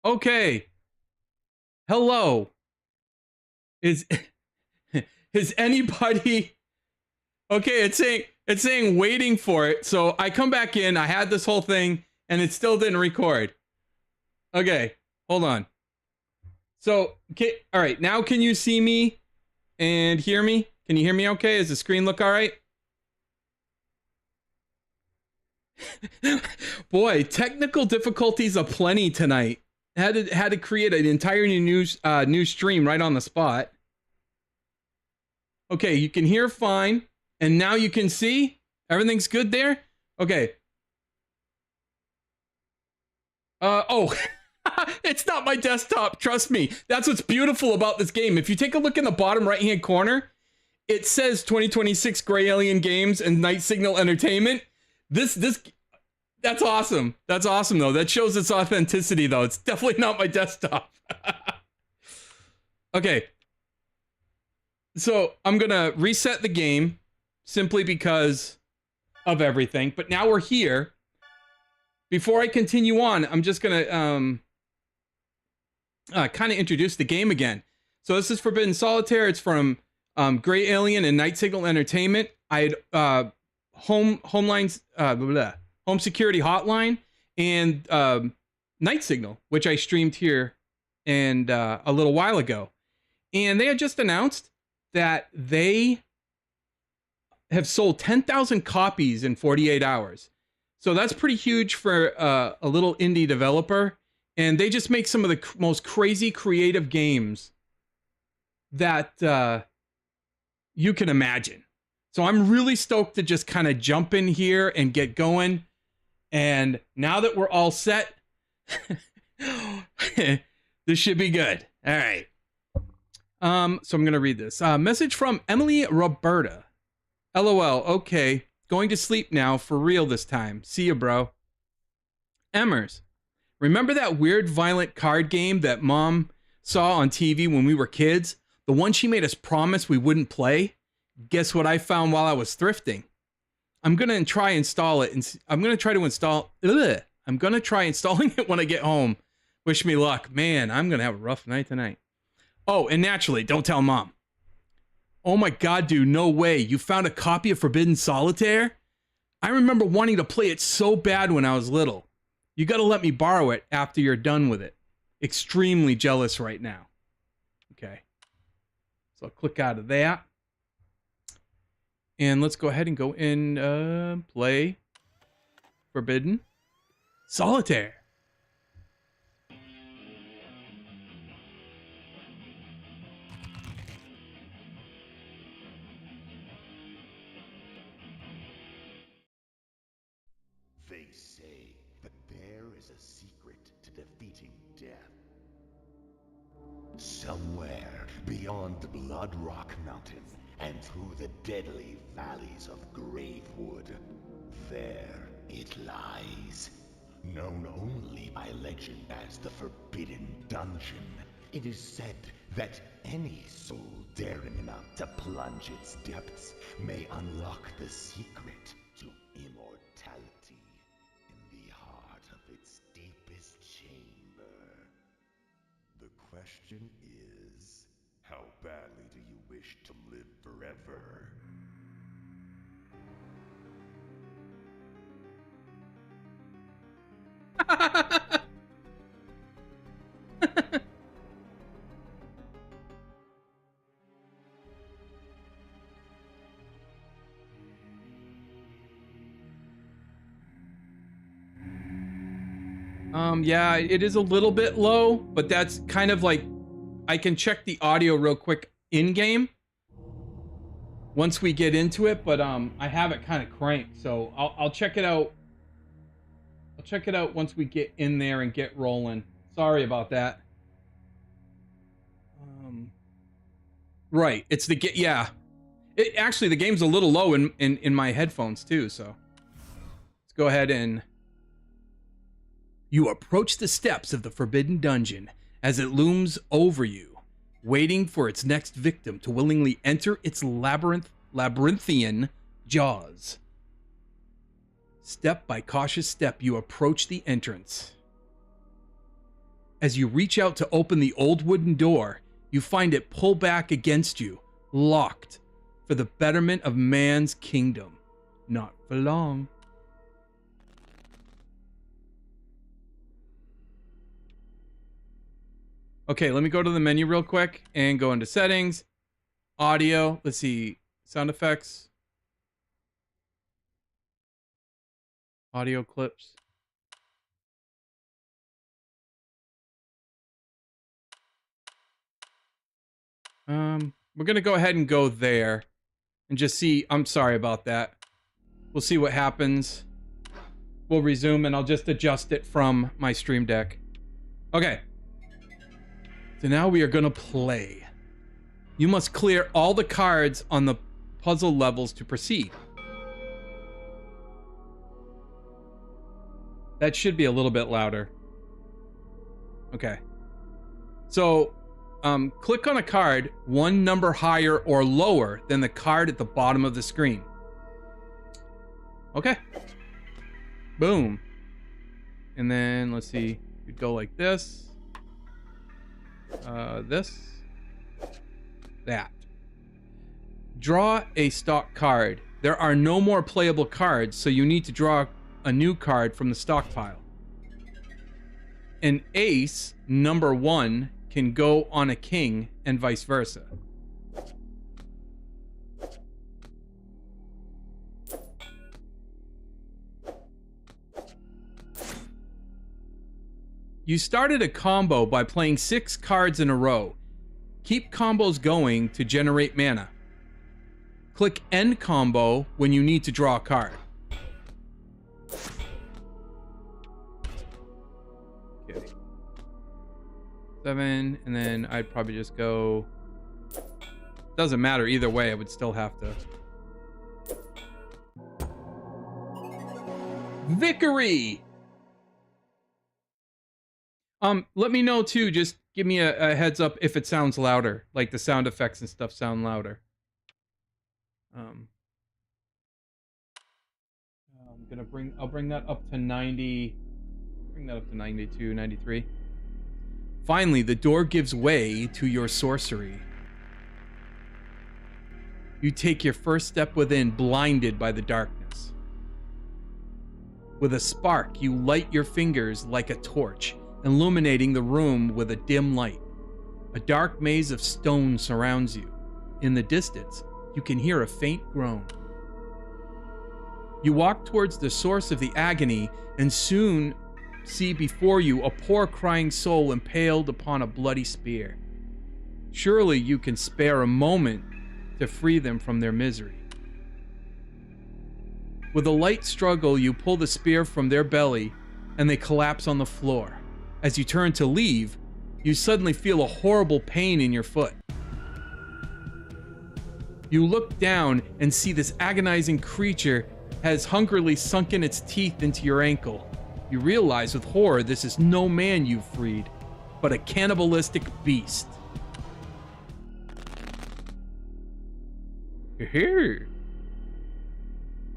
Okay. Hello. Is is anybody okay? It's saying waiting for it. So I come back in. I had this whole thing, and it still didn't record. Okay, hold on. So, okay, all right. Now, can you see me and hear me? Can you hear me? Okay. Does the screen look all right? Boy, technical difficulties aplenty tonight. Had to create an entire new stream right on the spot. Okay, you can hear fine, and now you can see. Everything's good there. Okay. Oh, it's not my desktop. Trust me. That's what's beautiful about this game. If you take a look in the bottom right-hand corner, it says 2026 Gray Alien Games and Night Signal Entertainment. That's awesome. That's awesome, though. That shows its authenticity, though. It's definitely not my desktop. Okay. So I'm going to reset the game simply because of everything. But now we're here. Before I continue on, I'm just going to kind of introduce the game again. So this is Forbidden Solitaire. It's from Gray Alien and Night Signal Entertainment. I had Home Security Hotline and Night Signal, which I streamed here and a little while ago. And they had just announced that they have sold 10,000 copies in 48 hours. So that's pretty huge for a little indie developer. And they just make some of the most crazy creative games that you can imagine. So I'm really stoked to just kind of jump in here and get going. And now that we're all set, this should be good. All right. So I'm going to read this. Message from Emily Roberta. LOL. Okay. Going to sleep now. For real this time. See ya, bro. Emmers. Remember that weird violent card game that mom saw on TV when we were kids? The one she made us promise we wouldn't play? Guess what I found while I was thrifting? I'm going to try install it. And I'm going to try to install... I'm going to try installing it when I get home. Wish me luck. Man, I'm going to have a rough night tonight. Oh, and naturally, don't tell mom. Oh my god, dude, no way. You found a copy of Forbidden Solitaire? I remember wanting to play it so bad when I was little. You gotta let me borrow it after you're done with it. Extremely jealous right now. Okay. So I'll click out of that. And let's go ahead and go in, play Forbidden Solitaire. They say that there is a secret to defeating death. Somewhere beyond Blood Rock Mountain and through the deadly valleys of Gravewood, there it lies. Known only by legend as the Forbidden Dungeon, it is said that any soul daring enough to plunge its depths may unlock the secret to immortality in the heart of its deepest chamber. The question is, how badly do you wish to live forever? Yeah, it is a little bit low, but that's kind of like, I can check the audio real quick in-game once we get into it, but I have it kind of cranked, so I'll check it out. I'll check it out once we get in there and get rolling. Sorry about that. Right, it's the yeah. It actually, the game's a little low in my headphones too, so let's go ahead and... You approach the steps of the Forbidden Dungeon as it looms over you, waiting for its next victim to willingly enter its labyrinthian jaws. Step by cautious step, you approach the entrance. As you reach out to open the old wooden door, you find it pull back against you, locked, for the betterment of man's kingdom. Not for long. Okay, let me go to the menu real quick and go into settings, audio. Let's see, sound effects, audio clips. We're gonna go ahead and go there and just see. I'm sorry about that. We'll see what happens. We'll resume and I'll just adjust it from my Stream Deck. Okay. So now we are gonna play. You must clear all the cards on the puzzle levels to proceed. That should be a little bit louder. Okay. So, click on a card one number higher or lower than the card at the bottom of the screen. Okay. Boom. And then, let's see. You'd go like this. This. That. Draw a stock card. There are no more playable cards, so you need to draw a new card from the stockpile. An ace, number 1, can go on a king and vice versa. You started a combo by playing 6 cards in a row. Keep combos going to generate mana. Click end combo when you need to draw a card. Okay. 7, and then I'd probably just go... Doesn't matter either way, I would still have to... Vickery! Let me know too, just give me a heads up if it sounds louder, like the sound effects and stuff sound louder. I'll bring that up to 90, bring that up to 92, 93. Finally, the door gives way to your sorcery. You take your first step within, blinded by the darkness. With a spark, you light your fingers like a torch, illuminating the room with a dim light. A dark maze of stone surrounds you. In the distance, you can hear a faint groan. You walk towards the source of the agony and soon see before you a poor crying soul impaled upon a bloody spear. Surely you can spare a moment to free them from their misery. With a light struggle, you pull the spear from their belly and they collapse on the floor. As you turn to leave, you suddenly feel a horrible pain in your foot. You look down and see this agonizing creature has hungrily sunken its teeth into your ankle. You realize with horror this is no man you've freed, but a cannibalistic beast. Here.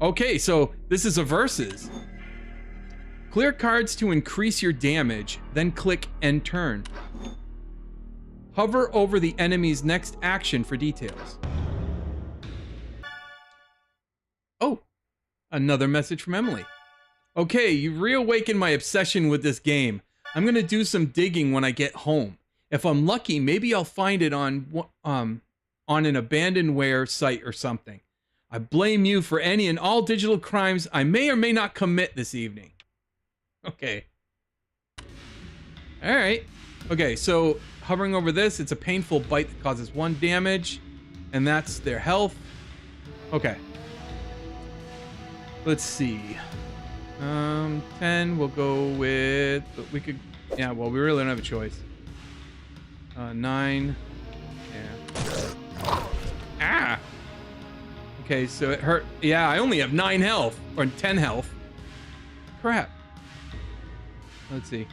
Okay, so this is a versus. Clear cards to increase your damage, then click End Turn. Hover over the enemy's next action for details. Oh, another message from Emily. Okay, you've reawakened my obsession with this game. I'm gonna do some digging when I get home. If I'm lucky, maybe I'll find it on an abandonware site or something. I blame you for any and all digital crimes I may or may not commit this evening. Okay. All right. Okay, so hovering over this, it's a painful bite that causes 1 damage, and that's their health. Okay. Let's see. 10, we'll go with, but we could, yeah, well, we really don't have a choice. 9. Yeah. Ah! Okay, so it hurt. Yeah, I only have 9 health, or 10 health. Crap. Let's see.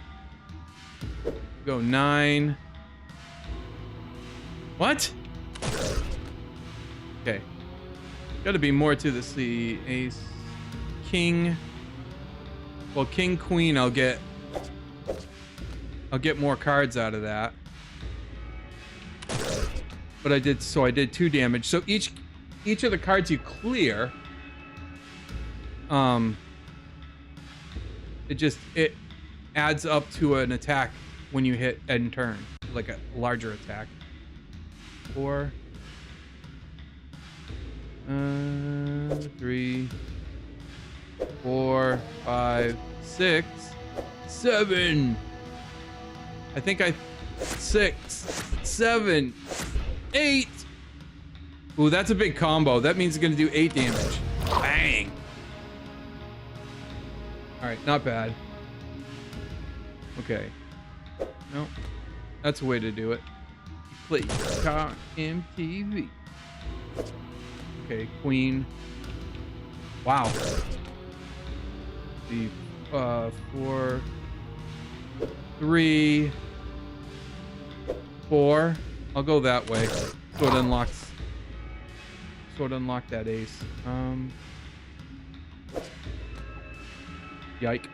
Go 9. What? Okay. Gotta be more to this. The ace, king. Well, king, queen, I'll get I'll get more cards out of that. But I did 2 damage. So each of the cards you clear, it adds up to an attack when you hit end turn, like a larger attack. 4, 3, 4, 5, 6, 7. I think 6, 7, 8. Ooh, that's a big combo. That means it's gonna do 8 damage. Bang. All right, not bad. Okay. No, that's a way to do it. Play car MTV. Okay, queen. Wow. The 4, 3, 4. I'll go that way. So it unlocks. So it unlocked that ace. Yike.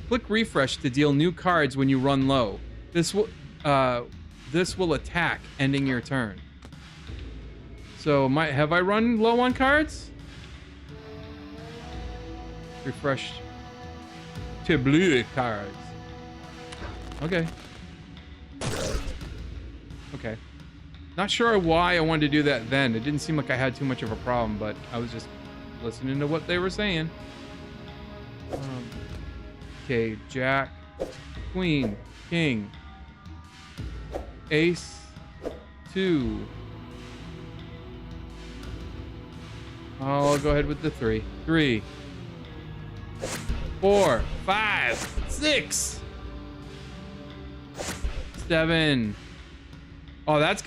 Click refresh to deal new cards when you run low. This will attack, ending your turn. So have I run low on cards? Refresh to blue cards. Okay. Okay. Not sure why I wanted to do that then. It didn't seem like I had too much of a problem, but I was just listening to what they were saying. Okay, Jack, Queen, King, Ace, 2. I'll go ahead with the 3. 3, 4, 5, 6, 7. Oh, that's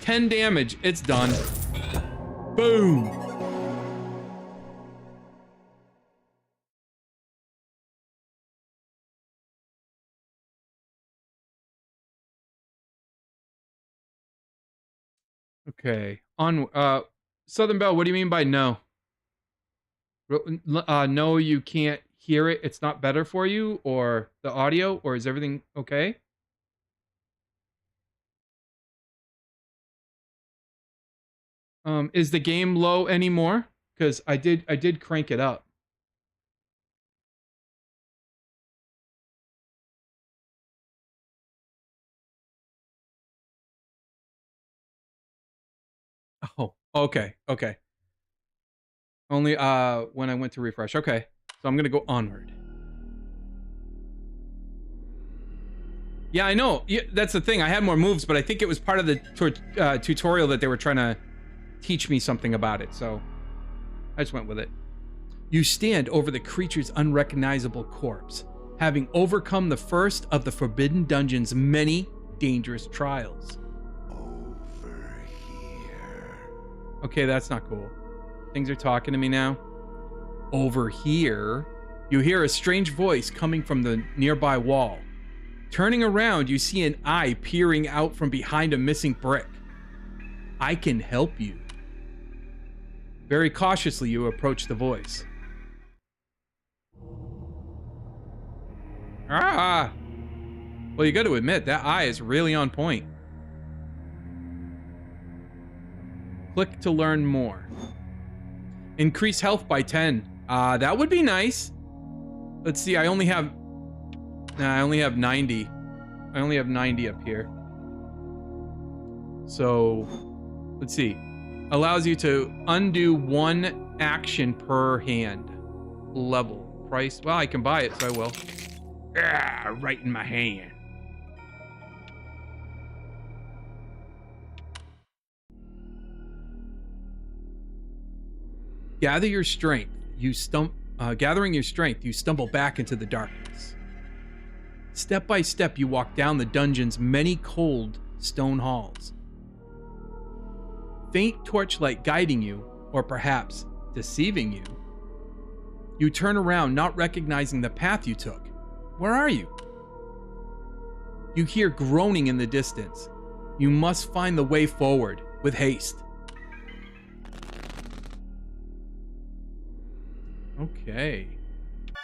10 damage. It's done. Boom. Okay. On Southern Belle, what do you mean by no? No, you can't hear it. It's not better for you, or the audio, or is everything okay? Is the game low anymore? Because I did crank it up. Oh, okay, okay. Only when I went to refresh. Okay, so I'm gonna go onward. Yeah, I know. Yeah, that's the thing. I had more moves, but I think it was part of the tutorial that they were trying to teach me something about it. So I just went with it. You stand over the creature's unrecognizable corpse, having overcome the first of the Forbidden Dungeon's many dangerous trials. Over here. Okay, that's not cool. Things are talking to me now. Over here, you hear a strange voice coming from the nearby wall. Turning around, you see an eye peering out from behind a missing brick. I can help you. Very cautiously, you approach the voice. Ah! Well, you got to admit, that eye is really on point. Click to learn more. Increase health by 10. That would be nice. Let's see, I only have 90. I only have 90 up here. So, let's see. Allows you to undo 1 action per hand. Level. Price. Well, I can buy it, so I will. Ah, right in my hand. Gathering your strength, you stumble back into the darkness. Step by step, you walk down the dungeon's many cold stone halls. Faint torchlight guiding you, or perhaps deceiving you. You turn around, not recognizing the path you took. Where are you? You hear groaning in the distance. You must find the way forward with haste. Okay.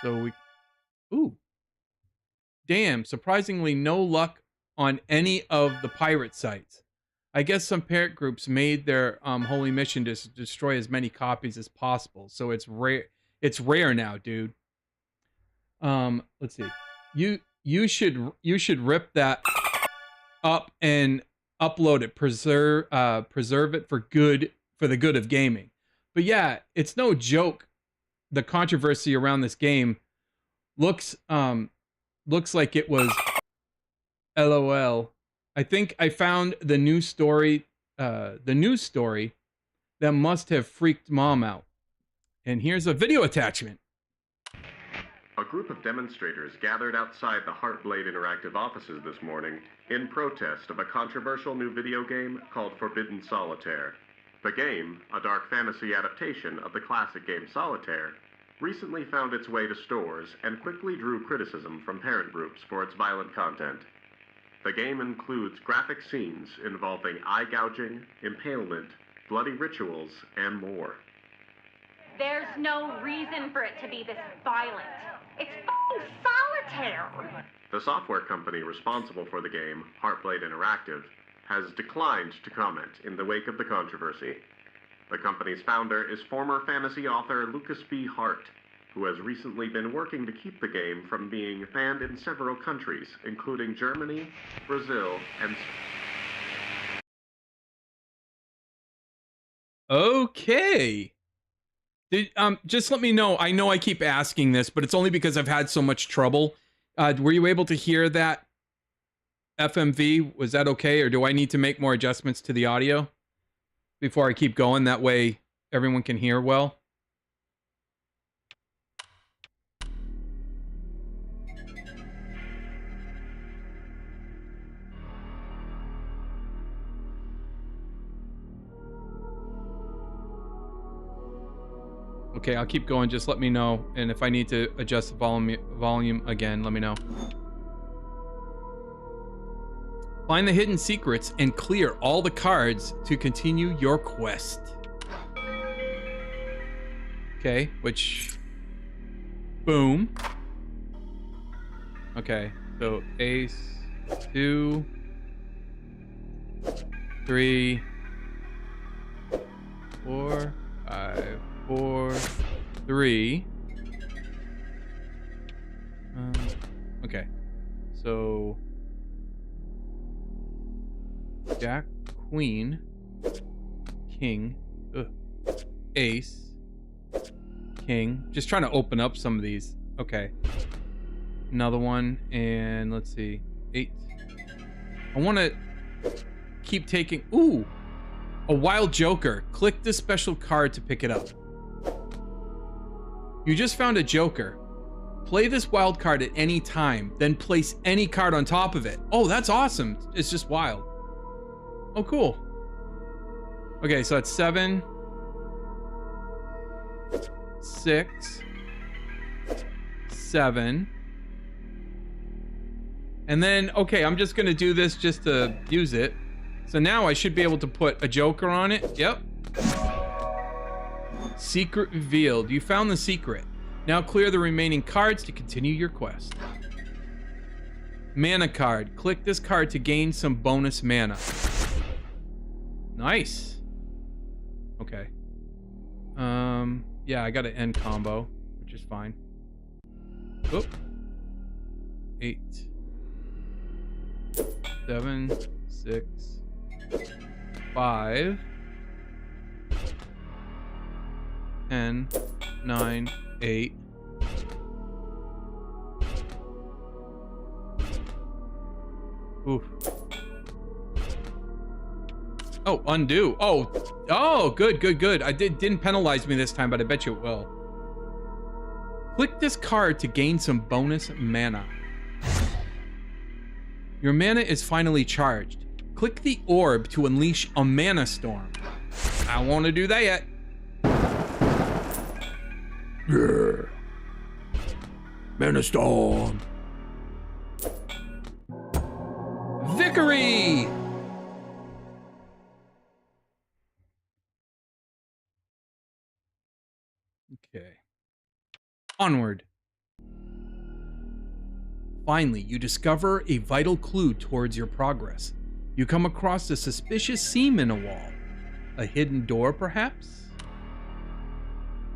So we... Ooh. Damn, surprisingly no luck on any of the pirate sites. I guess some parent groups made their holy mission to destroy as many copies as possible. So it's rare now, dude. Let's see. You should rip that up and upload it. Preserve it for the good of gaming. But yeah, it's no joke. The controversy around this game looks like it was LOL. I think I found the news story that must have freaked mom out. And here's a video attachment. A group of demonstrators gathered outside the Heartblade Interactive offices this morning in protest of a controversial new video game called Forbidden Solitaire. The game, a dark fantasy adaptation of the classic game Solitaire, recently found its way to stores and quickly drew criticism from parent groups for its violent content. The game includes graphic scenes involving eye gouging, impalement, bloody rituals, and more. There's no reason for it to be this violent. It's fucking Solitaire! The software company responsible for the game, Heartblade Interactive, has declined to comment in the wake of the controversy. The company's founder is former fantasy author Lucas B. Hart, who has recently been working to keep the game from being banned in several countries, including Germany, Brazil, and... Okay. Just let me know. I know I keep asking this, but it's only because I've had so much trouble. Were you able to hear that FMV? Was that okay, or do I need to make more adjustments to the audio before I keep going? That way everyone can hear well. Okay, I'll keep going. Just let me know. And if I need to adjust the volume again, let me know. Find the hidden secrets and clear all the cards to continue your quest. Okay, which... Boom. Okay, so ace, 2, 3, 4, 5, 4, 3. Okay. So Jack, Queen, King, Ace, King. Just trying to open up some of these. Okay. Another one, and let's see. 8. I want to keep taking... Ooh! A wild joker. Click this special card to pick it up. You just found a joker. Play this wild card at any time, then place any card on top of it. Oh, that's awesome. It's just wild. Oh, cool. Okay, so that's 7, 6, 7. And then, okay, I'm just gonna do this just to use it. So now I should be able to put a joker on it. Yep. Secret revealed. You found the secret. Now clear the remaining cards to continue your quest. Mana card. Click this card to gain some bonus mana. Nice. Okay. Yeah, I got an end combo, which is fine. Oop. 8, 7, 6, 5, 10, 9, 8. Oof. Oh, undo. Oh, good, good, good. Didn't penalize me this time, but I bet you it will. Click this card to gain some bonus mana. Your mana is finally charged. Click the orb to unleash a mana storm. I don't want to do that yet. Yeah. Mana storm. Victory! Okay. Onward. Finally, you discover a vital clue towards your progress. You come across a suspicious seam in a wall. A hidden door, perhaps?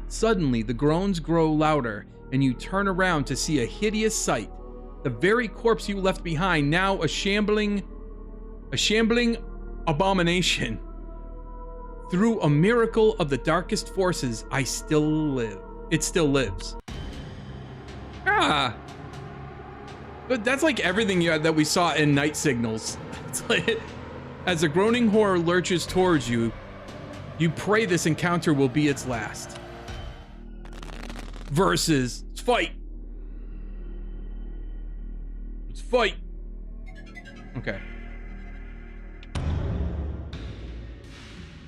Suddenly, the groans grow louder, and you turn around to see a hideous sight. The very corpse you left behind, now a shambling abomination. Through a miracle of the darkest forces, I still live. It still lives. Ah. But that's like everything that we saw in Night Signals. It's like, as a groaning horror lurches towards you, you pray this encounter will be its last. Versus, let's fight. Let's fight. Okay.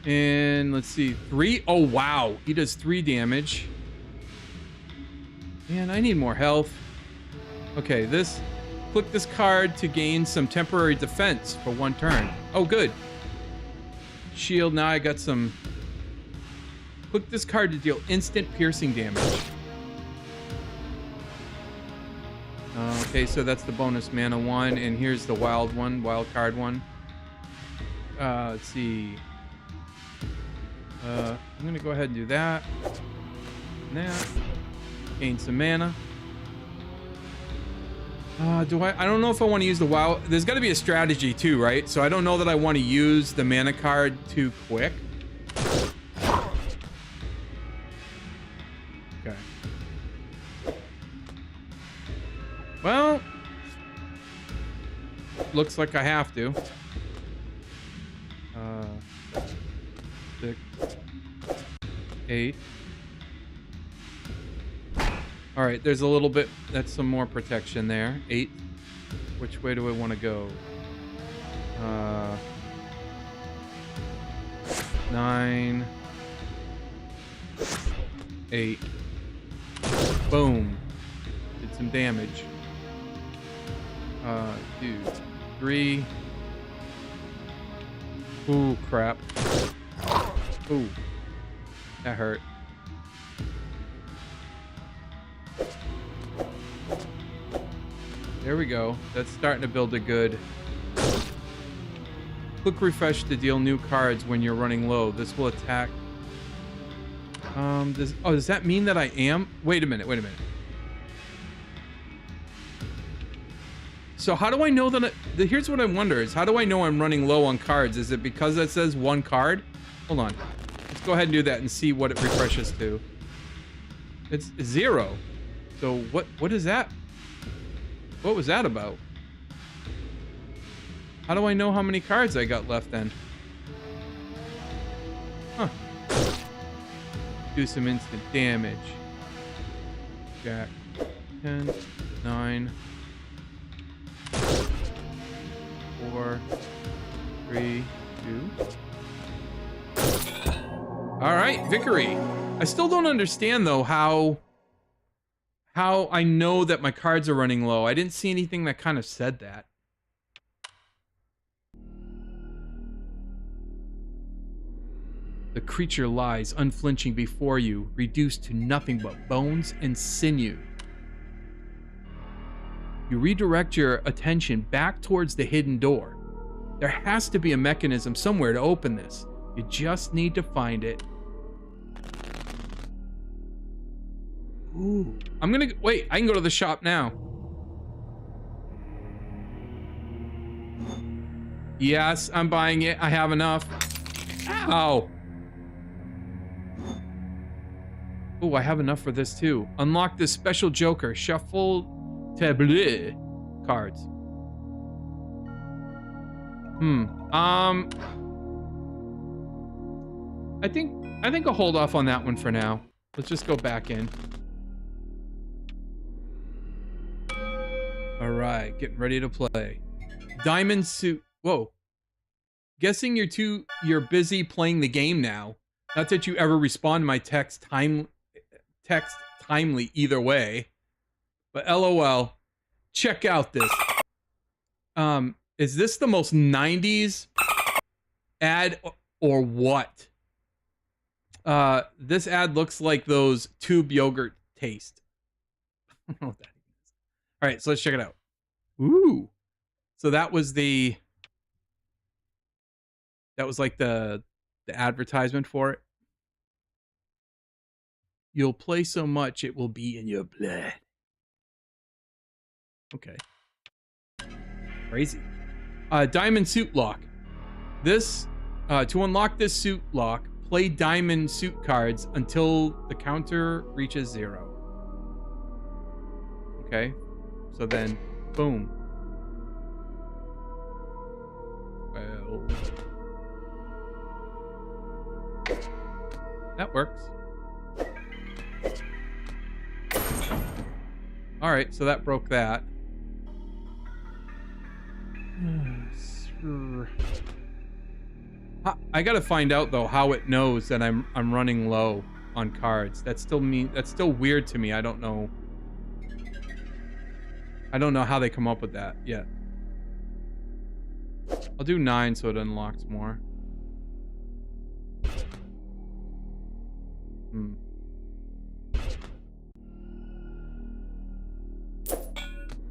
And let's see, 3. Oh, wow. He does 3 damage. Man, I need more health. Okay, click this card to gain some temporary defense for 1 turn. Oh, good. Shield, now I got some. Click this card to deal instant piercing damage. Okay, so that's the bonus mana 1, and here's the wild card one. Let's see. I'm gonna go ahead and do that. And that. Gain some mana. I don't know if I want to use the WoW. There's got to be a strategy too, right? So I don't know that I want to use the mana card too quick. Okay. Well, looks like I have to. 6, 8. All right, there's a little bit, that's some more protection there. 8. Which way do I want to go? 9. 8. Boom. Did some damage. 2, 3. Ooh, crap. Ooh. That hurt. There we go. That's starting to build a good. Click refresh to deal new cards when you're running low. This will attack. Does that mean that I am? Wait a minute. So how do I know that here's what I wonder is how do I know I'm running low on cards? Is it because it says 1 card? Hold on. Let's go ahead and do that and see what it refreshes to. It's 0. So what is that? What was that about? How do I know how many cards I got left then? Huh. Do some instant damage. Jack. 10, 9, 4, 3, 2. All right, victory. I still don't understand though how I know that my cards are running low. I didn't see anything that kind of said that. The creature lies unflinching before you, reduced to nothing but bones and sinew. You redirect your attention back towards the hidden door. There has to be a mechanism somewhere to open this. You just need to find it. Ooh. Wait, I can go to the shop now. Yes, I'm buying it. I have enough. Ow. Oh, I have enough for this too. Unlock this special Joker. Shuffle tableau cards. I think I'll hold off on that one for now. Let's just go back in. All right, getting ready to play. Diamond suit. Whoa. Guessing you're busy playing the game now. Not that you ever respond to my text timely either way. But LOL. Check out this. Is this the most 90s ad or what? This ad looks like those tube yogurt taste. don't know what that is. All right, so let's check it out. Ooh. So that was like the advertisement for it. You'll play so much it will be in your blood. Okay. Crazy. Diamond suit lock. This to unlock this suit lock, play diamond suit cards until the counter reaches 0. Okay. So then boom. Well, that works. All right, so that broke that. I gotta find out though how it knows that I'm running low on cards. That's still weird to me. I don't know how they come up with that yet. I'll do 9 so it unlocks more.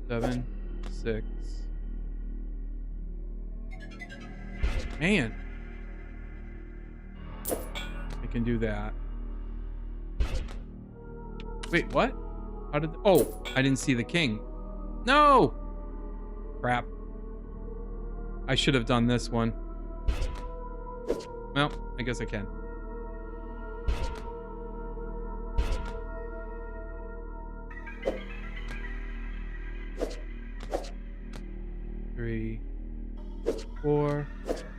7, 6. Man. I can do that. Wait, what? How did... Oh, I didn't see the king. No! Crap. I should have done this one. Well, I guess I can. Three, 4,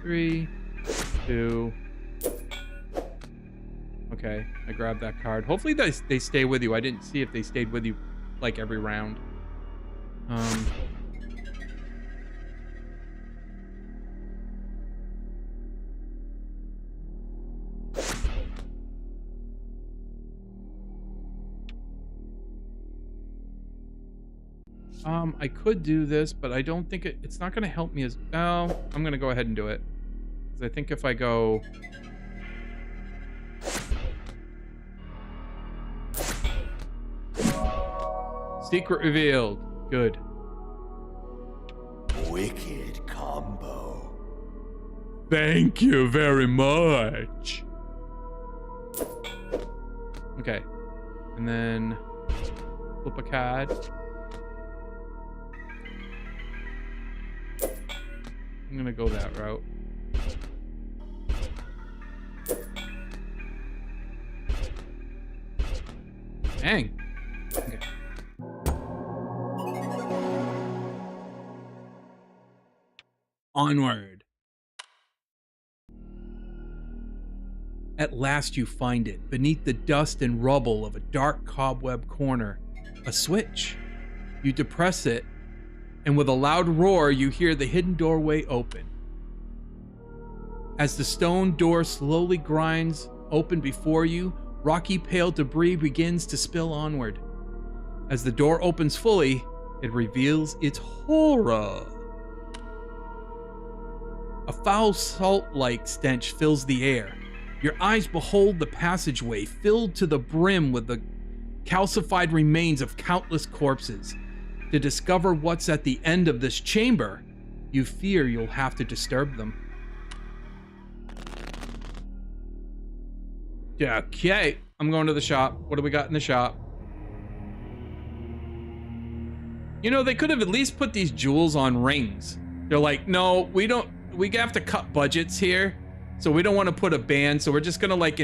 3, 2. Okay, I grabbed that card. Hopefully they stay with you. I didn't see if they stayed with you like every round. I could do this, but I don't think it's not going to help me as... Oh, I'm going to go ahead and do it. Because I think if I go... Secret revealed. Good. Wicked combo. Thank you very much. Okay. And then... flip a card. I'm gonna go that route. Dang. Okay. Onward. At last you find it, beneath the dust and rubble of a dark cobweb corner. A switch. You depress it, and with a loud roar, you hear the hidden doorway open. As the stone door slowly grinds open before you, rocky pale debris begins to spill onward. As the door opens fully, it reveals its horror. A foul salt-like stench fills the air. Your eyes behold the passageway filled to the brim with the calcified remains of countless corpses. To discover what's at the end of this chamber, you fear you'll have to disturb them. Yeah, okay. I'm going to the shop. What do we got in the shop? You know, they could have at least put these jewels on rings. They're like, no, we have to cut budgets here. So we don't want to put a band. So we're just going to like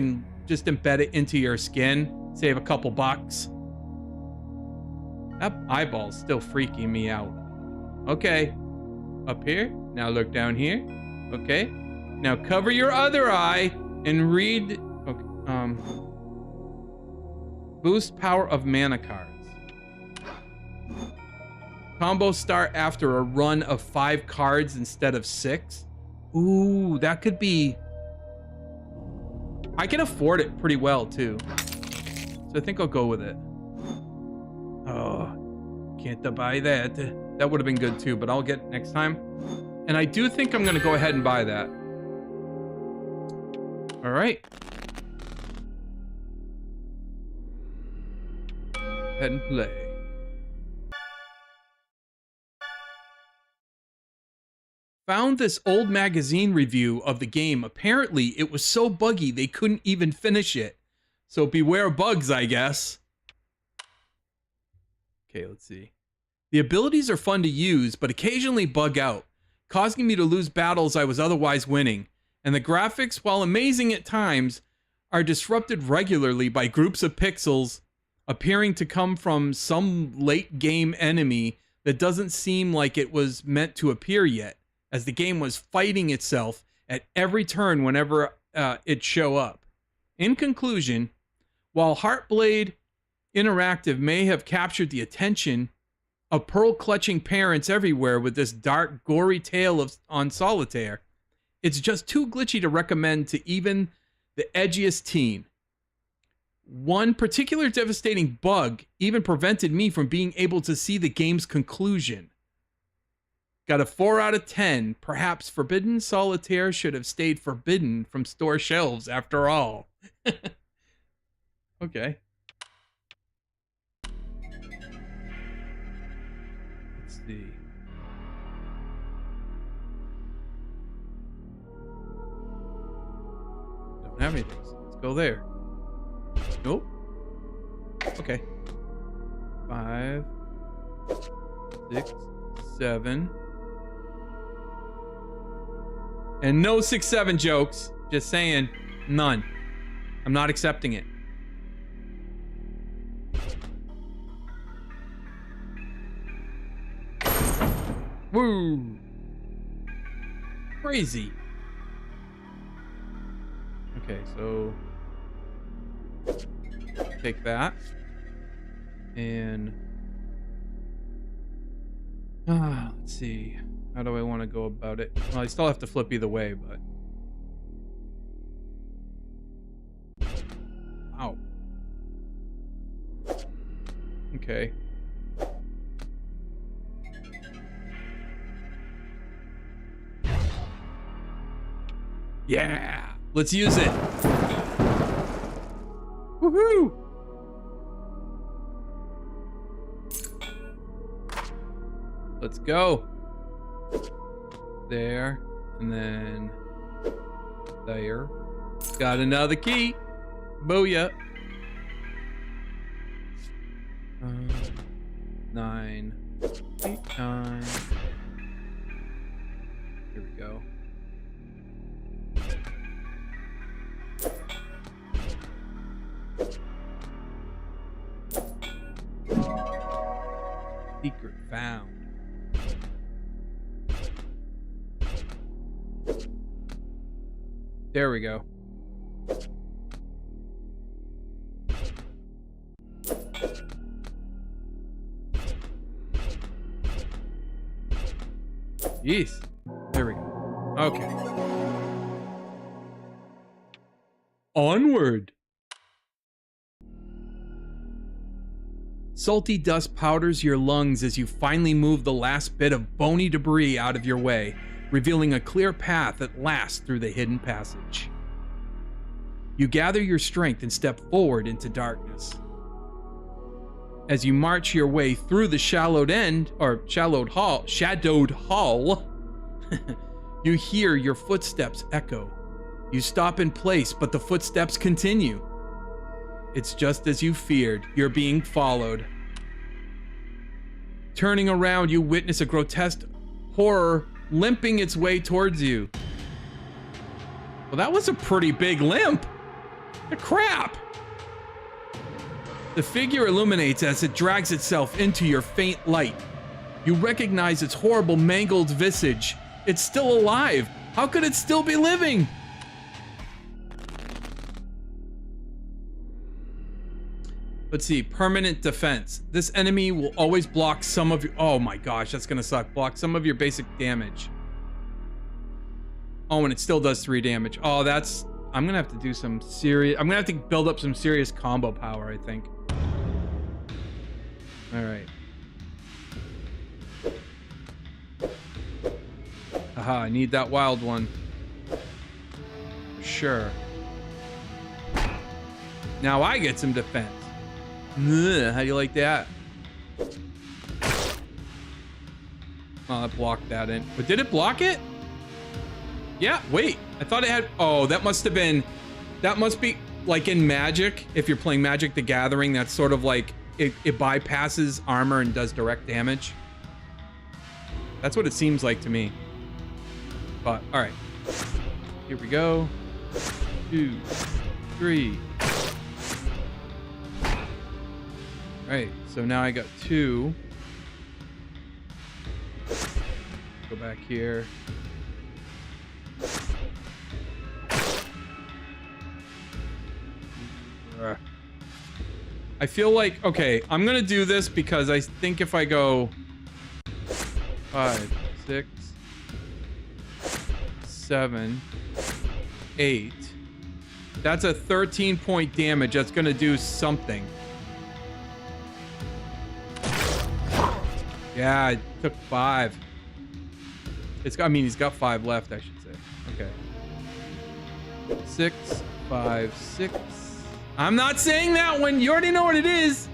just embed it into your skin. Save a couple bucks. That eyeball's still freaking me out. Okay. Up here. Now look down here. Okay. Now cover your other eye and read... Okay. Boost power of mana cards. Combos start after a run of 5 cards instead of 6. Ooh, that could be... I can afford it pretty well, too. So I think I'll go with it. Oh, can't buy that. That would have been good, too, but I'll get it next time. And I do think I'm going to go ahead and buy that. All right. Head and play. Found this old magazine review of the game. Apparently, it was so buggy they couldn't even finish it. So beware bugs, I guess. Okay, let's see. The abilities are fun to use, but occasionally bug out, causing me to lose battles I was otherwise winning. And the graphics, while amazing at times, are disrupted regularly by groups of pixels appearing to come from some late game enemy that doesn't seem like it was meant to appear yet, as the game was fighting itself at every turn whenever it show up. In conclusion, while Heartblade Interactive may have captured the attention of pearl-clutching parents everywhere with this dark, gory tale on Solitaire, it's just too glitchy to recommend to even the edgiest teen. One particular devastating bug even prevented me from being able to see the game's conclusion. Got a 4 out of 10. Perhaps Forbidden Solitaire should have stayed forbidden from store shelves after all. Okay. Let's see. Don't have anything, so let's go there. Nope. Okay. 5, 6, 7. And no 6-7 jokes. Just saying, none. I'm not accepting it. Woo! Crazy. Okay, so take that. And let's see. How do I want to go about it? Well, I still have to flip either way, but ow. Okay. Yeah! Let's use it! Woohoo! Let's go! There, and then there. Got another key! Booyah! 9, 8, 9. Here we go. Secret found. There we go. Jeez. There we go. Okay. Onward. Salty dust powders your lungs as you finally move the last bit of bony debris out of your way, revealing a clear path at last through the hidden passage. You gather your strength and step forward into darkness. As you march your way through the shadowed hall, you hear your footsteps echo. You stop in place, but the footsteps continue. It's just as you feared. You're being followed. Turning around, you witness a grotesque horror limping its way towards you. Well, that was a pretty big limp. The crap! The figure illuminates as it drags itself into your faint light. You recognize its horrible, mangled visage. It's still alive. How could it still be living? Let's see, permanent defense. This enemy will always block some of your... Oh my gosh, that's gonna suck. Block some of your basic damage. Oh, and it still does 3 damage. Oh, that's... I'm gonna have to do some serious... I'm gonna have to build up some serious combo power, I think. Alright. Haha, I need that wild one. Sure. Now I get some defense. Ugh, how do you like that? Oh, I blocked that in. But did it block it? Yeah, wait. I thought it had... Oh, that must have been... That must be like in Magic. If you're playing Magic the Gathering, that's sort of like it bypasses armor and does direct damage. That's what it seems like to me. But, all right. Here we go. 2, 3. All right, so now I got 2. Go back here. I feel like, okay, I'm gonna do this because I think if I go 5, 6, 7, 8, that's a 13-point damage. That's gonna do something. Yeah, I took 5. I mean, he's got 5 left, I should say. Okay. 6, 5, 6. I'm not saying that one. You already know what it is.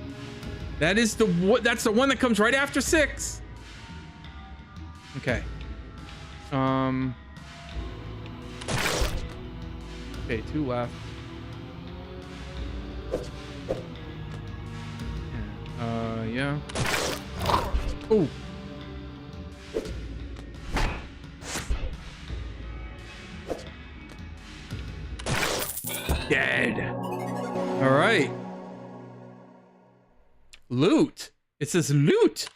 That's the one that comes right after 6. Okay. Okay, 2 left. Yeah. Oh. Dead. All right. Loot. It says loot.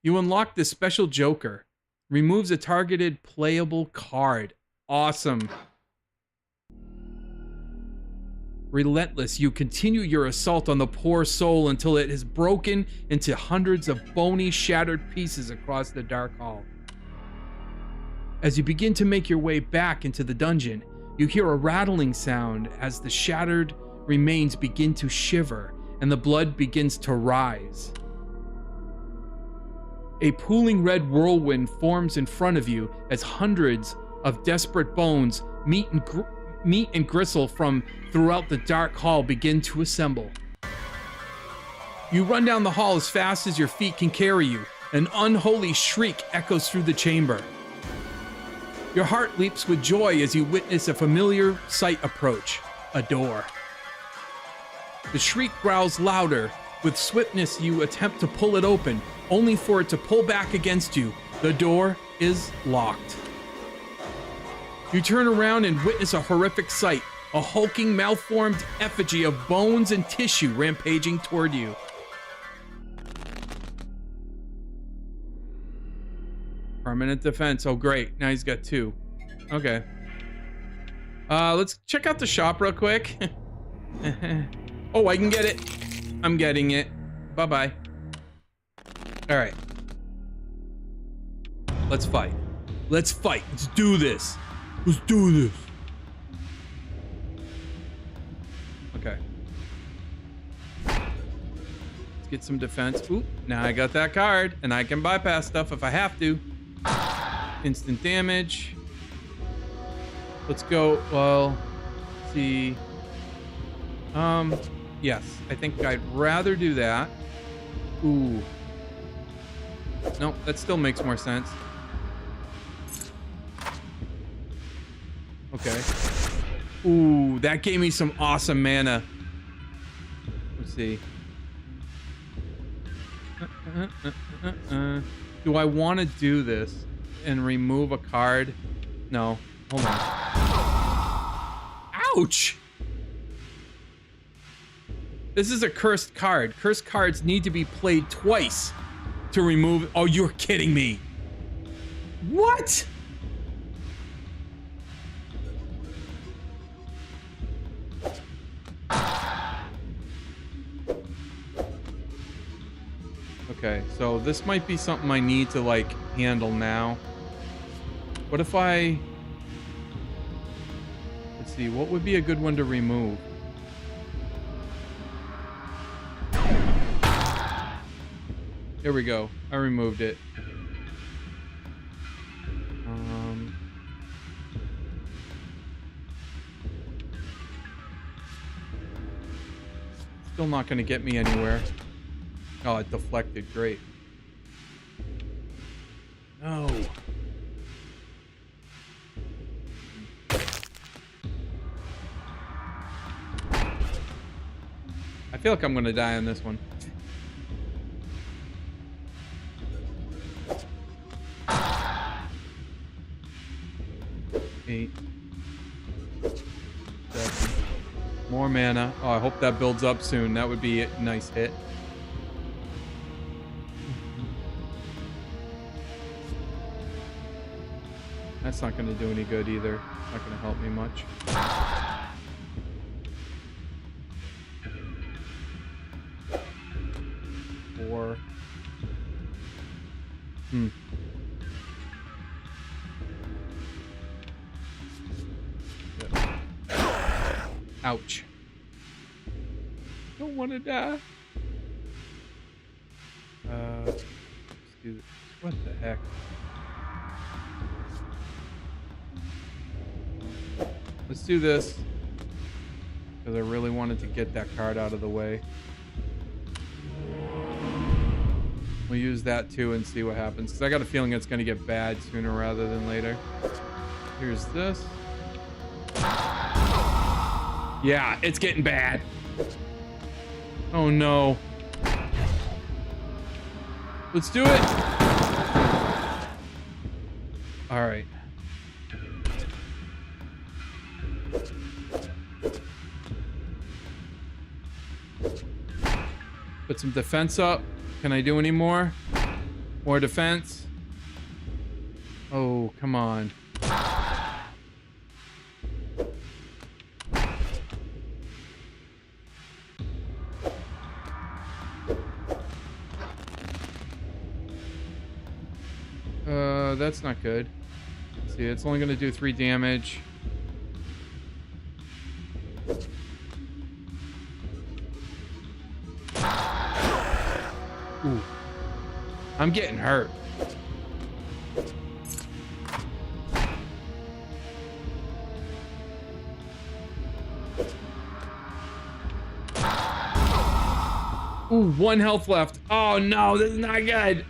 You unlock this special Joker. Removes a targeted playable card. Awesome. Relentless, you continue your assault on the poor soul until it is broken into hundreds of bony, shattered pieces across the dark hall. As you begin to make your way back into the dungeon, you hear a rattling sound as the shattered remains begin to shiver and the blood begins to rise. A pooling red whirlwind forms in front of you as hundreds of desperate bones, meat and gristle from throughout the dark hall begin to assemble. You run down the hall as fast as your feet can carry you. An unholy shriek echoes through the chamber. Your heart leaps with joy as you witness a familiar sight approach, a door. The shriek growls louder. With swiftness, you attempt to pull it open, only for it to pull back against you. The door is locked. You turn around and witness a horrific sight, a hulking, malformed effigy of bones and tissue rampaging toward you. Permanent defense. Oh, great. Now he's got 2. Okay. Let's check out the shop real quick. Oh, I can get it. I'm getting it. Bye-bye. All right. Let's fight. Let's fight. Let's do this. Let's do this. Okay. Let's get some defense. Ooh, now I got that card, and I can bypass stuff if I have to. Instant damage. Let's go. Well, let's see. Yes, I think I'd rather do that. Ooh. No, that still makes more sense. Okay. Ooh, that gave me some awesome mana. Let's see. Do I want to do this and remove a card? No. Hold on. Ouch! This is a cursed card. Cursed cards need to be played twice to remove... Oh, you're kidding me. What? Okay, so this might be something I need to, like, handle now. What if I... Let's see, what would be a good one to remove? Here we go. I removed it. Still not going to get me anywhere. Oh, it deflected. Great. No. I feel like I'm gonna die on this one. Eight. 7. More mana. Oh, I hope that builds up soon. That would be a nice hit. That's not gonna do any good either. Not gonna help me much. Four. Ouch. Don't want to die. Let's do this. What the heck? Let's do this. Because I really wanted to get that card out of the way. We'll use that too and see what happens. Because I got a feeling it's going to get bad sooner rather than later. Here's this. Yeah, it's getting bad. Oh no. Let's do it. All right. Put some defense up. Can I do any more? More defense? Oh, come on. That's not good. See, it's only gonna do 3 damage. Ooh. I'm getting hurt. Ooh, 1 health left. Oh no, this is not good.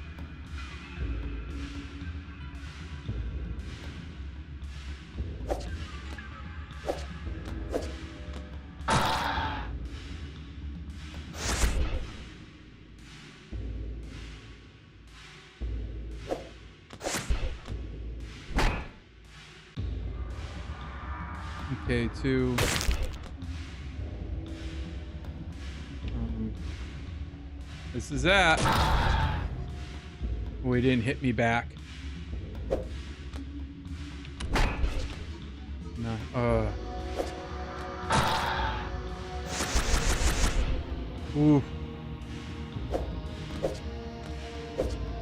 Okay, 2. This is that. Oh, he didn't hit me back. No. Ooh.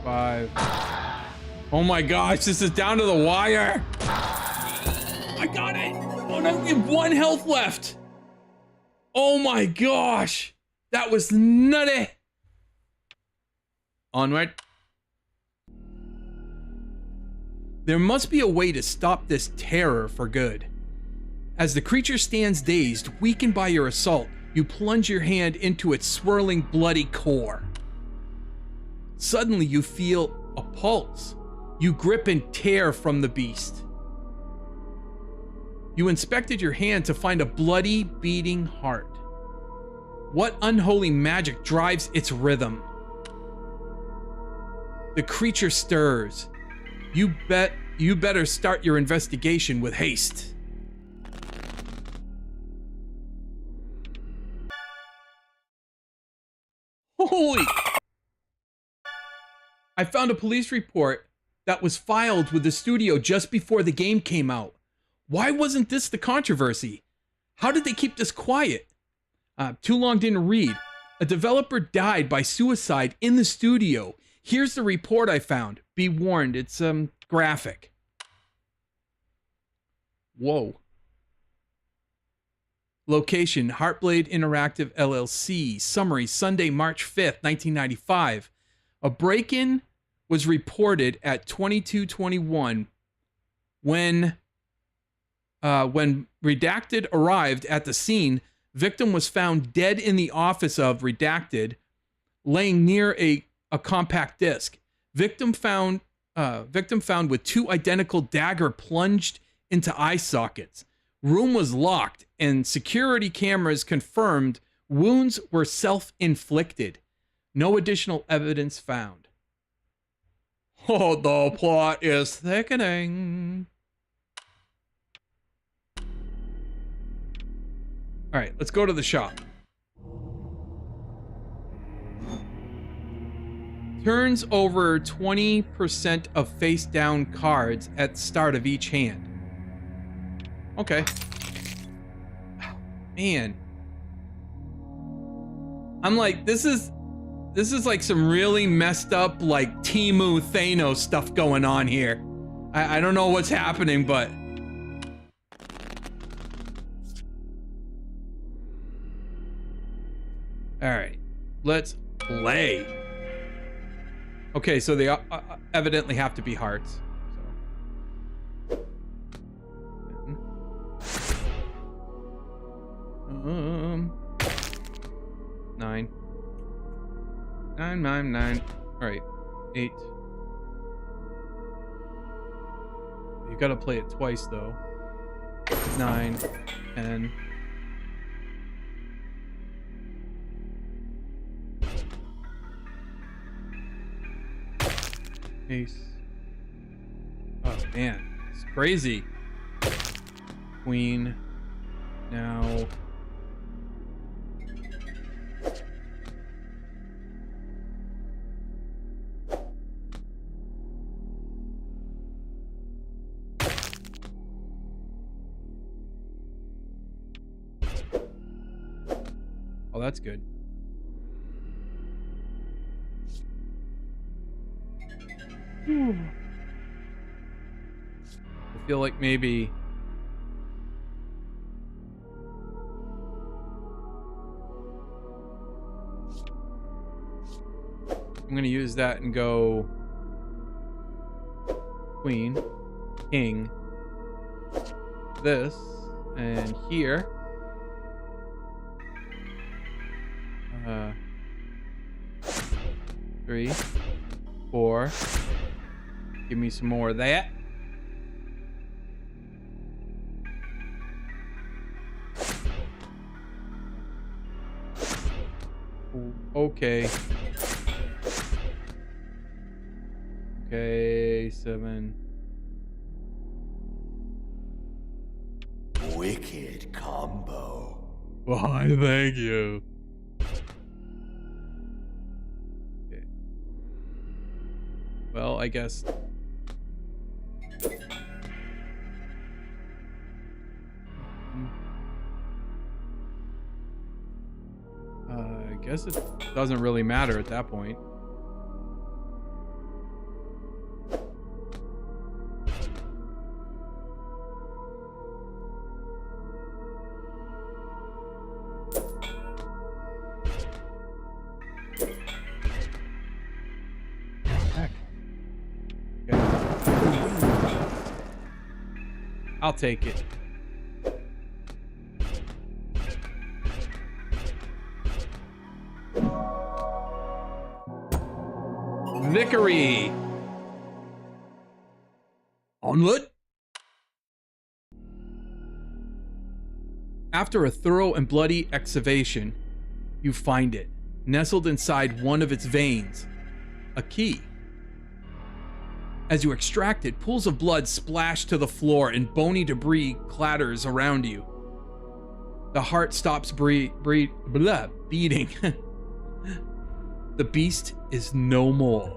5. Oh my gosh, this is down to the wire. I got it. Oh no, we have 1 health left. Oh my gosh. That was nutty. Onward. There must be a way to stop this terror for good. As the creature stands dazed, weakened by your assault, you plunge your hand into its swirling, bloody core. Suddenly, you feel a pulse. You grip and tear from the beast. You inspected your hand to find a bloody, beating heart. What unholy magic drives its rhythm? The creature stirs. You better start your investigation with haste. Holy! I found a police report that was filed with the studio just before the game came out. Why wasn't this the controversy? How did they keep this quiet? Too long didn't read. A developer died by suicide in the studio. Here's the report I found. Be warned, it's graphic. Whoa. Location, Heartblade Interactive LLC. Summary, Sunday, March 5th, 1995. A break-in was reported at 22:21 when Redacted arrived at the scene. Victim was found dead in the office of Redacted, laying near a compact disc. Victim found with 2 identical dagger plunged into eye sockets. Room was locked, and security cameras confirmed Wounds were self-inflicted. No additional evidence found. Oh, the plot is thickening. All right, let's go to the shop. Turns over 20% of face-down cards at start of each hand. Okay. Man. I'm like, this is like some really messed up, like, Temu Thanos stuff going on here. I don't know what's happening, but... Alright. Let's play. Okay, so they evidently have to be hearts. So. 9. 9. All right, 8. You gotta play it twice though. 9, 10. Ace. Oh man, it's crazy. Queen. Now. Oh, that's good. I feel like maybe I'm gonna use that and go queen, king, this, and here. 3, 4. Give me some more of that. Okay. Okay, 7. Wicked combo. Why, thank you. Okay. Well, I guess. I guess it doesn't really matter at that point. Heck. Okay. I'll take it. Vickery. Onward. After a thorough and bloody excavation, you find it, nestled inside one of its veins, a key. As you extract it, pools of blood splash to the floor and bony debris clatters around you. The heart stops beating. The beast is no more.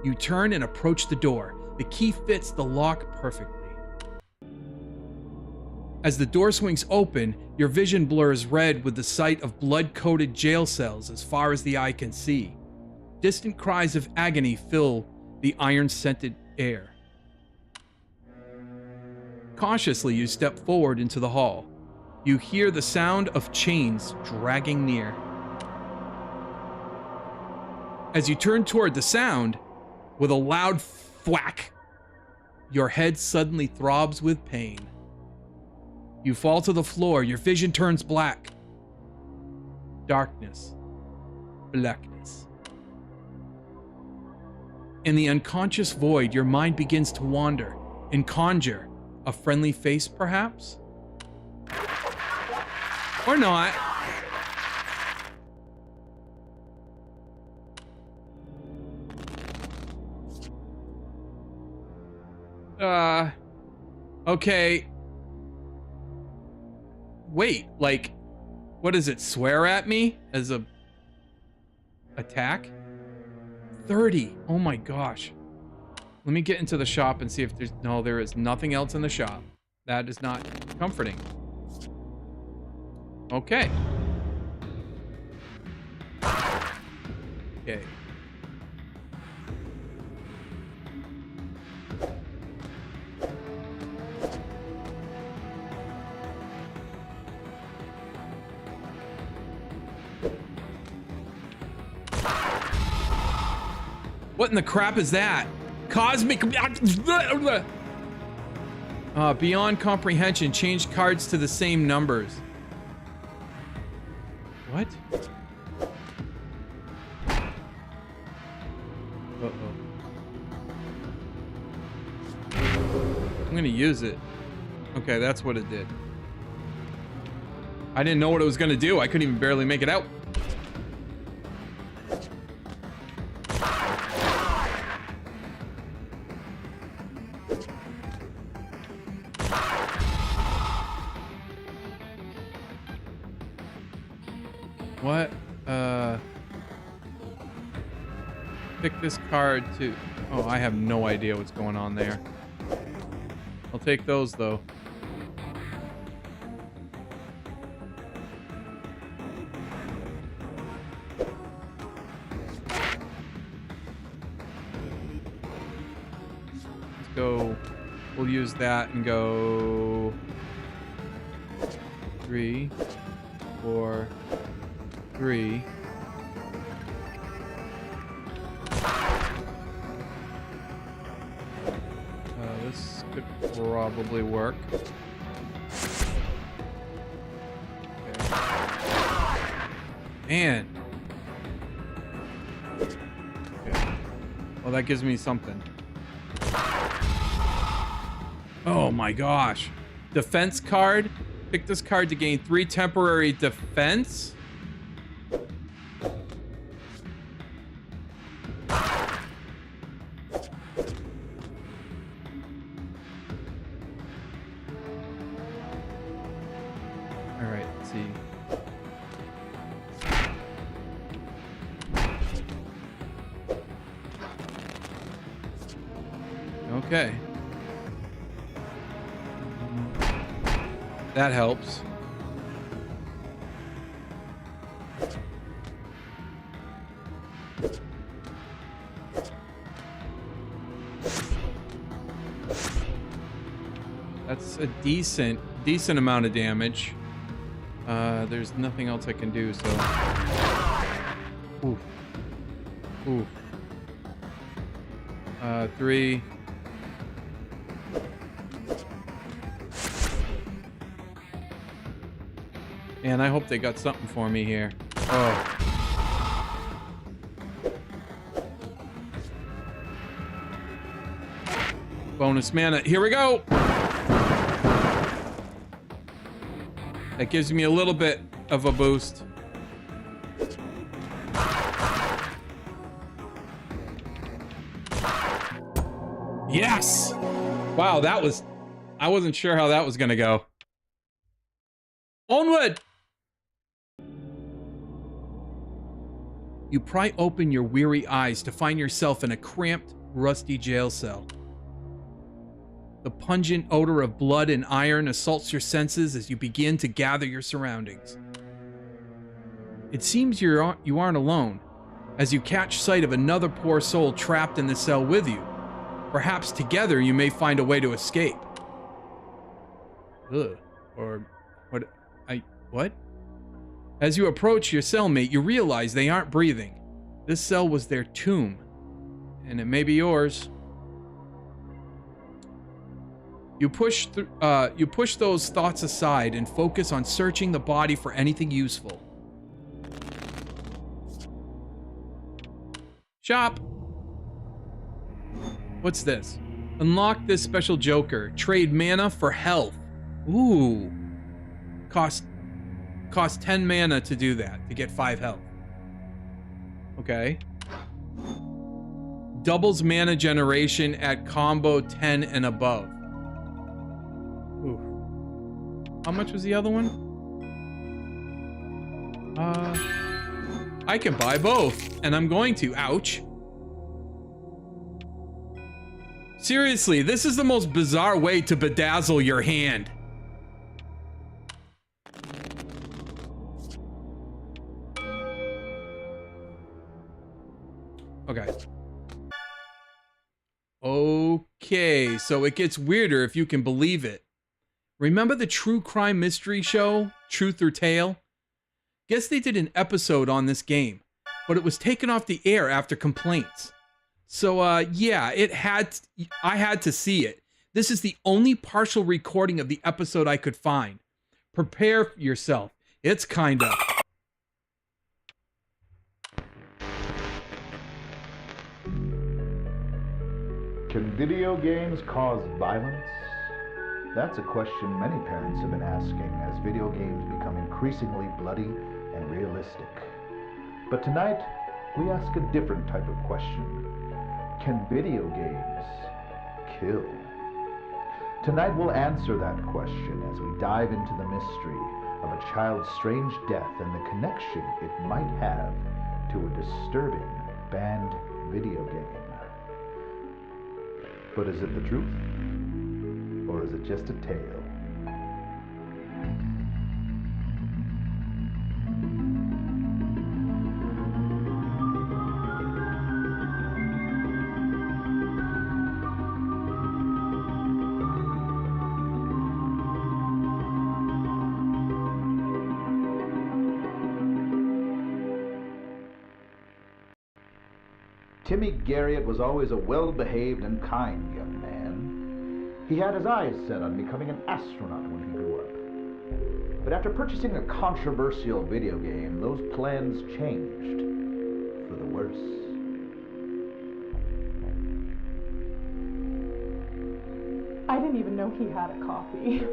You turn and approach the door. The key fits the lock perfectly. As the door swings open, your vision blurs red with the sight of blood-coated jail cells as far as the eye can see. Distant cries of agony fill the iron-scented air. Cautiously, you step forward into the hall. You hear the sound of chains dragging near. As you turn toward the sound, with a loud thwack, your head suddenly throbs with pain. You fall to the floor, your vision turns black. Darkness. Blackness. In the unconscious void, your mind begins to wander and conjure a friendly face, perhaps? Or not. Okay. Wait, like, what does it swear at me as a attack? 30. Oh my gosh. Let me get into the shop and see if there's... No, there is nothing else in the shop. That is not comforting. Okay. Okay. What in the crap is that? Cosmic... beyond comprehension. Change cards to the same numbers. What? Uh-oh. I'm gonna use it. Okay, that's what it did. I didn't know what it was gonna do. I couldn't even barely make it out. What? Pick this card to... Oh, I have no idea what's going on there. I'll take those, though. Let's go... We'll use that and go... 3, 4... 3. This could probably work. Okay. Man. Okay. Well, that gives me something. Oh my gosh. Defense card. Pick this card to gain 3 temporary defense. Okay. That helps. That's a decent amount of damage. There's nothing else I can do, so... Oof. Oof. 3... Man, I hope they got something for me here. Oh. Bonus mana. Here we go! That gives me a little bit of a boost. Yes! Wow, that was... I wasn't sure how that was gonna go. Onward! You pry open your weary eyes to find yourself in a cramped, rusty jail cell. The pungent odor of blood and iron assaults your senses as you begin to gather your surroundings. It seems you aren't alone, as you catch sight of another poor soul trapped in the cell with you. Perhaps together you may find a way to escape. Ugh. Or what? What? As you approach your cellmate, you realize they aren't breathing. This cell was their tomb, and it may be yours. You push those thoughts aside and focus on searching the body for anything useful. Shop. What's this? Unlock this special joker. Trade mana for health. Ooh. Cost Cost 10 mana to do that, to get 5 health. Okay. Doubles mana generation at combo 10 and above. Ooh. How much was the other one? I can buy both, and I'm going to. Ouch. Seriously, this is the most bizarre way to bedazzle your hand. Okay. Okay, so it gets weirder if you can believe it. Remember the true crime mystery show, Truth or Tale? Guess they did an episode on this game, but it was taken off the air after complaints. So, yeah, I had to see it. This is the only partial recording of the episode I could find. Prepare yourself. It's kinda... Can video games cause violence? That's a question many parents have been asking as video games become increasingly bloody and realistic. But tonight, we ask a different type of question. Can video games kill? Tonight we'll answer that question as we dive into the mystery of a child's strange death and the connection it might have to a disturbing banned video game. But is it the truth? Or is it just a tale? Timmy Garriott was always a well-behaved and kind young man. He had his eyes set on becoming an astronaut when he grew up. But after purchasing a controversial video game, those plans changed for the worse. I didn't even know he had a copy.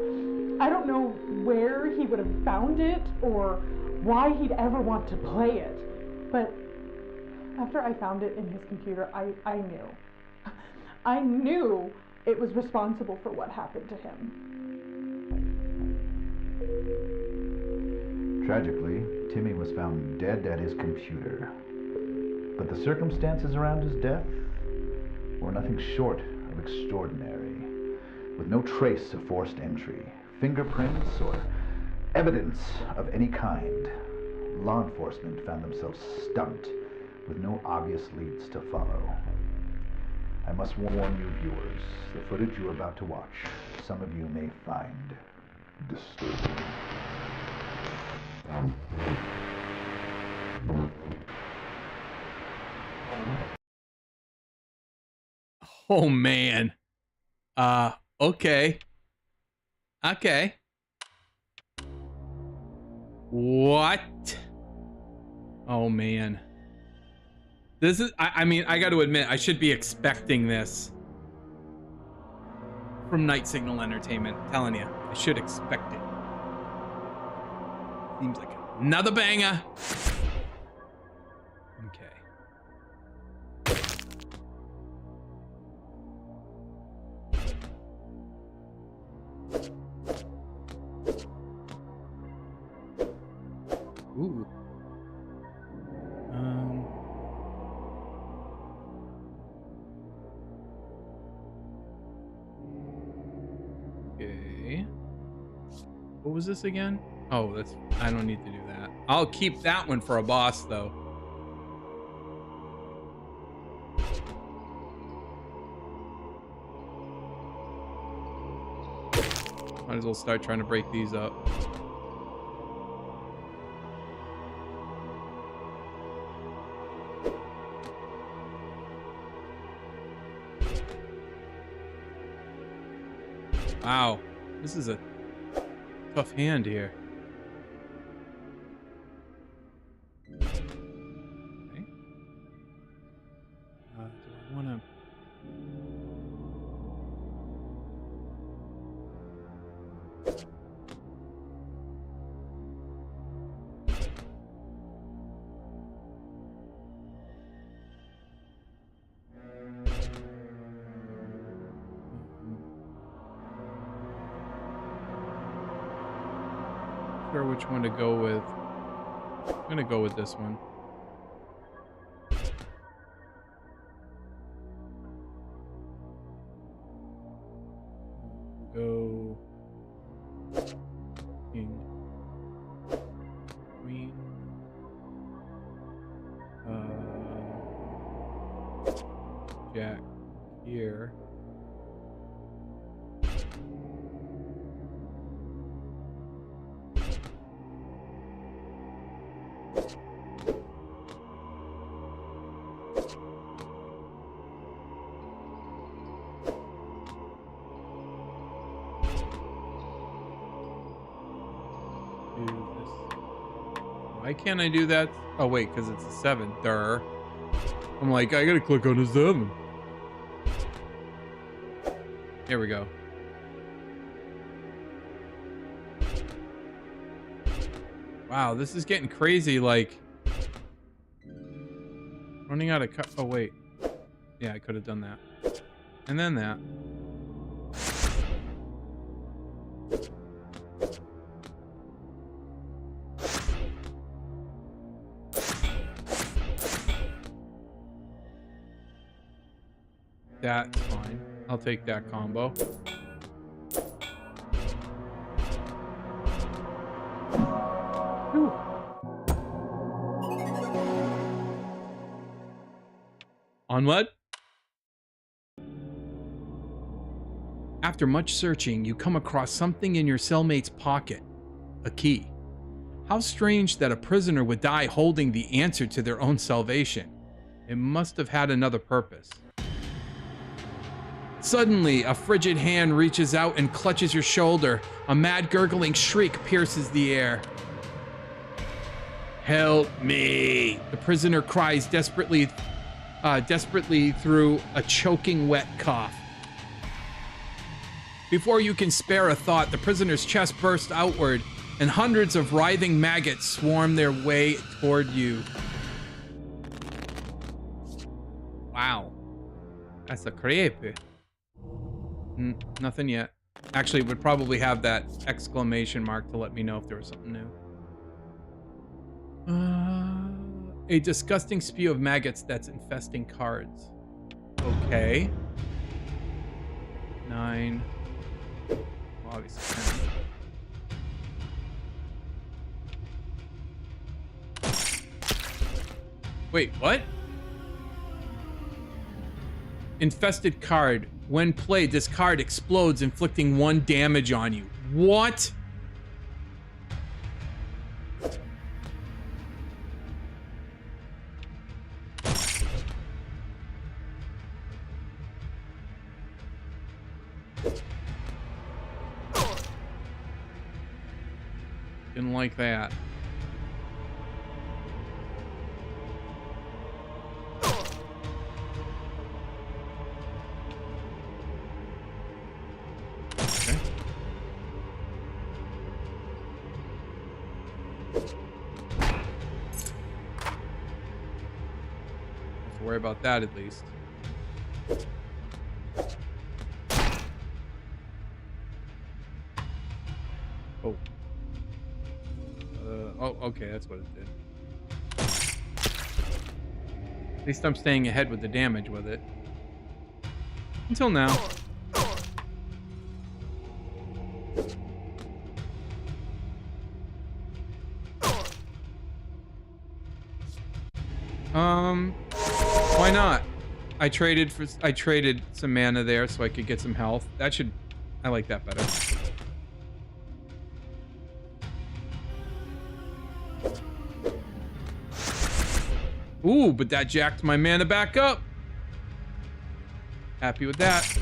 I don't know where he would have found it or why he'd ever want to play it, but after I found it in his computer, I knew. I knew it was responsible for what happened to him. Tragically, Timmy was found dead at his computer. But the circumstances around his death were nothing short of extraordinary. With no trace of forced entry, fingerprints, or evidence of any kind, law enforcement found themselves stumped with no obvious leads to follow. I must warn you viewers, the footage you're about to watch, some of you may find disturbing. Oh, man. Okay. Okay. What? Oh, man. This is, I mean, I got to admit, I should be expecting this from Night Signal Entertainment. I'm telling you, I should expect it. Seems like another banger. Okay. Ooh. Okay. What was this again? Oh, that's, I don't need to do that. I'll keep that one for a boss though. Might as well start trying to break these up. Wow, this is a tough hand here. Okay. Do I want to... sure which one to go with. I'm gonna go with this one. Go king, queen, jack here. Why can't I do that? Oh, wait, because it's a 7. Durr. I'm like, I gotta click on a 7. Here we go. Wow, this is getting crazy, like... Running out of... Oh, wait. Yeah, I could have done that. And then that. That's fine. I'll take that combo. Whew. On what? After much searching, you come across something in your cellmate's pocket. A key. How strange that a prisoner would die holding the answer to their own salvation. It must have had another purpose. Suddenly, a frigid hand reaches out and clutches your shoulder. A mad gurgling shriek pierces the air. Help me! The prisoner cries desperately through a choking wet cough. Before you can spare a thought, the prisoner's chest bursts outward, and hundreds of writhing maggots swarm their way toward you. Wow. That's a creepy. Nothing yet. Actually, it would probably have that exclamation mark to let me know if there was something new. A disgusting spew of maggots that's infesting cards. Okay. 9. Well, obviously 10. Wait, what? Infested card. When played, this card explodes, inflicting 1 damage on you. What? Didn't like that. Worry about that at least. Oh. Oh, okay, that's what it did. At least I'm staying ahead with the damage with it. Until now. Why not? I traded some mana there so I could get some health. I like that better. Ooh, but that jacked my mana back up. Happy with that.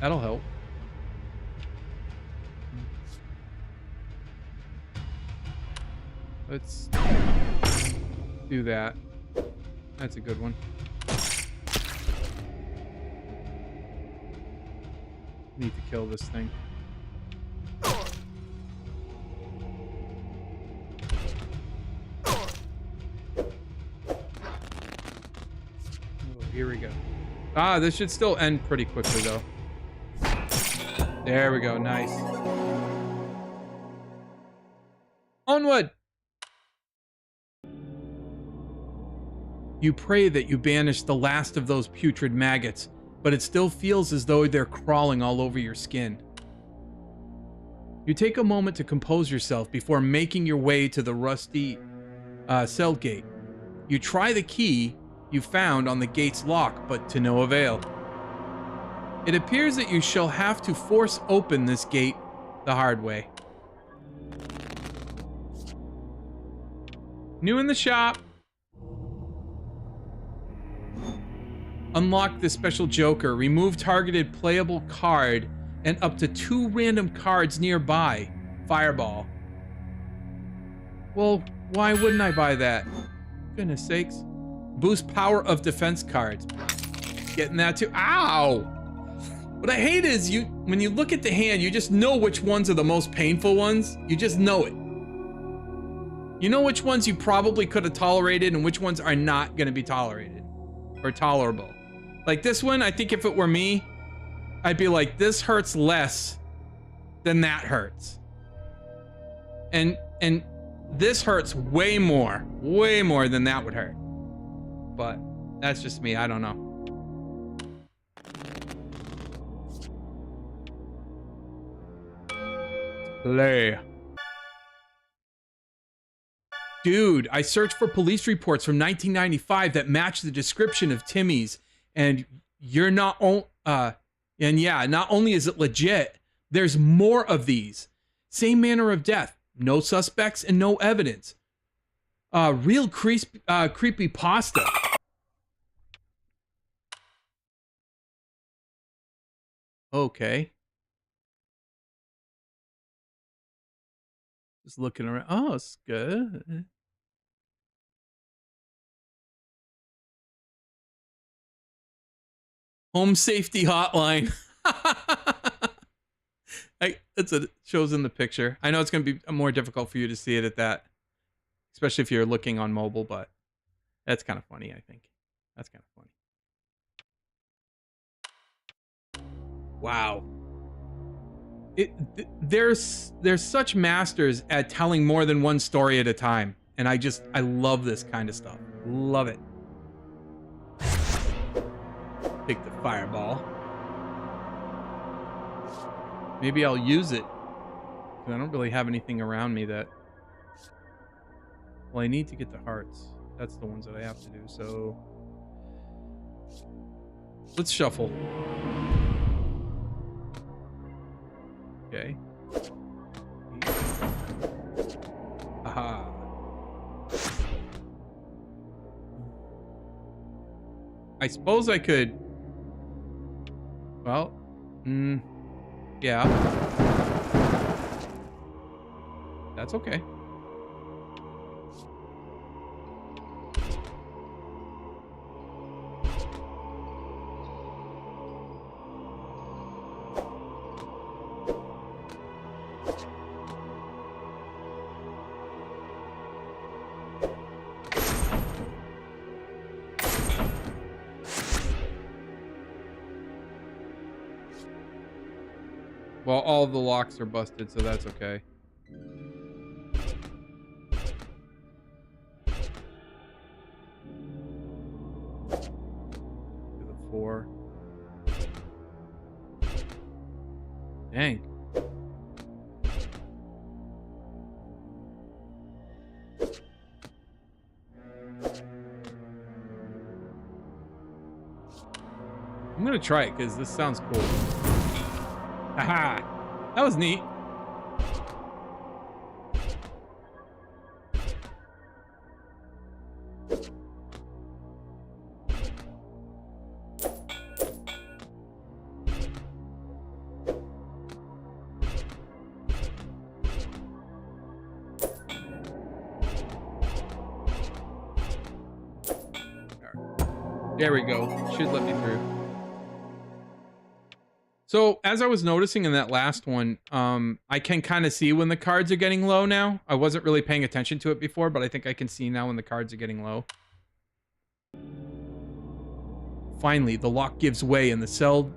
That'll help. Let's do that. That's a good one. Need to kill this thing. Here we go. Ah, this should still end pretty quickly, though. There we go. Nice. Onward! You pray that you banish the last of those putrid maggots, but it still feels as though they're crawling all over your skin. You take a moment to compose yourself before making your way to the rusty cell gate. You try the key you found on the gate's lock, but to no avail. It appears that you shall have to force open this gate the hard way. New in the shop. Unlock this special joker. Remove targeted playable card and up to 2 random cards nearby. Fireball. Well, why wouldn't I buy that? Goodness sakes. Boost power of defense cards. Getting that too. Ow! What I hate is when you look at the hand, you just know which ones are the most painful ones. You just know it. You know which ones you probably could have tolerated and which ones are not going to be tolerated or tolerable. Like this one, I think if it were me, I'd be like, this hurts less than that hurts. And this hurts way more than that would hurt. But that's just me. I don't know. Play. Dude, I searched for police reports from 1995 that match the description of Timmy's, and you're not and yeah, not only is it legit, there's more of these. Same manner of death, no suspects and no evidence. Real creepy pasta. Okay. Just looking around. Oh, it's good. Home safety hotline. It shows in the picture. I know it's going to be more difficult for you to see it at that, especially if you're looking on mobile, but that's kind of funny, I think. That's kind of funny. Wow. There's such masters at telling more than one story at a time, and I love this kind of stuff. Love it. Take the fireball. Maybe I'll use it. I don't really have anything around me that... Well, I need to get the hearts. That's the ones that I have to do, so... Let's shuffle. Okay. Aha. I suppose I could... Well, yeah. That's okay. Well, all of the locks are busted, so that's okay. To the 4. Dang. I'm gonna try it because this sounds cool. Haha! That was neat. There we go. Should let me through. So as I was noticing in that last one, I can kind of see when the cards are getting low now. I wasn't really paying attention to it before, but I think I can see now when the cards are getting low. Finally, the lock gives way and the cell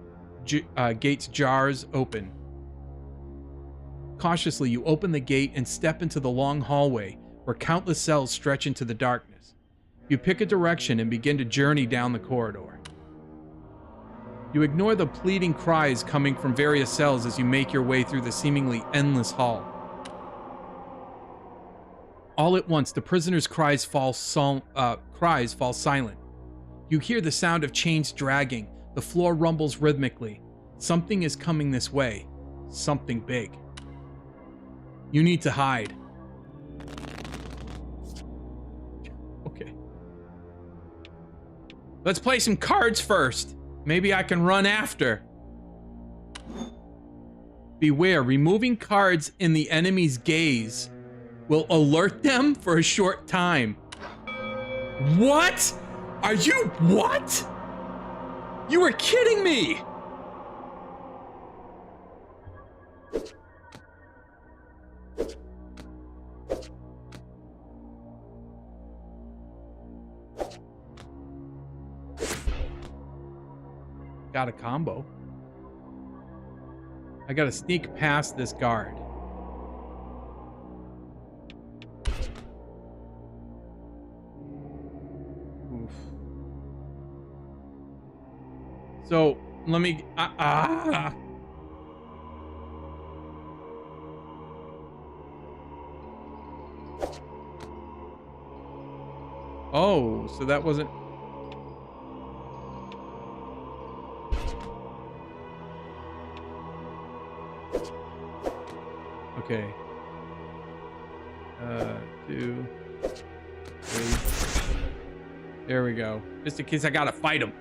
gate's jars open. Cautiously, you open the gate and step into the long hallway where countless cells stretch into the darkness. You pick a direction and begin to journey down the corridor. You ignore the pleading cries coming from various cells as you make your way through the seemingly endless hall. All at once, the prisoner's cries fall silent. You hear the sound of chains dragging. The floor rumbles rhythmically. Something is coming this way. Something big. You need to hide. Okay. Let's play some cards first. Maybe I can run after. Beware, removing cards in the enemy's gaze will alert them for a short time. What? Are you what? You were kidding me! Got a combo. I gotta sneak past this guard. Oof. So let me. Oh, so that wasn't. Okay. 2, 3. There we go. Just in case I gotta fight him.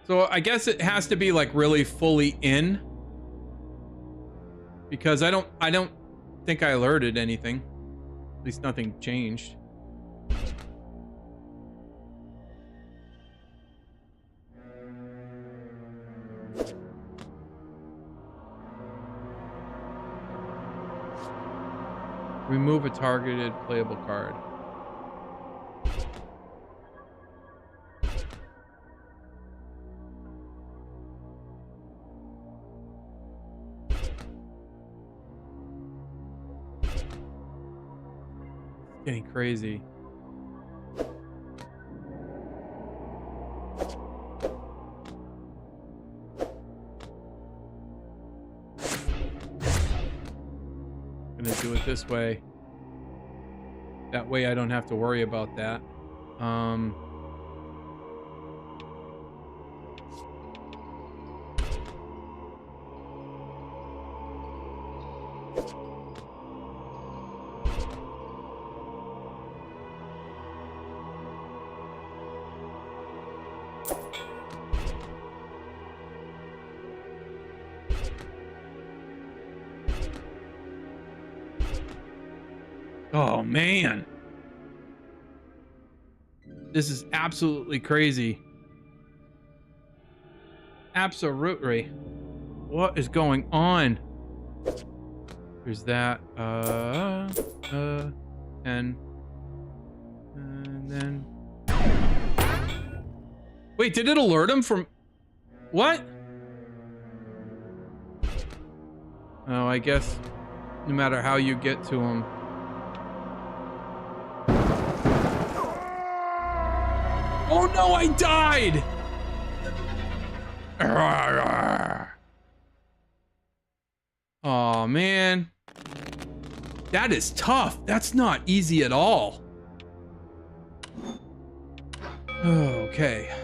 So I guess it has to be like really fully in, because I don't think I alerted anything. At least nothing changed. Remove a targeted playable card. It's getting crazy. Gonna do it this way. That way I don't have to worry about that. Oh, man. This is absolutely crazy. Absolutely. What is going on? There's that. And then. Wait, did it alert him from. What? Oh, I guess no matter how you get to him. Oh no, I died! Oh man. That is tough. That's not easy at all. Okay.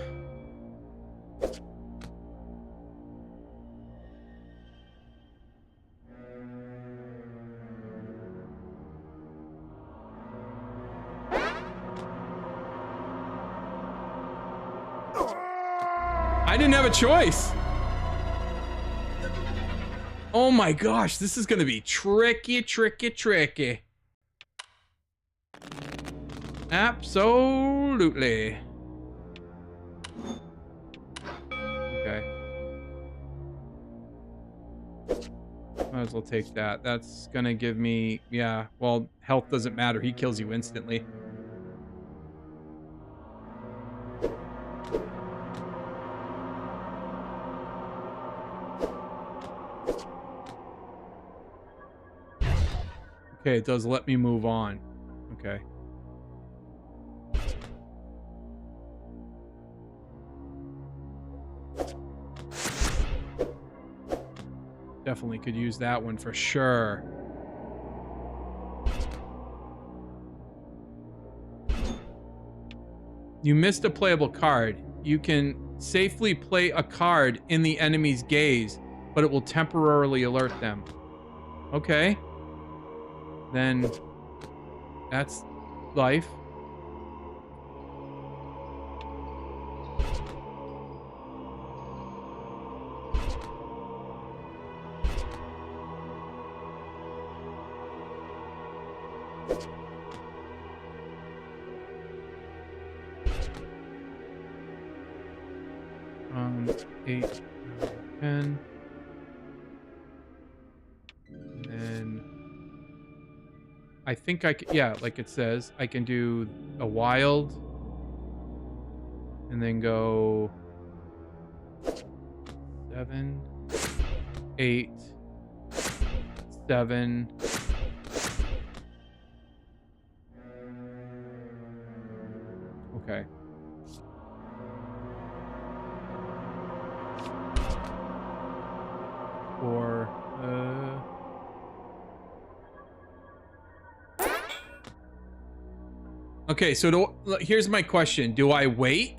I didn't have a choice. Oh my gosh, this is gonna be tricky, tricky, tricky. Absolutely. Okay. Might as well take that. That's gonna give me, yeah, well, health doesn't matter. He kills you instantly. Okay, it does let me move on. Okay. Definitely could use that one for sure. You missed a playable card. You can safely play a card in the enemy's gaze, but it will temporarily alert them. Okay. Then that's life. Eight, 10. And then I think I can, yeah, like it says, I can do a wild and then go 7, 8, 7. Okay. Or okay, so here's my question. Do I wait?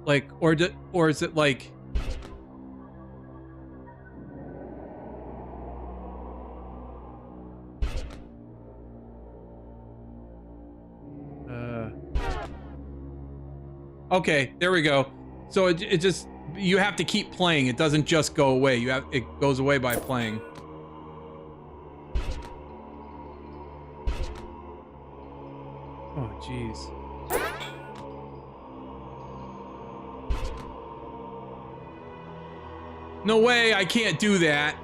Like, or is it like... Okay, there we go. So it just, you have to keep playing. It doesn't just go away. It goes away by playing. Oh, jeez. No way, I can't do that.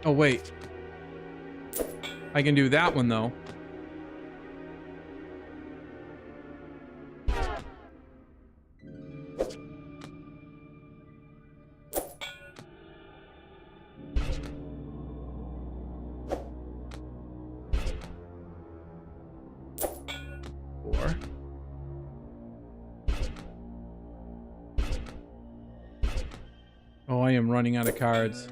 Oh, wait. I can do that one, though. Oh, I am running out of cards.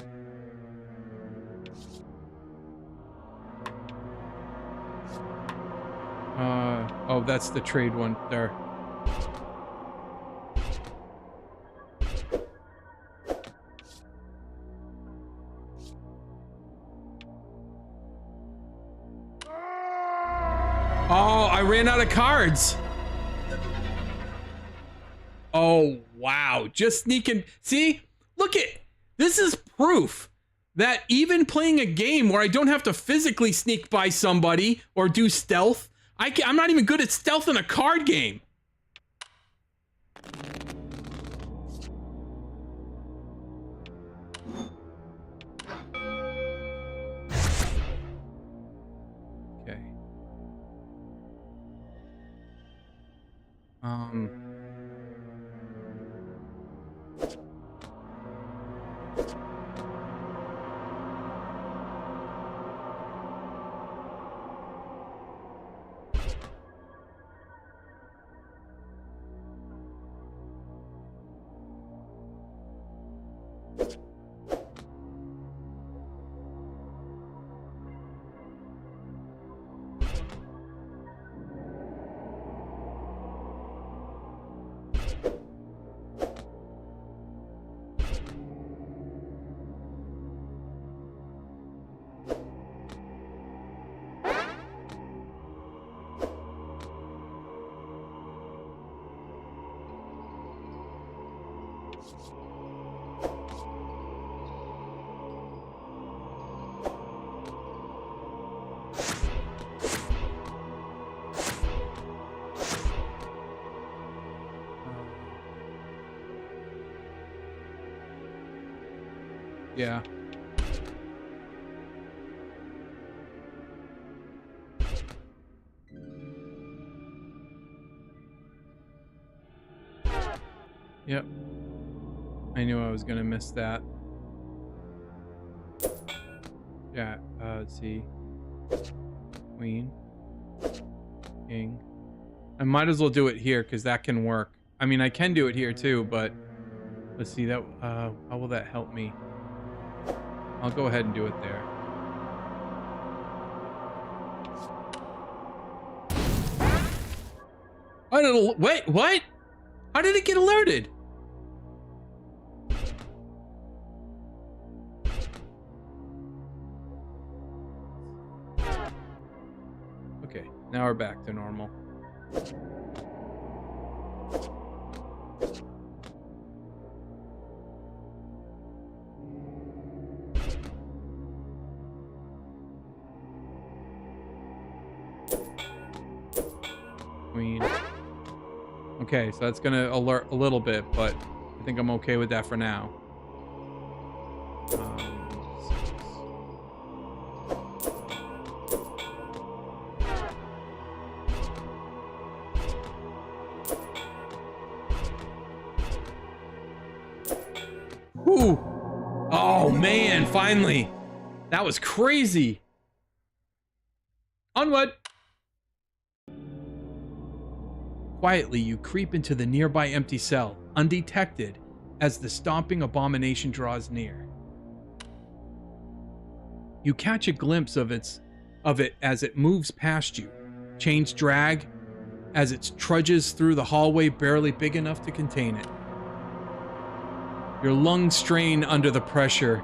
Oh, that's the trade one there. Oh, I ran out of cards. Oh, wow. Just sneaking. See? Look at, this is proof that even playing a game where I don't have to physically sneak by somebody or do stealth, I'm not even good at stealth in a card game. Okay. Yeah. Yep. I knew I was gonna miss that. Yeah, let's see. Queen. King. I might as well do it here, because that can work. I mean, I can do it here too, but... Let's see, that, how will that help me? I'll go ahead and do it there. I don't know. Wait, what? How did it get alerted? Okay, now we're back to normal. Queen. Okay, so that's gonna alert a little bit, but I think I'm okay with that for now. Ooh. Oh man, finally. That was crazy. Onward. Quietly, you creep into the nearby empty cell, undetected, as the stomping abomination draws near. You catch a glimpse of it as it moves past you. Chains drag as it trudges through the hallway barely big enough to contain it. Your lungs strain under the pressure.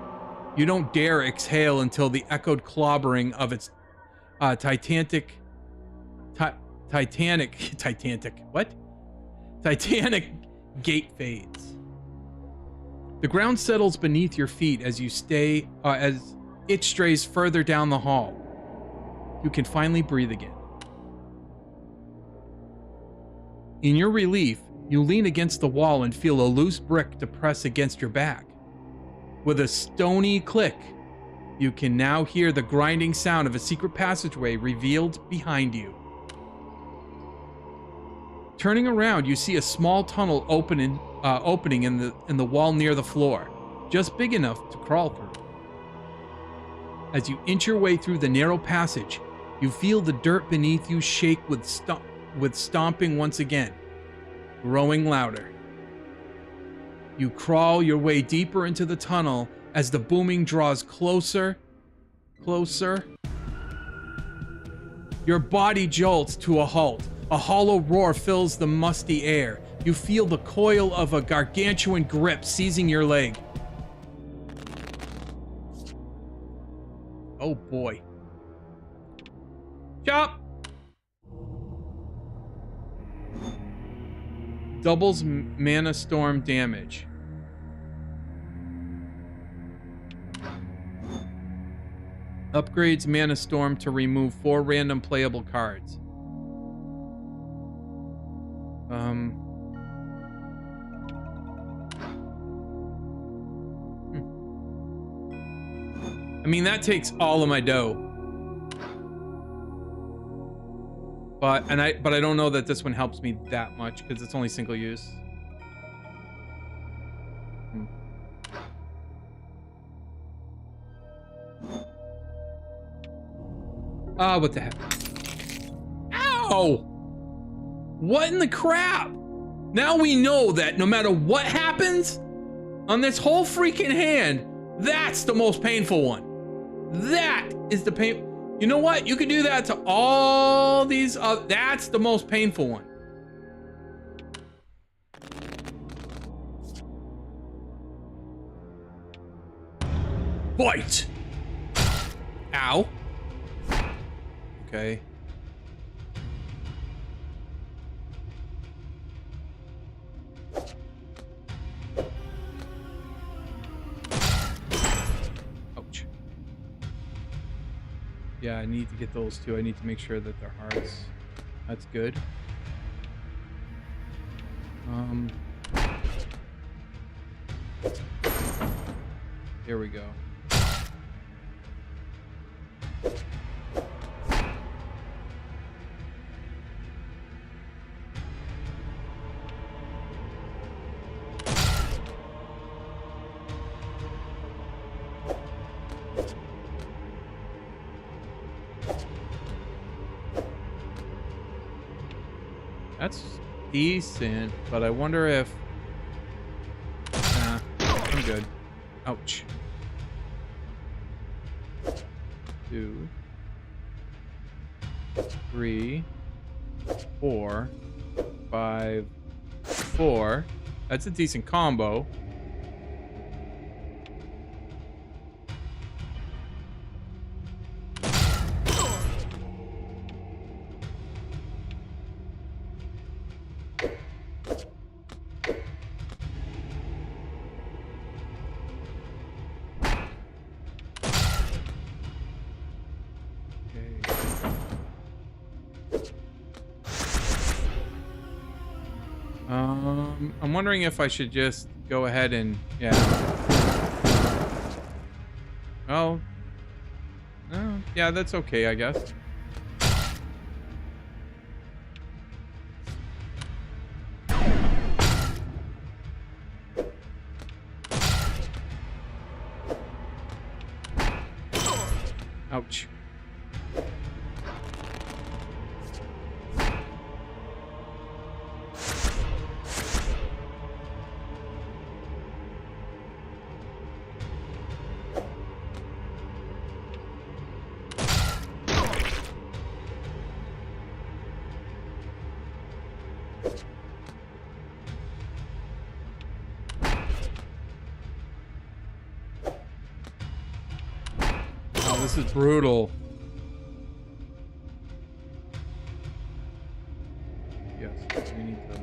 You don't dare exhale until the echoed clobbering of its Titanic gate fades. The ground settles beneath your feet as as it strays further down the hall. You can finally breathe again. In your relief, you lean against the wall and feel a loose brick to press against your back. With a stony click, you can now hear the grinding sound of a secret passageway revealed behind you. Turning around, you see a small tunnel opening in the wall near the floor, just big enough to crawl through. As you inch your way through the narrow passage, you feel the dirt beneath you shake with stomping once again, growing louder. You crawl your way deeper into the tunnel as the booming draws closer. Your body jolts to a halt. A hollow roar fills the musty air. You feel the coil of a gargantuan grip seizing your leg. Oh boy. Chop! Doubles mana storm damage. Upgrades mana storm to remove 4 random playable cards. I mean, that takes all of my dough. But I don't know that this one helps me that much because it's only single use. Ah, what the heck? Ow! What in the crap? Now we know that no matter what happens on this whole freaking hand, that's the most painful one. That is the pain. You know what? You can do that to all these. That's the most painful one. Bite. Ow. Okay. Ouch. Yeah, I need to get those two. I need to make sure that they're hearts. That's good. Here we go. That's decent, but I wonder if... Nah, I'm good. Ouch. 2, 3, 4, 5, 4. That's a decent combo. I'm wondering if I should just go ahead and, yeah. Oh. Yeah, that's okay, I guess. Ouch. This is brutal. Yes, we need to.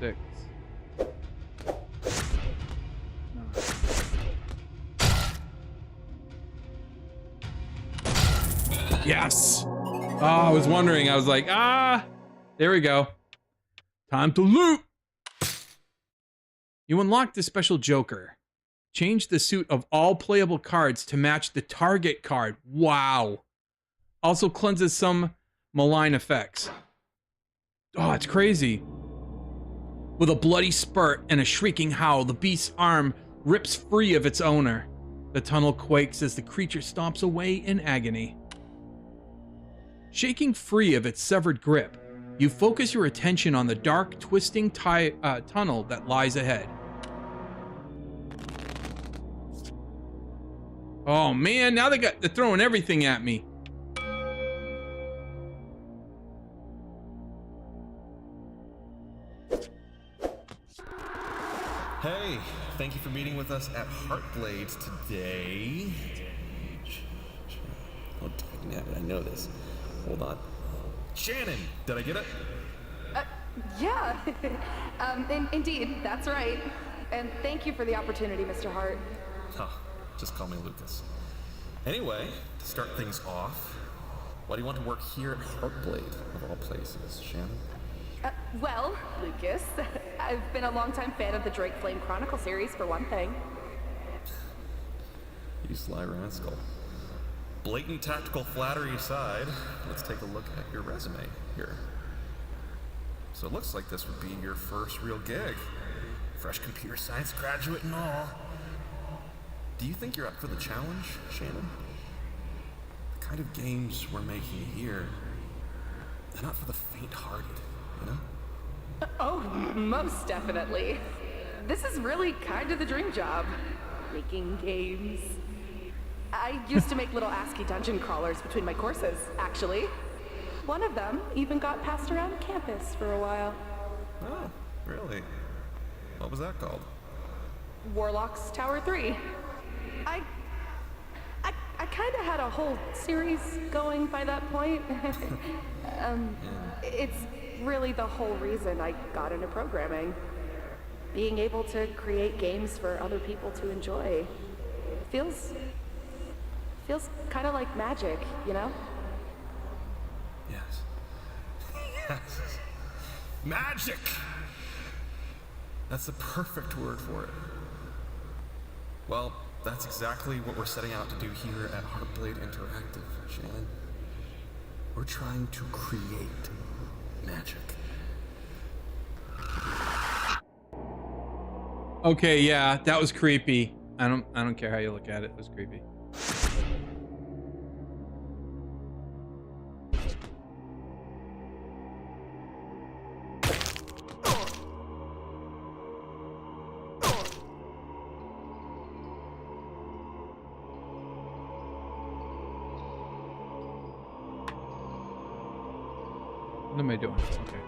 Six. Yes. Oh, I was wondering. I was like, there we go. Time to loot. You unlocked the special Joker. Change the suit of all playable cards to match the target card. Wow. Also cleanses some malign effects. Oh, it's crazy. With a bloody spurt and a shrieking howl, the beast's arm rips free of its owner. The tunnel quakes as the creature stomps away in agony. Shaking free of its severed grip, you focus your attention on the dark, twisting tunnel that lies ahead. Oh man, now they're throwing everything at me. Hey, thank you for meeting with us at Heartblade today. Oh, damn it, I know this. Hold on. Shannon, did I get it? Yeah. Indeed, that's right. And thank you for the opportunity, Mr. Hart. Huh, just call me Lucas. Anyway, to start things off, why do you want to work here at Heartblade, of all places, Shannon? Well, Lucas, I've been a longtime fan of the Drake Flame Chronicle series, for one thing. You sly rascal. Blatant tactical flattery aside, let's take a look at your resume here. So it looks like this would be your first real gig. Fresh computer science graduate and all. Do you think you're up for the challenge, Shannon? The kind of games we're making here, they're not for the faint-hearted, you know? Oh, most definitely. This is really kind of the dream job. Making games. I used to make little ASCII dungeon crawlers between my courses, actually. One of them even got passed around campus for a while. Oh, really? What was that called? Warlock's Tower 3. I kind of had a whole series going by that point. It's really the whole reason I got into programming. Being able to create games for other people to enjoy. Feels kind of like magic, you know? Yes. Yes. Magic! That's the perfect word for it. Well, that's exactly what we're setting out to do here at Heartblade Interactive, Shannon. We're trying to create magic. Okay, yeah, that was creepy. I don't care how you look at it. It was creepy. What am I doing? Okay.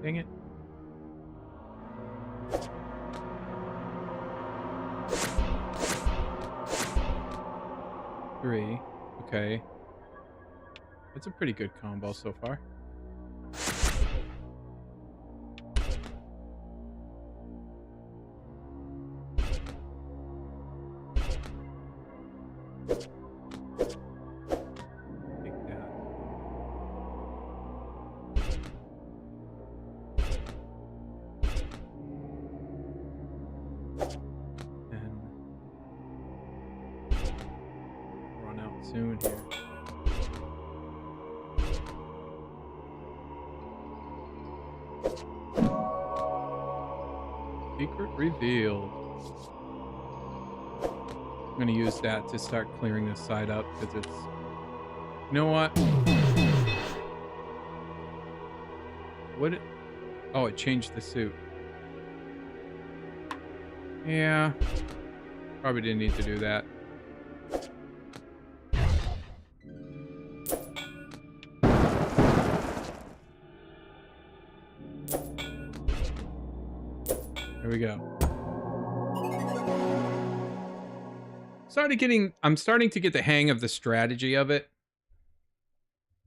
Dang it. Three. Okay. It's a pretty good combo so far. Take that. And run out soon here. Secret revealed. I'm gonna use that to start clearing this side up because it's. You know what? What? Oh, it changed the suit. Yeah. Probably didn't need to do that. There we go. I'm starting to get the hang of the strategy of it.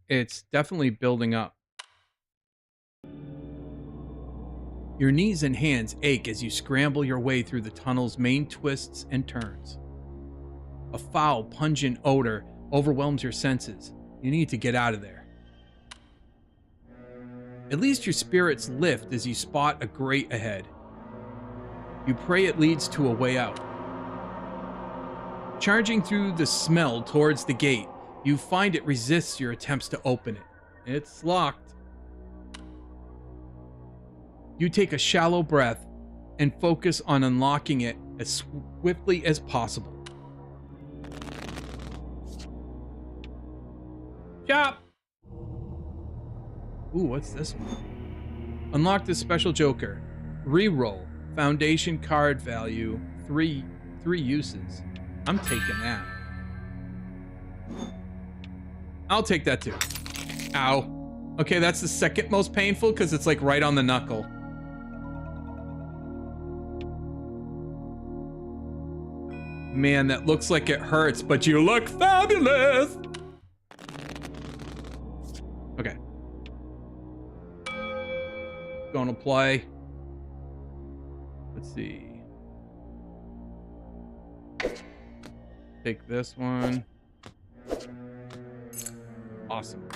It's definitely building up. Your knees and hands ache as you scramble your way through the tunnel's main twists and turns. A foul, pungent odor overwhelms your senses. You need to get out of there. At least your spirits lift as you spot a grate ahead. You pray it leads to a way out. Charging through the smell towards the gate, you find it resists your attempts to open it. It's locked. You take a shallow breath and focus on unlocking it as swiftly as possible. Chop! Ooh, what's this one? Unlock the special joker. Reroll. Foundation card value. Three uses. I'm taking that. I'll take that too. Ow. Okay, that's the second most painful because it's like right on the knuckle. Man, that looks like it hurts, but you look fabulous. Okay. Gonna play. Let's see. Take this one. Awesome.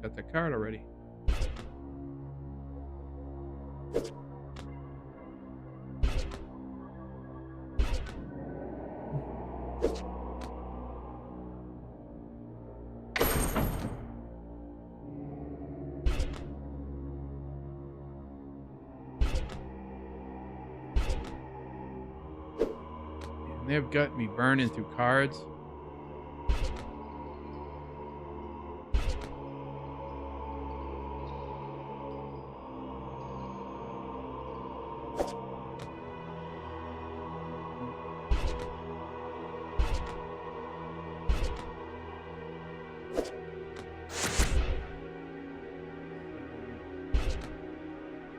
Got the card already. They've got me burning through cards.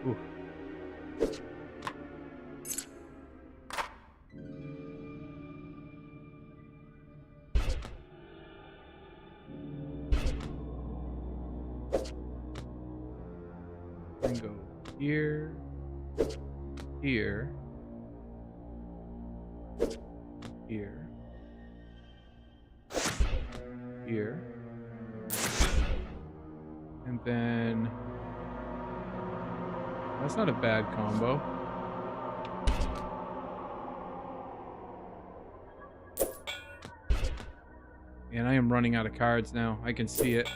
Ooh. And go here, here, here, here, and then that's not a bad combo. And I am running out of cards now. I can see it.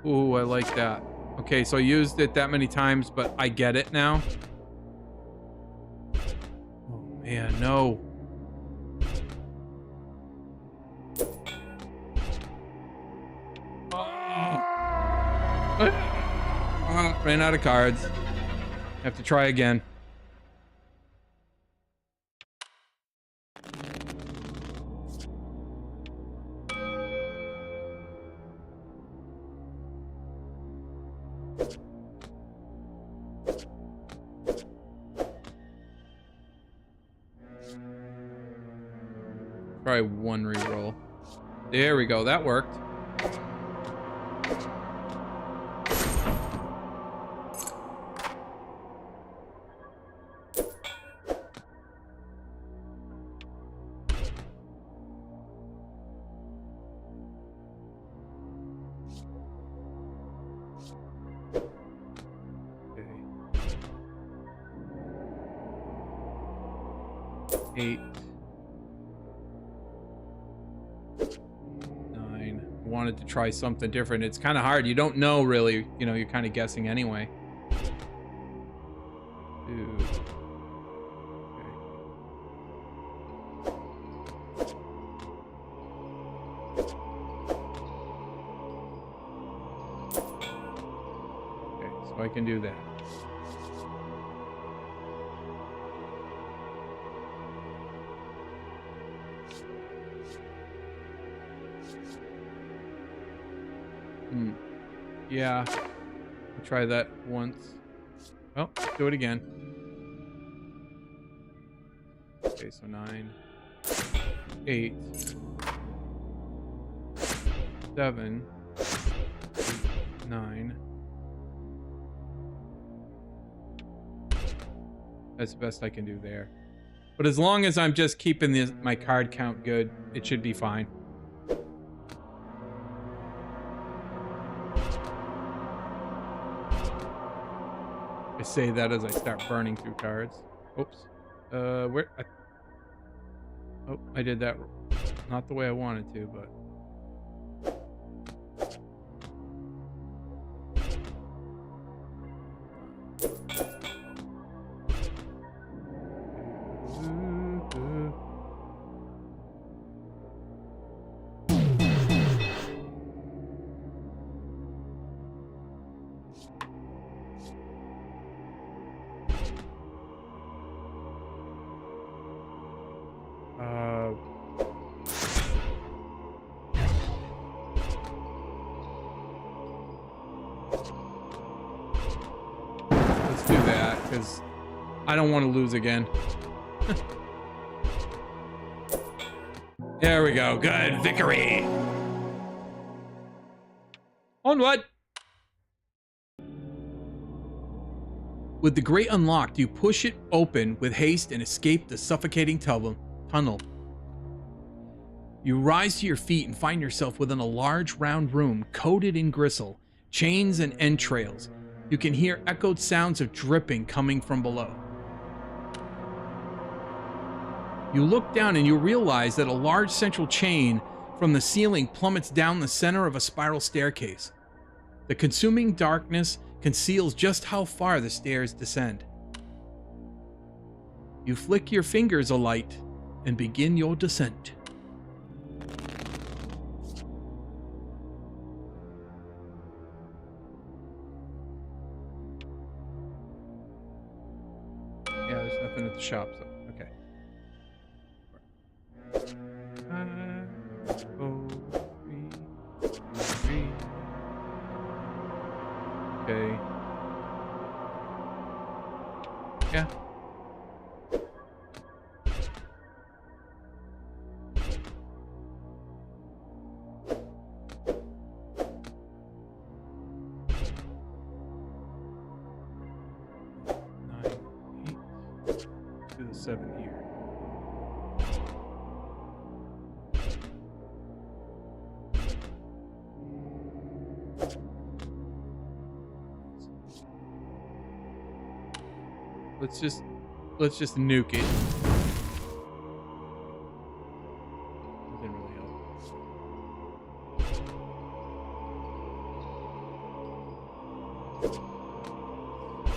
Ooh, I like that. Okay, so I used it that many times, but I get it now. Oh, man, no. Ran out of cards. Have to try again. Try one reroll. There we go. That worked. Okay. 8. 9. Wanted to try something different. It's kind of hard. You don't know really. You know, you're kind of guessing anyway. 2. Okay, so I can do that. Yeah, I'll try that once. Well, do it again. Okay, so 9, 8, 7, 9. That's the best I can do there. But as long as I'm just keeping my card count good, it should be fine. I say that as I start burning through cards. Oops. Oh, I did that not the way I wanted to, but... Let's do that, because I don't want to lose again. There we go. Good. Victory. Onward. With the grate unlocked, you push it open with haste and escape the suffocating tunnel. You rise to your feet and find yourself within a large round room coated in gristle, chains and entrails. You can hear echoed sounds of dripping coming from below. You look down and you realize that a large central chain from the ceiling plummets down the center of a spiral staircase. The consuming darkness conceals just how far the stairs descend. You flick your fingers alight and begin your descent. Yeah, there's nothing at the shop, so okay. 5, 4, 3, 3. Okay. Yeah. To the 7 here. Let's just nuke it. Doesn't really help.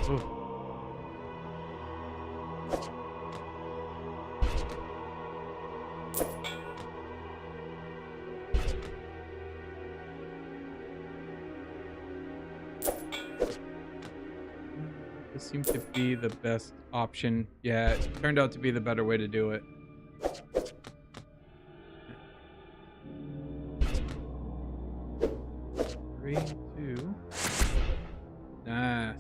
Oh. This seemed to be the best option. Yeah, it turned out to be the better way to do it. Three, two. Nice.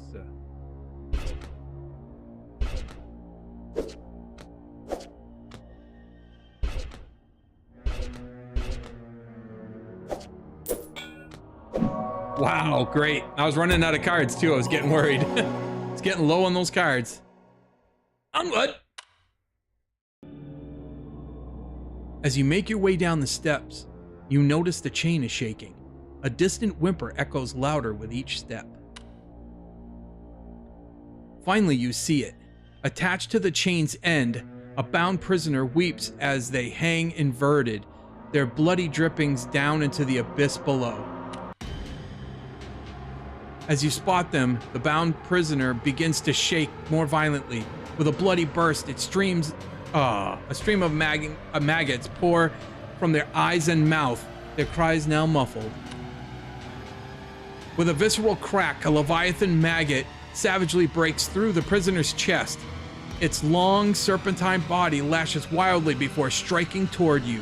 Wow, great. I was running out of cards too. I was getting worried. Getting low on those cards. Onward! As you make your way down the steps, you notice the chain is shaking. A distant whimper echoes louder with each step. Finally, you see it. Attached to the chain's end, a bound prisoner weeps as they hang inverted, their bloody drippings down into the abyss below. As you spot them, the bound prisoner begins to shake more violently. With a bloody burst, a stream of maggots pour from their eyes and mouth, their cries now muffled. With a visceral crack, a leviathan maggot savagely breaks through the prisoner's chest. Its long, serpentine body lashes wildly before striking toward you.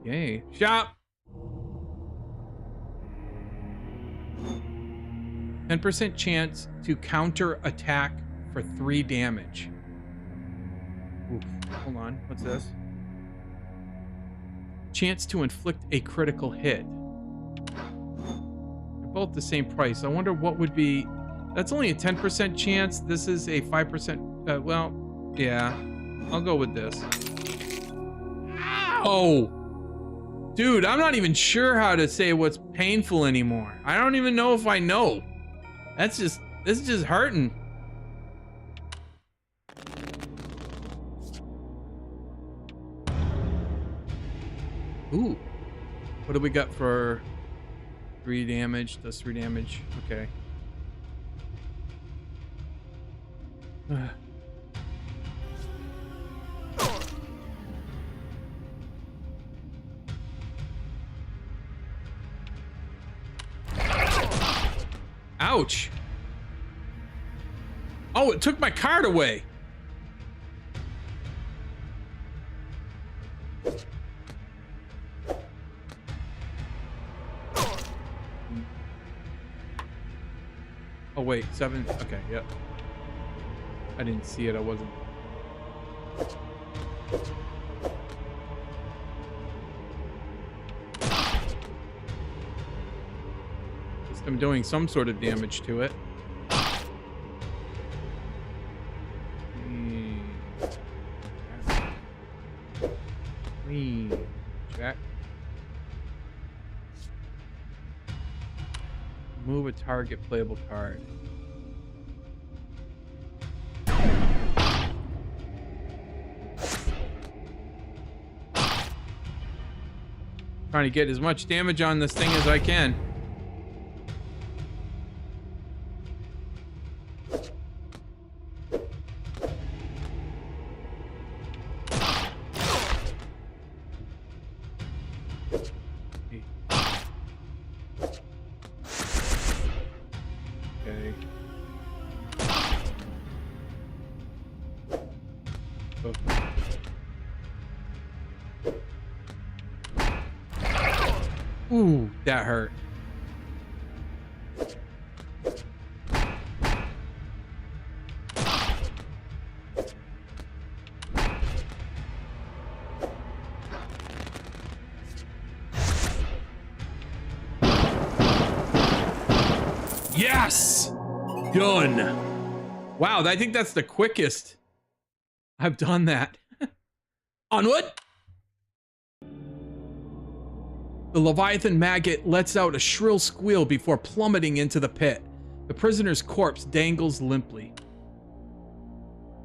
Okay, shop. 10% chance to counter attack for 3 damage. Oof, hold on, what's this? Chance to inflict a critical hit. They're both the same price. I wonder what would be... That's only a 10% chance. This is a 5%... well, yeah. I'll go with this. Ow! Dude, I'm not even sure how to say what's painful anymore. I don't even know if I know. This is just hurting. Ooh. What do we got for 3 damage? Does 3 damage. Okay. Ouch. Oh, it took my card away. Oh, wait, 7. Okay, yep. I didn't see it. I wasn't. I'm doing some sort of damage to it. Check. Move a target playable card. Trying to get as much damage on this thing as I can. Okay. Ooh, that hurt. Yes! Done. Wow, I think that's the quickest I've done that. Onward! The Leviathan maggot lets out a shrill squeal before plummeting into the pit. The prisoner's corpse dangles limply.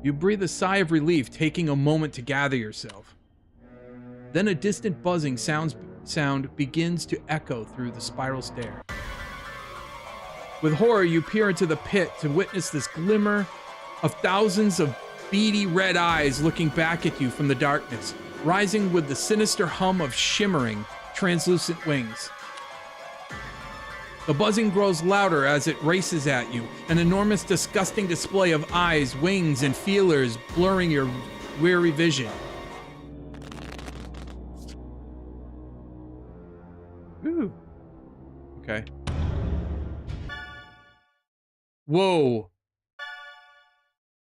You breathe a sigh of relief, taking a moment to gather yourself. Then a distant buzzing sound begins to echo through the spiral stair. With horror, you peer into the pit to witness this glimmer of thousands of beady red eyes looking back at you from the darkness, rising with the sinister hum of shimmering, translucent wings. The buzzing grows louder as it races at you, an enormous, disgusting display of eyes, wings, and feelers blurring your weary vision. Ooh. Okay. Whoa.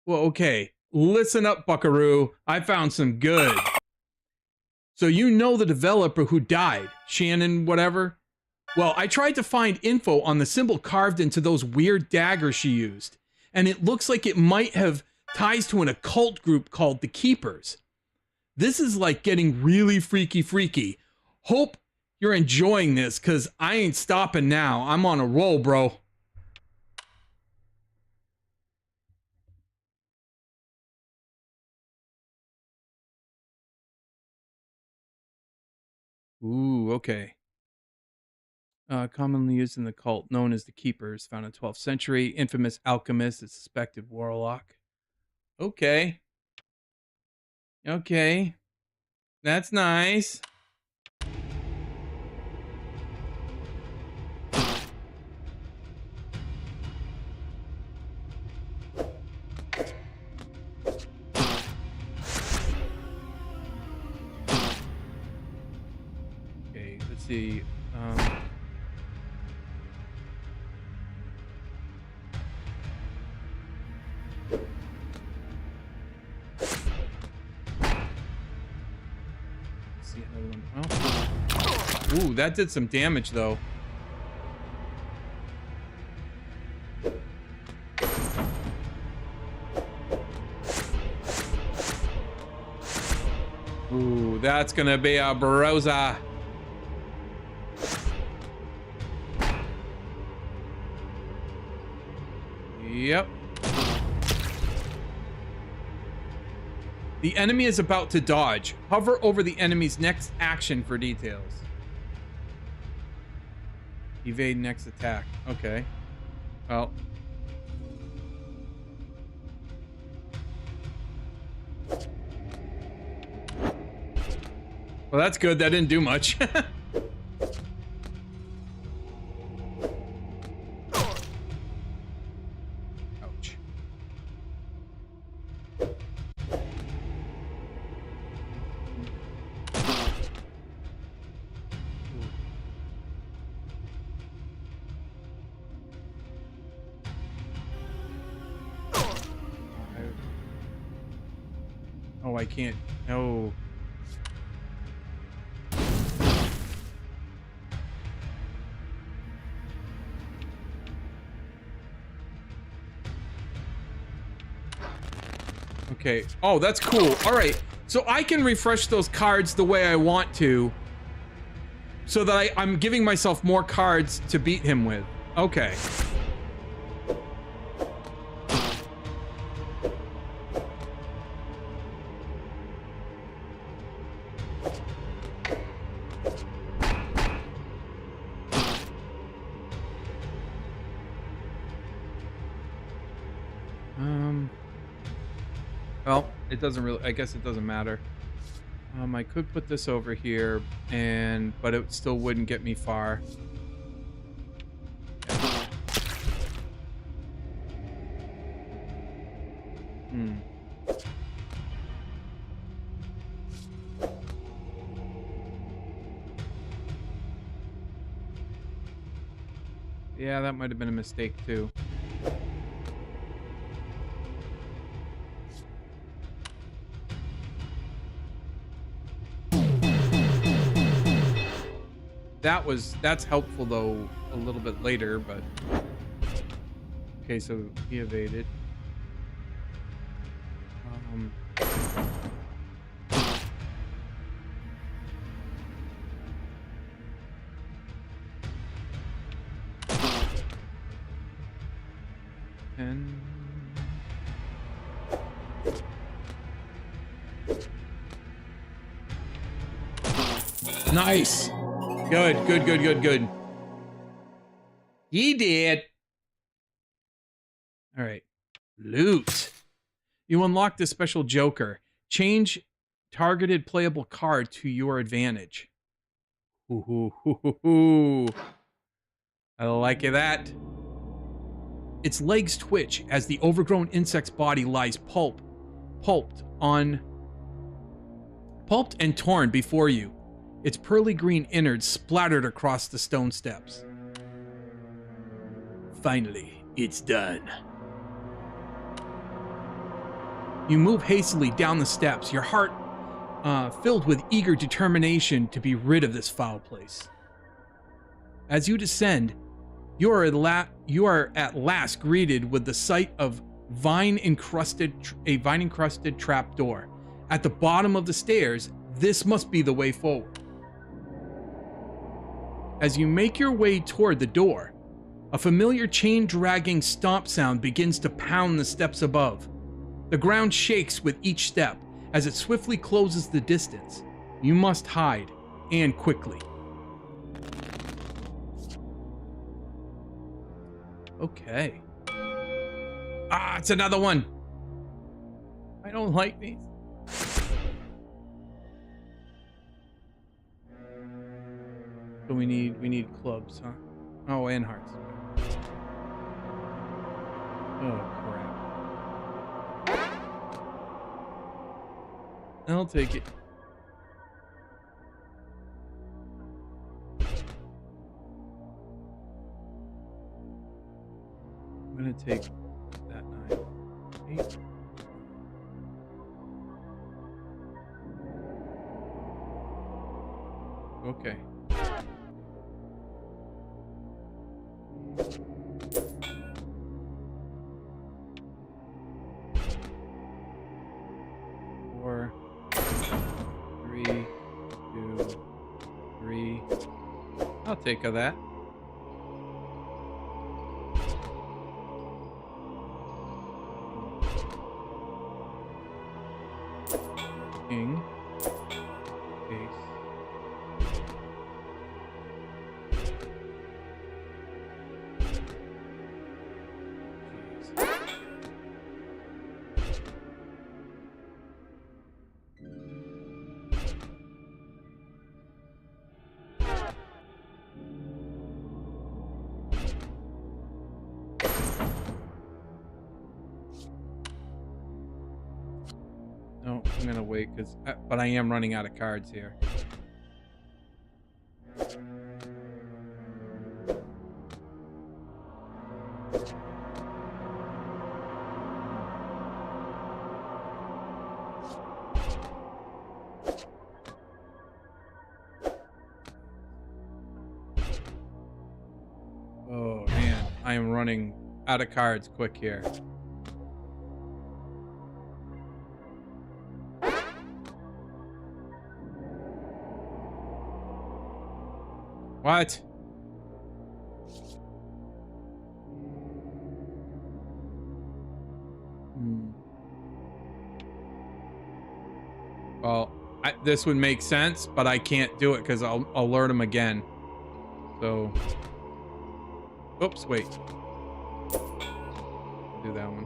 Well, okay. Listen up, buckaroo. I found some good. So you know the developer who died, Shannon whatever? Well, I tried to find info on the symbol carved into those weird daggers she used, and it looks like it might have ties to an occult group called the Keepers. This is like getting really freaky. Hope you're enjoying this, cause I ain't stopping now. I'm on a roll, bro. Ooh, okay. Commonly used in the cult known as the Keepers, found in the 12th century. Infamous alchemist, a suspected warlock. Okay. Okay. That's nice. Okay, let's see. See another one. Oh. Ooh, that did some damage though. Ooh, that's gonna be a bruiser. Yep. The enemy is about to dodge. Hover over the enemy's next action for details. Evade next attack. Okay. Well. Well, that's good. That didn't do much. Ouch. Oh, I can't. No. Okay. Oh, that's cool. All right. So I can refresh those cards the way I want to, so that I'm giving myself more cards to beat him with. Okay. Well, it doesn't really, I guess it doesn't matter. I could put this over here, but it still wouldn't get me far. Yeah, that might have been a mistake too. That's helpful though a little bit later, but okay, so he evaded. And nice. Good. He did. All right. Loot. You unlock this special joker. Change targeted playable card to your advantage. Ooh. I like that. Its legs twitch as the overgrown insect's body lies pulped and torn before you. Its pearly green innards splattered across the stone steps. Finally, it's done. You move hastily down the steps, your heart filled with eager determination to be rid of this foul place. As you descend, you are at last greeted with the sight of a vine-encrusted trapdoor. At the bottom of the stairs, this must be the way forward. As you make your way toward the door, a familiar chain-dragging stomp sound begins to pound the steps above. The ground shakes with each step as it swiftly closes the distance. You must hide, and quickly. Okay. Ah, it's another one. I don't like these. So we need clubs, huh? Oh, and hearts. Oh, crap. I'll take it. I'm gonna take that 9, 8. Okay. Four, 3, 2, 3. I'll take of that. King. Ace. No, I'm gonna wait but I am running out of cards here. Oh man, I am running out of cards quick here. What? Well, this would make sense, but I can't do it because I'll alert him again. So, oops, wait. Do that one.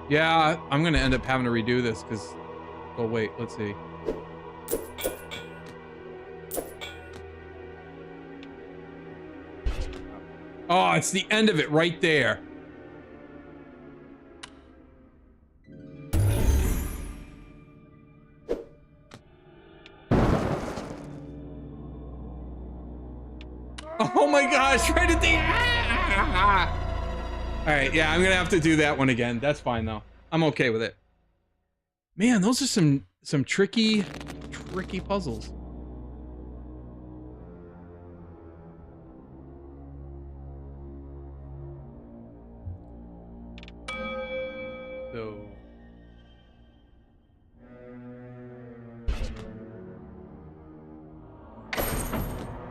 Yeah, I'm gonna end up having to redo this because. Oh wait, let's see. Oh, it's the end of it right there. Oh my gosh, right at the All right, yeah, I'm gonna have to do that one again. That's fine though. I'm okay with it. Man, those are some tricky puzzles. So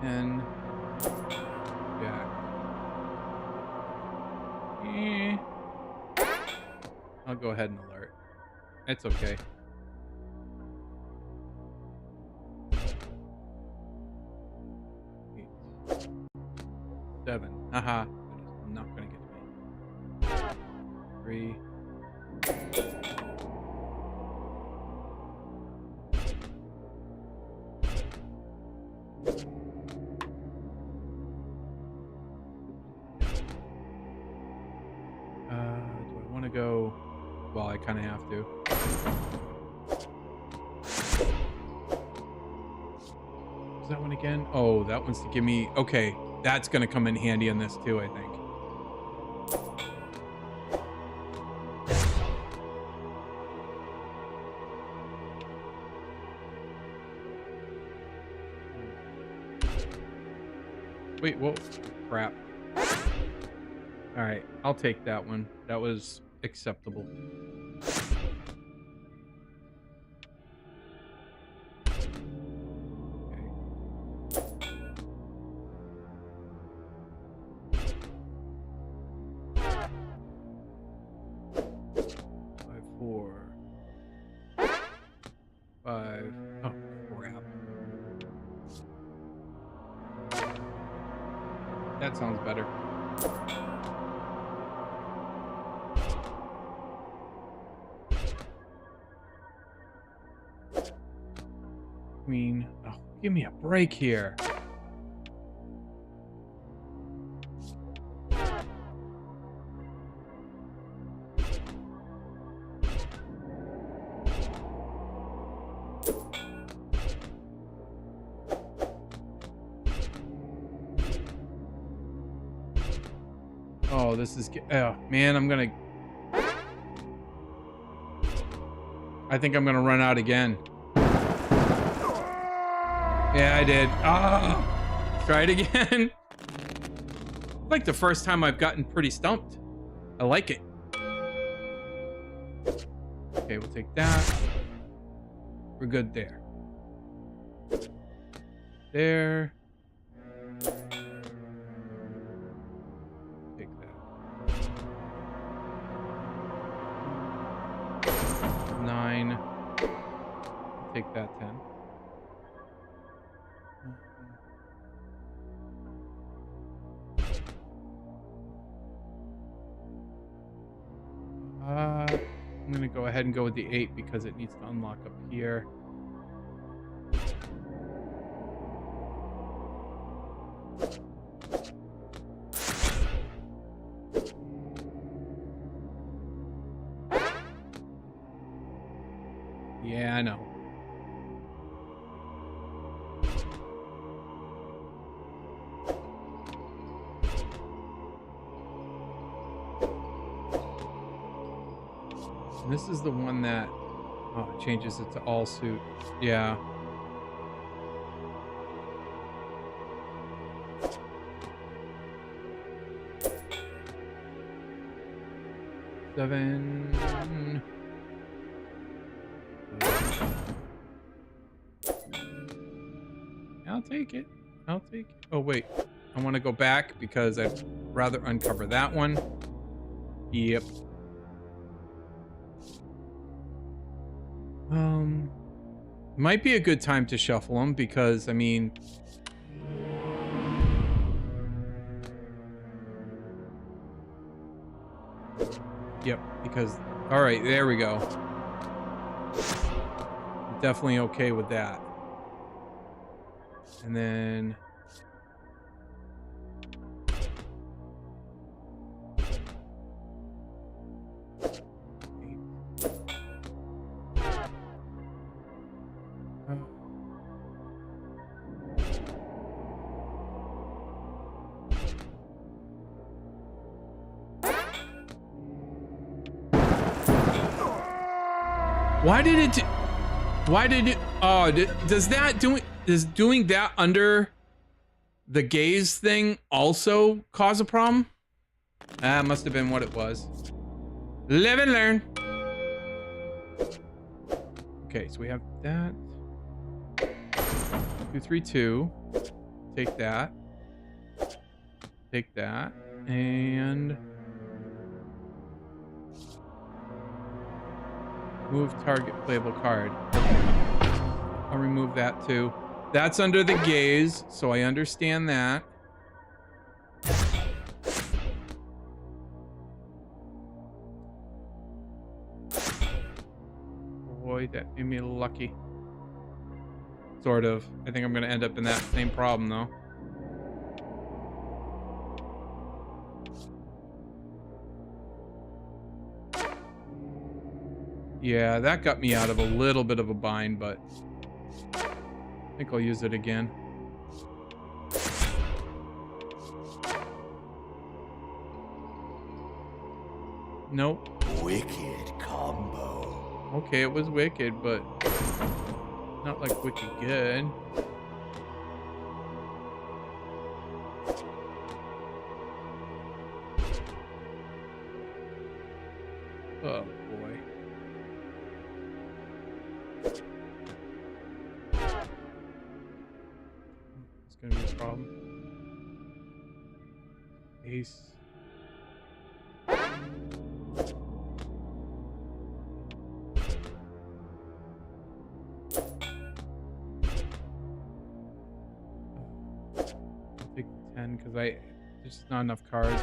and yeah. I'll go ahead and alert. It's okay. Eight, 7. Haha. I'm not gonna get to me. 3. Do I want to go? Well, I kind of have to. Is that one again? Oh, that one's to give me... Okay, that's going to come in handy on this too, I think. Wait, whoa. Crap. Alright, I'll take that one. That was acceptable. That sounds better. Queen. Oh, give me a break here. Oh, this is... Oh, man, I'm gonna... I think I'm gonna run out again. Yeah, I did. Ah! Try it again. Like the first time I've gotten pretty stumped. I like it. Okay, we'll take that. We're good there. There. Take that. 9. Take that 10. I'm gonna go ahead and go with the 8 because it needs to unlock up here. Yeah, I know. And this is the one that it changes it to all suit. Yeah. Seven. I'll take it. I'll take it. Oh, wait. I want to go back because I'd rather uncover that one. Yep. Might be a good time to shuffle them because, I mean... Yep, because All right, there we go. Definitely okay with that. And then... Why did it... Why did it... Oh, does doing that under the gaze thing also cause a problem? That must have been what it was. Live and learn. Okay, so we have that. 2, 3, 2. Take that. Take that. And... move target playable card. I'll remove that too. That's under the gaze, so I understand that. Boy, that made me lucky. Sort of. I think I'm gonna end up in that same problem though. Yeah, that got me out of a little bit of a bind, but I think I'll use it again. Nope. Wicked combo. Okay, it was wicked, but not like wicked good. Oh boy. It's gonna be a problem. Ace. I'll take 10 because there's just not enough cards.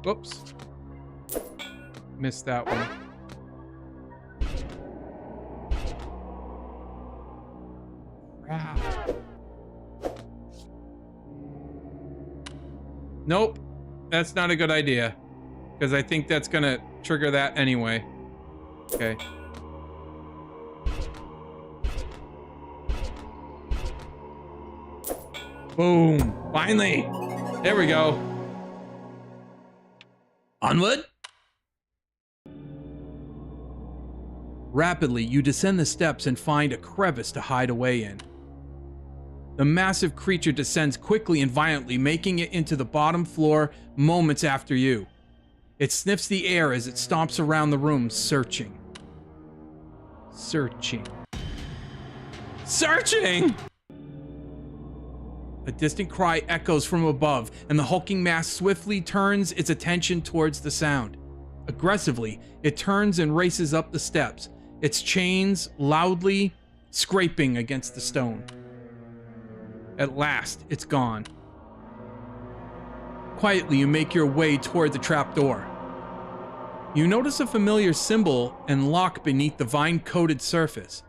Whoops. Missed that one. Crap. Nope. That's not a good idea. Because I think that's gonna trigger that anyway. Okay. Boom. Finally. There we go. Onward. Rapidly, you descend the steps and find a crevice to hide away in. The massive creature descends quickly and violently, making it into the bottom floor moments after you. It sniffs the air as it stomps around the room, searching. Searching. Searching! A distant cry echoes from above, and the hulking mass swiftly turns its attention towards the sound. Aggressively, it turns and races up the steps, its chains loudly scraping against the stone. At last, it's gone. Quietly, you make your way toward the trapdoor. You notice a familiar symbol and lock beneath the vine-coated surface.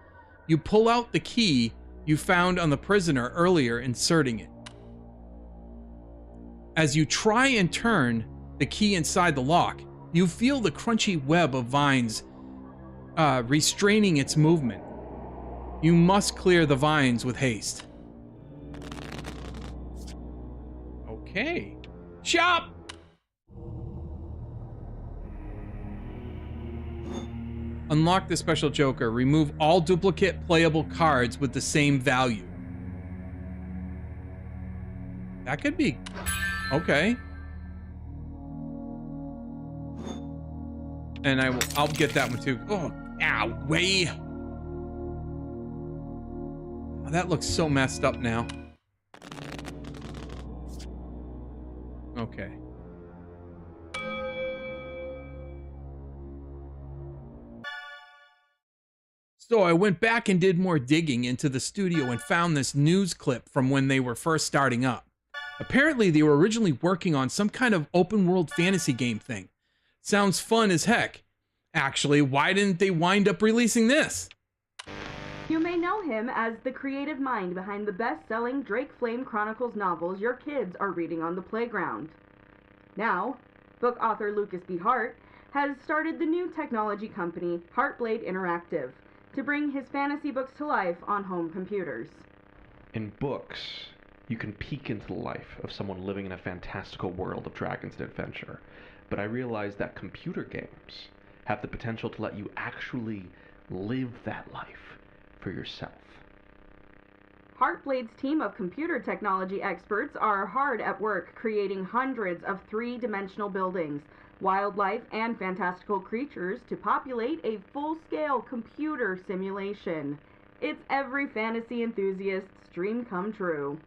You pull out the key you found on the prisoner earlier, inserting it. As you try and turn the key inside the lock, you feel the crunchy web of vines restraining its movement. You must clear the vines with haste. Okay. Shop! Unlock the special joker. Remove all duplicate playable cards with the same value. That could be... okay. And I'll get that one too. Oh, ow, way. Oh, that looks so messed up now. Okay. So I went back and did more digging into the studio and found this news clip from when they were first starting up. Apparently, they were originally working on some kind of open world fantasy game thing. Sounds fun as heck. Actually, why didn't they wind up releasing this? You may know him as the creative mind behind the best-selling Drake Flame Chronicles novels your kids are reading on the playground. Now, book author Lucas B. Hart has started the new technology company Heartblade Interactive to bring his fantasy books to life on home computers. In books, you can peek into the life of someone living in a fantastical world of dragons and adventure, but I realize that computer games have the potential to let you actually live that life for yourself. Heartblade's team of computer technology experts are hard at work creating hundreds of three-dimensional buildings, wildlife, and fantastical creatures to populate a full-scale computer simulation. It's every fantasy enthusiast's dream come true.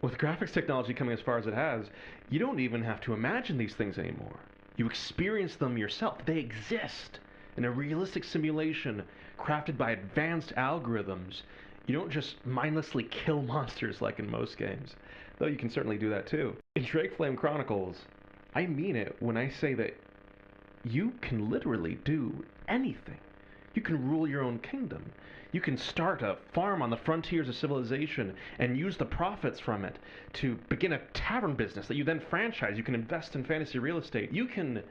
With graphics technology coming as far as it has, you don't even have to imagine these things anymore. You experience them yourself. They exist in a realistic simulation crafted by advanced algorithms. You don't just mindlessly kill monsters like in most games, though you can certainly do that too. In Drake Flame Chronicles, I mean it when I say that you can literally do anything. You can rule your own kingdom. You can start a farm on the frontiers of civilization and use the profits from it to begin a tavern business that you then franchise. You can invest in fantasy real estate. You can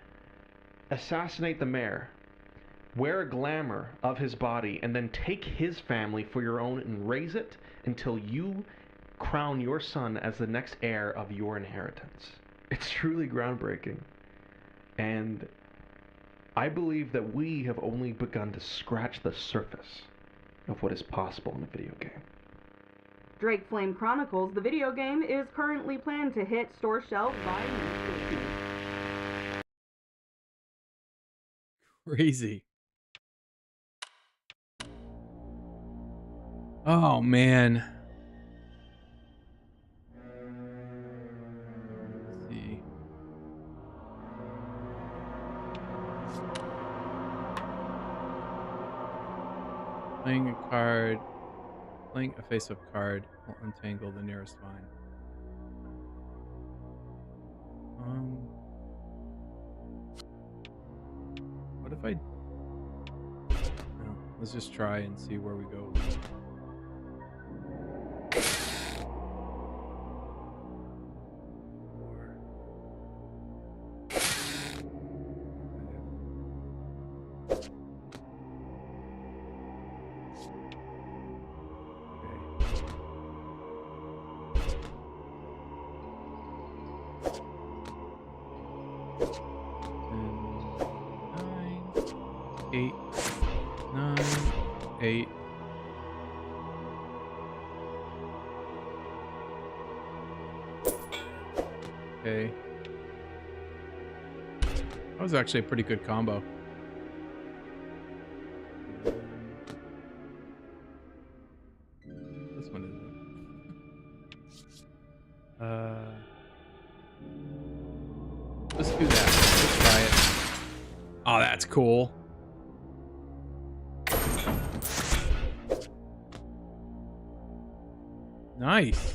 assassinate the mayor, wear a glamour of his body, and then take his family for your own and raise it until you crown your son as the next heir of your inheritance. It's truly groundbreaking. And I believe that we have only begun to scratch the surface of what is possible in a video game. Drake Flame Chronicles, the video game, is currently planned to hit store shelves by next week. Crazy. Oh, man. Let's see. Playing a card. Playing a face-up card will untangle the nearest vine. What if I... No, let's just try and see where we go. Okay. That was actually a pretty good combo. This one isn't. Let's do that. Let's try it. Oh, that's cool. Nice.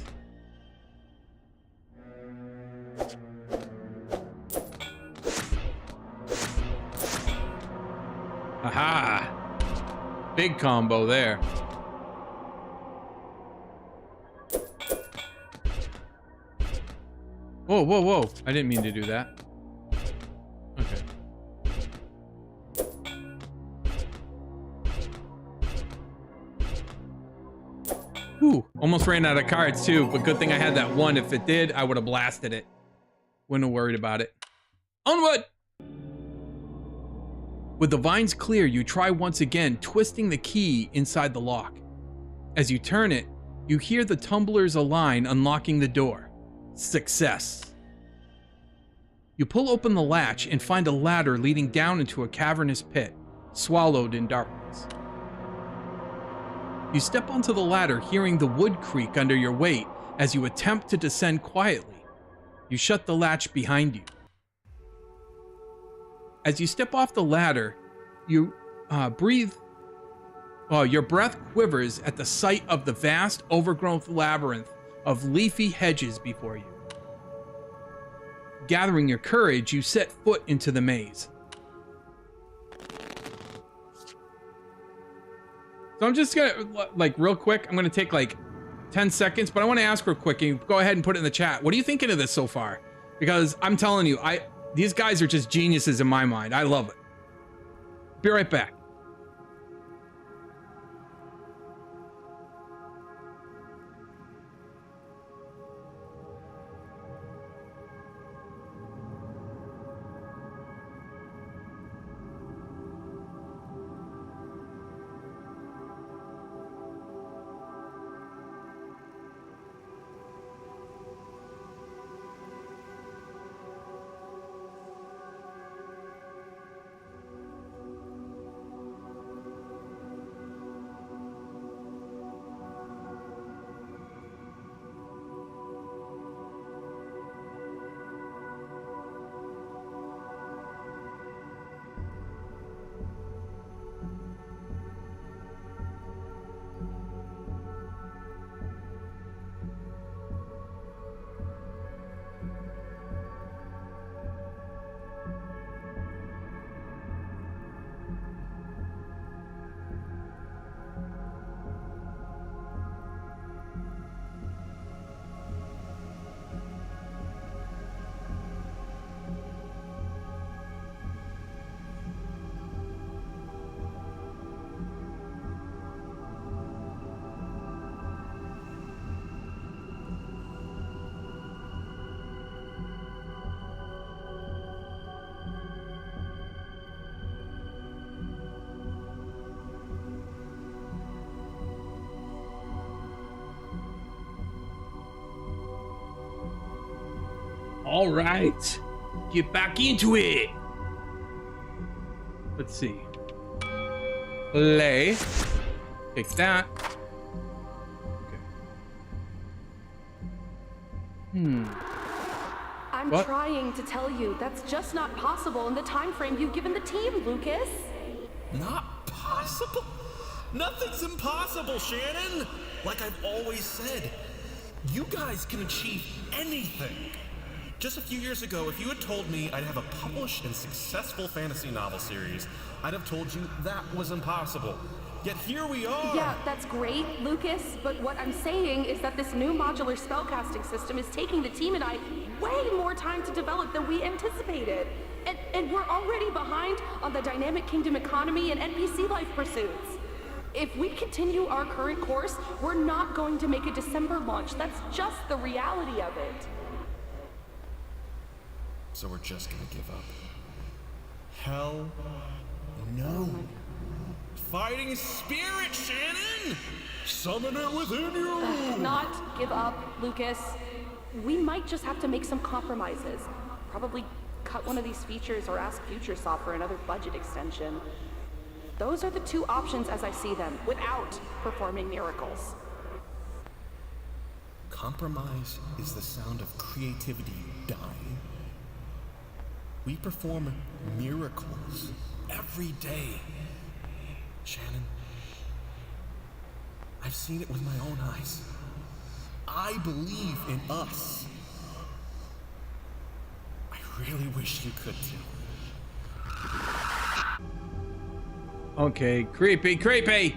Aha! Big combo there. Whoa, whoa, whoa. I didn't mean to do that. Okay. Ooh, almost ran out of cards too, but good thing I had that one. If it did, I would have blasted it. Wouldn't have worried about it. Onward! With the vines clear, you try once again, twisting the key inside the lock. As you turn it, you hear the tumblers align, unlocking the door. Success. You pull open the latch and find a ladder leading down into a cavernous pit, swallowed in darkness. You step onto the ladder, hearing the wood creak under your weight as you attempt to descend quietly. You shut the latch behind you. As you step off the ladder, you breathe. Well, your breath quivers at the sight of the vast, overgrown labyrinth of leafy hedges before you. Gathering your courage, you set foot into the maze. So I'm just gonna, like, real quick, I'm gonna take like 10 seconds, but I want to ask real quick, and go ahead and put it in the chat. What are you thinking of this so far? Because I'm telling you, these guys are just geniuses in my mind. I love it. Be right back. All right, get back into it. Let's see. Play. Take that. Okay. I'm What? trying to tell you that's just not possible in the time frame you've given the team, Lucas. Not possible? Nothing's impossible, Shannon! Like I've always said, you guys can achieve anything. Just a few years ago, if you had told me I'd have a published and successful fantasy novel series, I'd have told you that was impossible. Yet here we are! Yeah, that's great, Lucas, but what I'm saying is that this new modular spellcasting system is taking the team and I way more time to develop than we anticipated. And we're already behind on the Dynamic Kingdom economy and NPC life pursuits. If we continue our current course, we're not going to make a December launch. That's just the reality of it. So we're just gonna give up? Hell no. Fighting spirit, Shannon! Summon it within you! Not give up, Lucas. We might just have to make some compromises. Probably cut one of these features or ask FutureSoft for another budget extension. Those are the two options as I see them, without performing miracles. Compromise is the sound of creativity dying. We perform miracles every day. Shannon, I've seen it with my own eyes. I believe in us. I really wish you could too. Okay, creepy.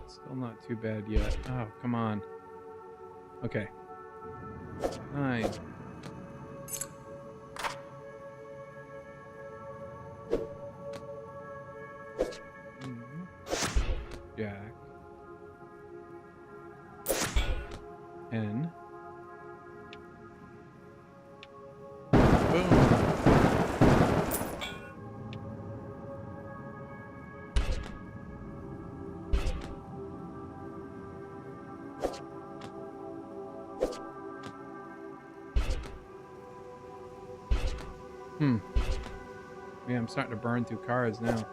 Still not too bad yet. Oh, come on. Okay. 9. 10. Boom. Yeah, I'm starting to burn through cards now.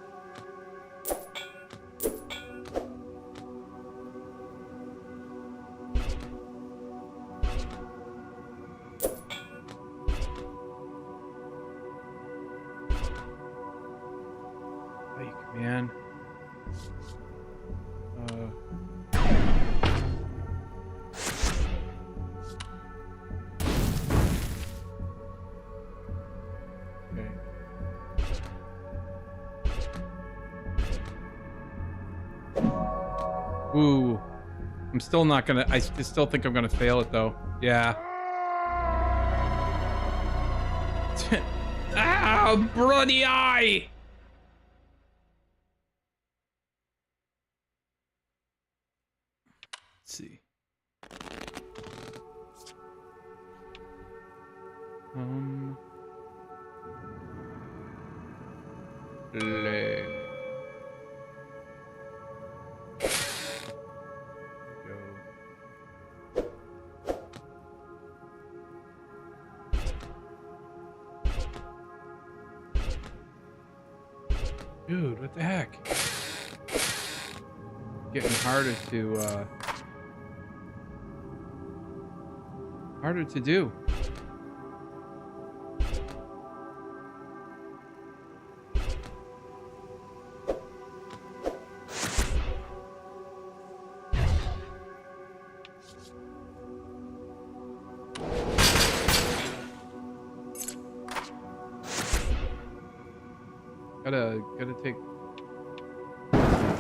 Like, man. Okay. Ooh. I'm still not gonna, I still think I'm gonna fail it though. Yeah. Ow, bloody eye! Let's see. Play. Dude, what the heck? Getting harder to do. Gotta take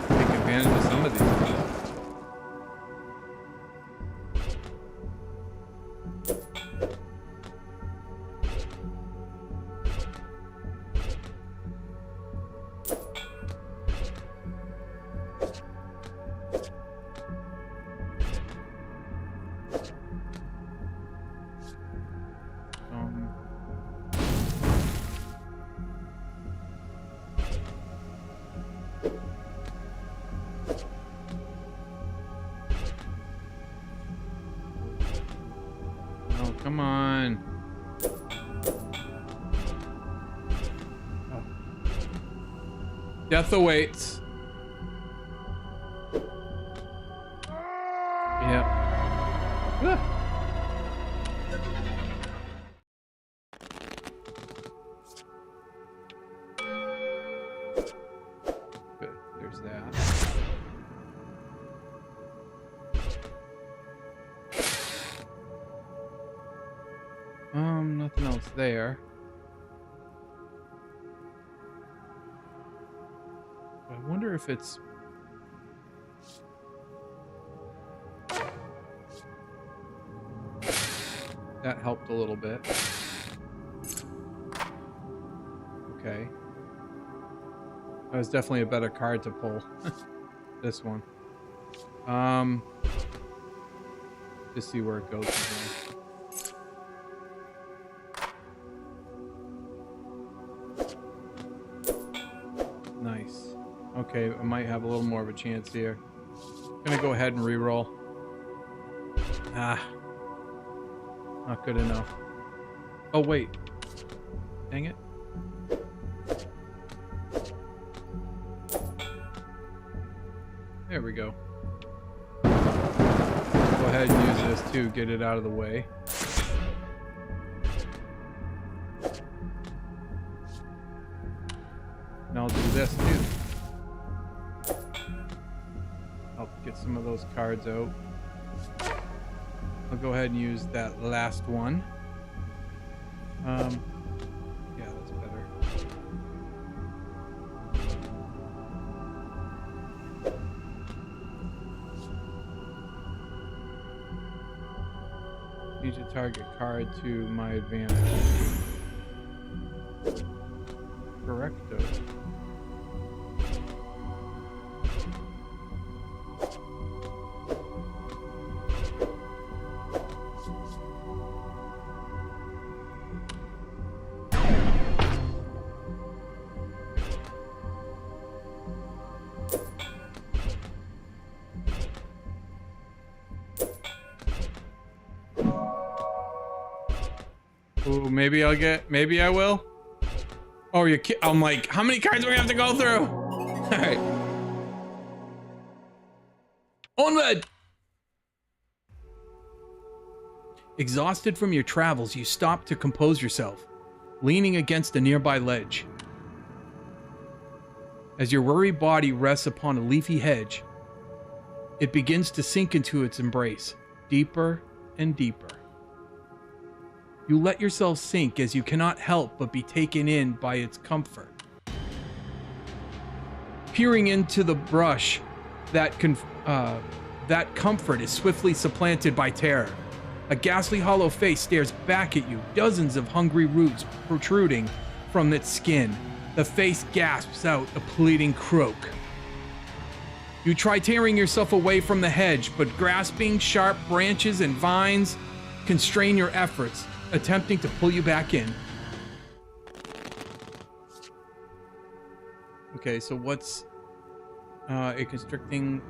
advantage of some of these things. Oh, come on. Oh. Death awaits. Yep. Good. There's that. Nothing else there. I wonder if it's... That helped a little bit. Okay. That was definitely a better card to pull. This one. Just see where it goes from there. Nice. Okay, I might have a little more of a chance here. Gonna go ahead and re-roll. Ah. Not good enough. Oh, wait. Dang it. There we go. Go ahead and use this too, get it out of the way. And I'll do this too. Help get some of those cards out. I'll go ahead and use that last one. Yeah, that's better. Need to target card to my advantage. Correcto. Ooh, maybe I'll get. Maybe I will. Oh, you're I'm like, how many cards do we have to go through? All right. Onward! Exhausted from your travels, you stop to compose yourself, leaning against a nearby ledge. As your weary body rests upon a leafy hedge, it begins to sink into its embrace, deeper and deeper. You let yourself sink as you cannot help but be taken in by its comfort. Peering into the brush, that comfort is swiftly supplanted by terror. A ghastly hollow face stares back at you, dozens of hungry roots protruding from its skin. The face gasps out a pleading croak. You try tearing yourself away from the hedge, but grasping sharp branches and vines constrain your efforts, attempting to pull you back in. Okay, so what's a constricting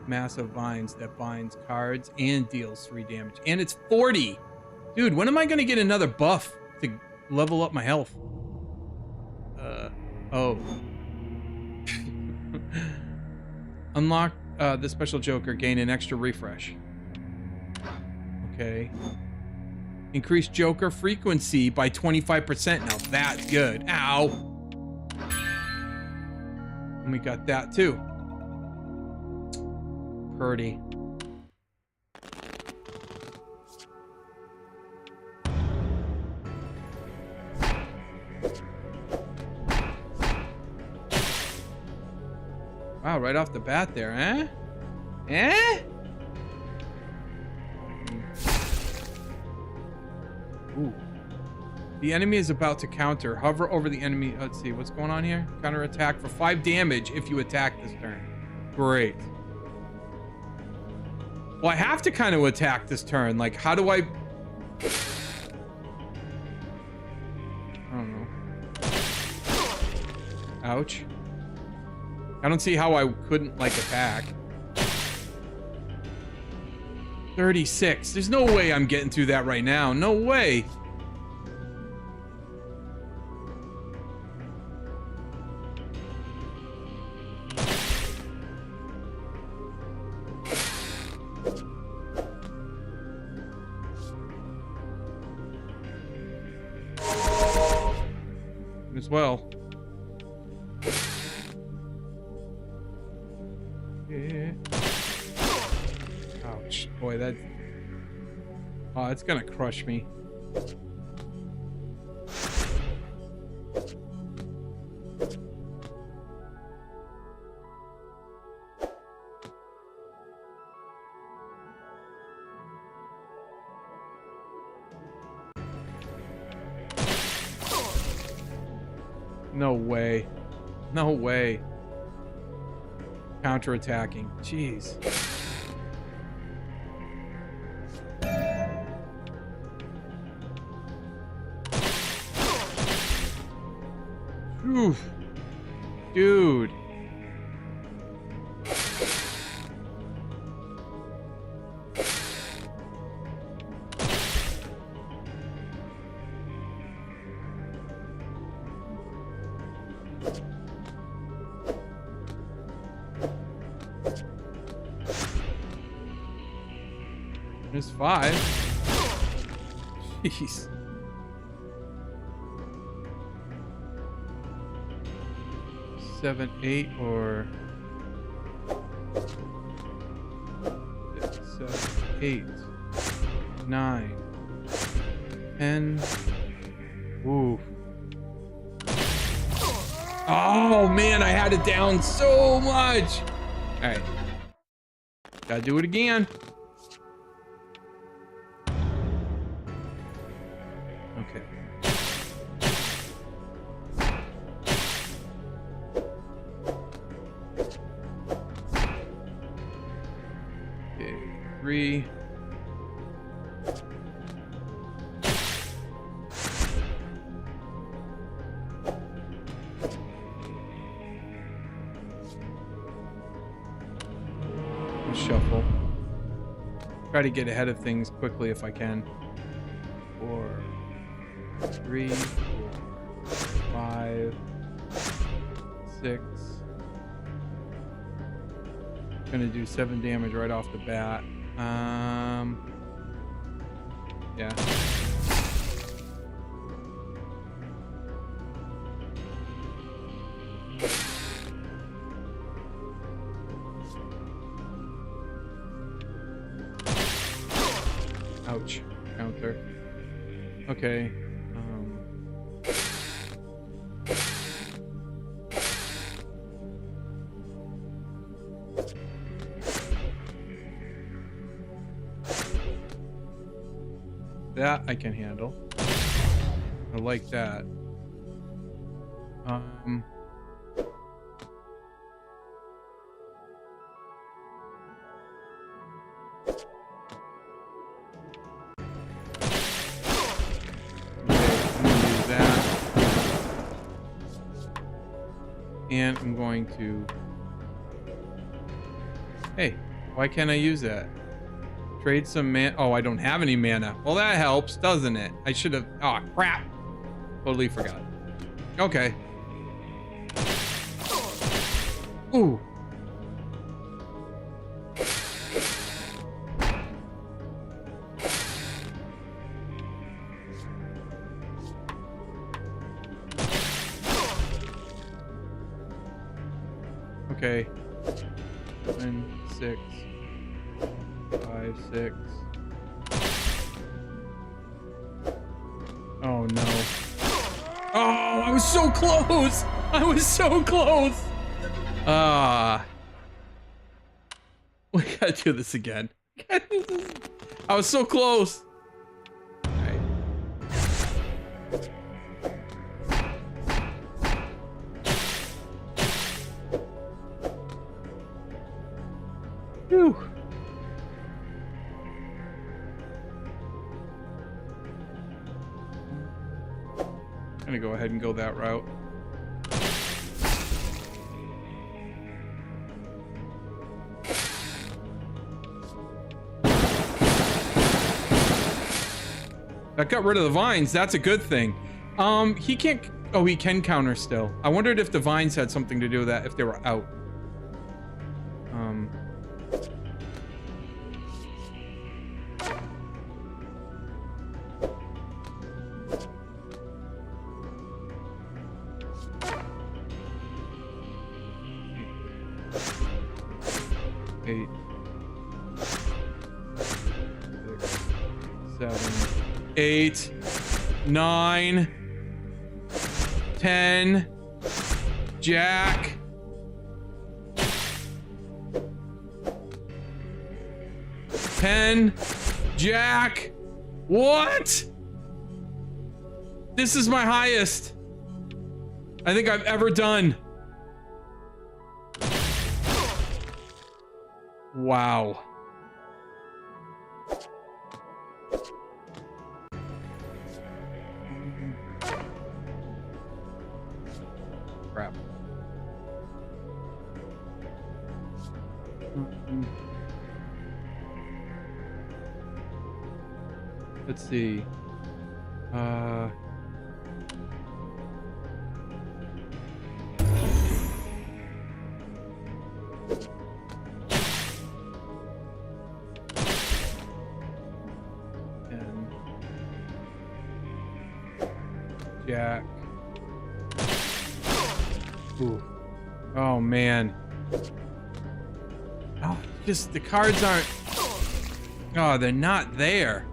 mass of vines that binds cards and deals 3 damage. And it's 40! Dude, when am I gonna get another buff to level up my health? Oh. Unlock the special Joker, gain an extra refresh. Okay. Increase Joker frequency by 25%. Now that's good. Ow! And we got that too. Purdy. Wow, right off the bat there, eh? Eh? Ooh. The enemy is about to counter. Hover over the enemy. Let's see, what's going on here? Counter attack for 5 damage if you attack this turn. Great. Well, I have to kind of attack this turn. Like, how do I... I don't know. Ouch. I don't see how I couldn't, like, attack. 36. There's no way I'm getting through that right now. No way. As well. Yeah. Ouch. Boy, that... Oh, it's gonna crush me. No way. No way. Counterattacking. Jeez. Oof. Dude. There's 5. Jeez. Seven, 8, or 6, 7, 8, 9, 10. Ooh. Oh man, I had it down so much. All right, gotta do it again. Okay. Okay, 3. Shuffle. Try to get ahead of things quickly if I can. 4, 3, 4, 5, 6. Gonna do 7 damage right off the bat. Yeah. Ouch. Counter. Okay. That I can handle. I like that. And I'm going to... Hey, why can't I use that? Trade some mana. Oh, I don't have any mana. Well, that helps, doesn't it? I should have... Oh, crap. Totally forgot. Okay. Ooh. Okay. 7, 6, 5, 6. Oh no. Oh, I was so close! I was so close! We gotta do this again. I was so close. Alright. Whew. I'm gonna go ahead and go that route. That got rid of the vines. That's a good thing. He can't... Oh, he can counter still. I wondered if the vines had something to do with that, if they were out. 8, 6, 7, 8, 9, 10, Jack. Jack. What? This is my highest I think I've ever done. Wow. Crap. Let's see. Jack. Ooh. Oh man. Oh, just the cards aren't. Oh, they're not there.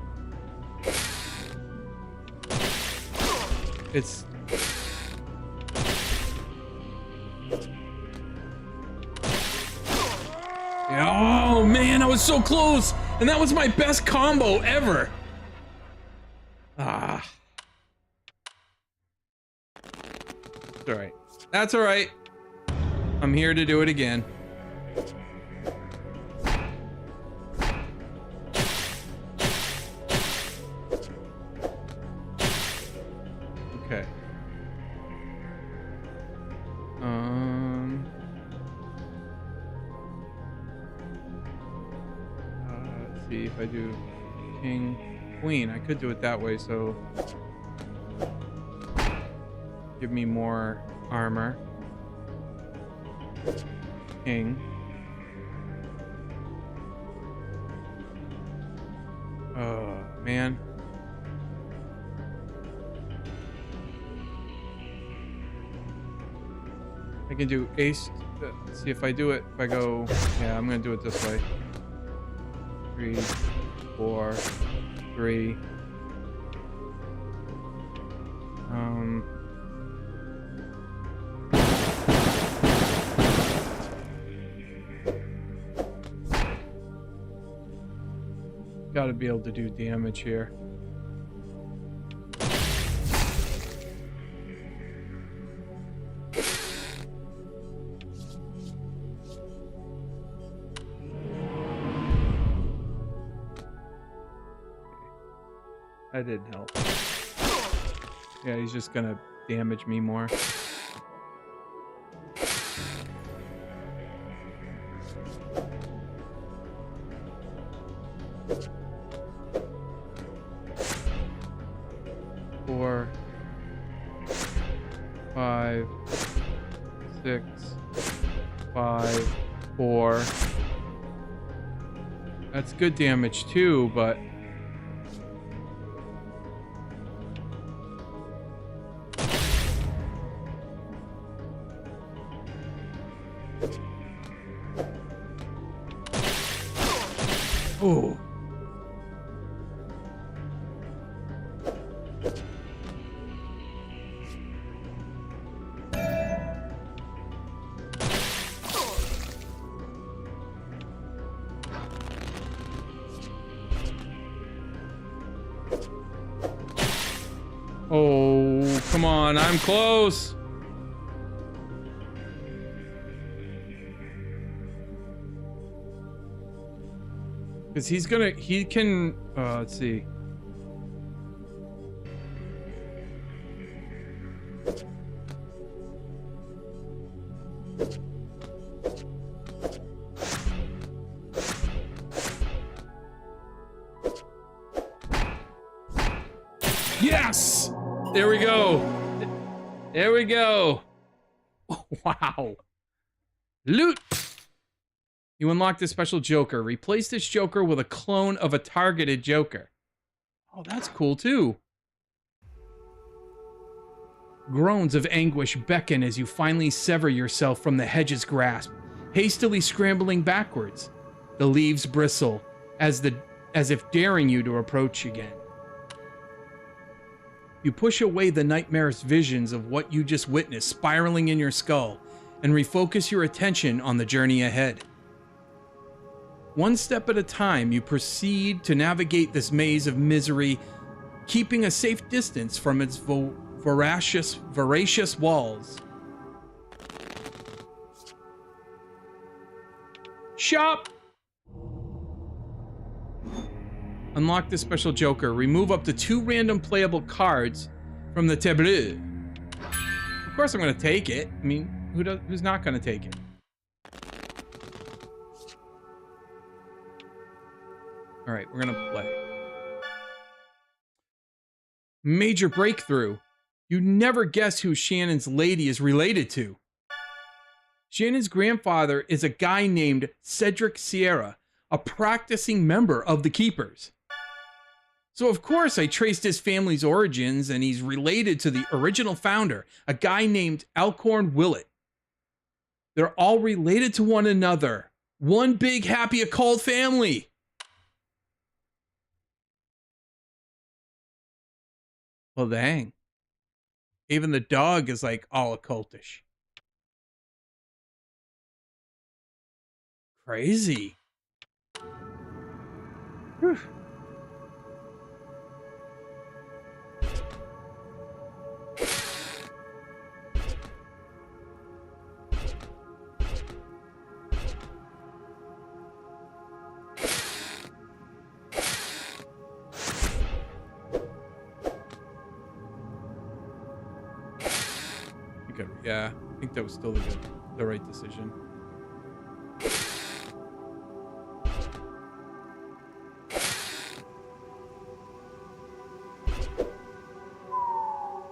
It's. Oh man, I was so close, and that was my best combo ever. Ah. It's all right. That's all right. I'm here to do it again. Okay. Let's see if I do king, queen. I could do it that way, so Give me more armor. King. Oh, man. I can do ace. See if I do it. If I go, yeah, I'm gonna do it this way. 3, 4, 3. Gotta be able to do damage here. That didn't help. Yeah, he's just gonna damage me more. Four, 5, 6, 5, 4. That's good damage too, but oh. Oh, come on, I'm close. Because he can, let's see. Yes! There we go. There we go. Oh, wow. Loot. You unlocked a special Joker. Replace this Joker with a clone of a targeted Joker. Oh, that's cool too. Groans of anguish beckon as you finally sever yourself from the hedge's grasp, hastily scrambling backwards. The leaves bristle as if daring you to approach again. You push away the nightmarish visions of what you just witnessed spiraling in your skull and refocus your attention on the journey ahead. One step at a time, you proceed to navigate this maze of misery, keeping a safe distance from its voracious walls. Shop! Unlock this special Joker. Remove up to 2 random playable cards from the tableau. Of course I'm going to take it. I mean, who's not going to take it? All right, we're going to play. Major breakthrough. You never guess who Shannon's lady is related to. Shannon's grandfather is a guy named Cedric Sierra, a practicing member of the Keepers. So of course I traced his family's origins, and he's related to the original founder, a guy named Alcorn Willett. They're all related to one another. One big happy occult family. Well, dang. Even the dog is like all occultish. Crazy. Whew. Yeah, I think that was still the right decision.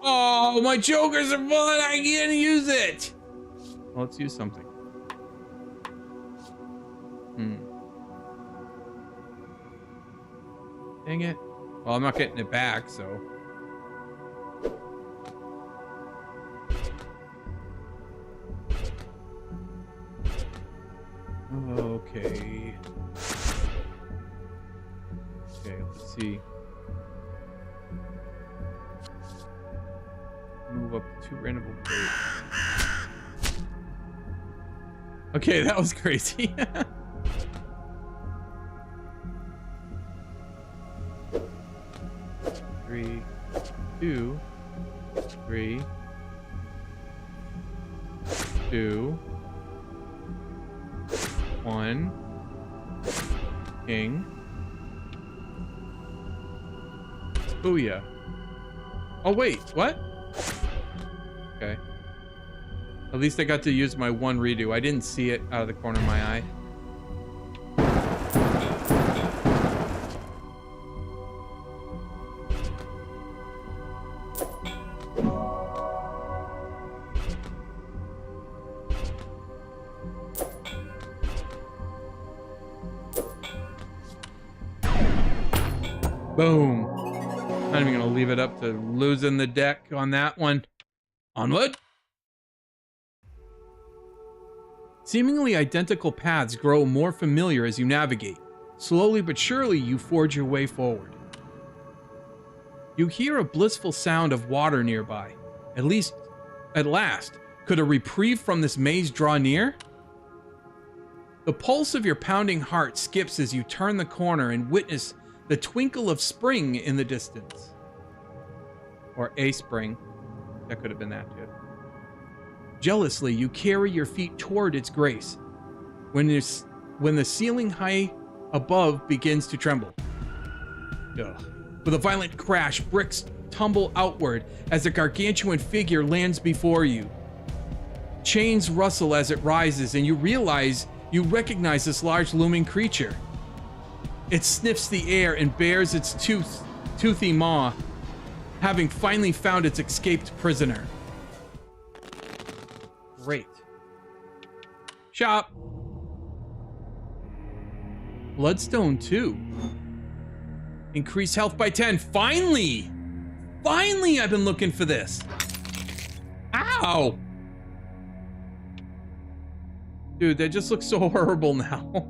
Oh, my jokers are fun. I can't use it. Well, let's use something. Dang it. Well, I'm not getting it back, so. Okay. Okay, let's see. Move up to random plate. Okay, that was crazy. 3, 2, 3, 2, 1, king. Booyah. Oh wait, what? Okay. At least I got to use my one redo. I didn't see it out of the corner of my eye. Boom. Not even gonna leave it up to losing the deck on that one. Onward. Seemingly identical paths grow more familiar as you navigate. Slowly but surely, you forge your way forward. You hear a blissful sound of water nearby. At last, could a reprieve from this maze draw near? The pulse of your pounding heart skips as you turn the corner and witness the twinkle of spring in the distance. Or a spring. That could have been that too. Jealously, you carry your feet toward its grace. When the ceiling high above begins to tremble. Ugh. With a violent crash, bricks tumble outward as a gargantuan figure lands before you. Chains rustle as it rises, and you recognize this large looming creature. It sniffs the air and bares its toothy maw, having finally found its escaped prisoner. Great. Shop. Bloodstone 2. Increase health by 10. Finally! Finally, I've been looking for this. Ow! Dude, that just looks so horrible now.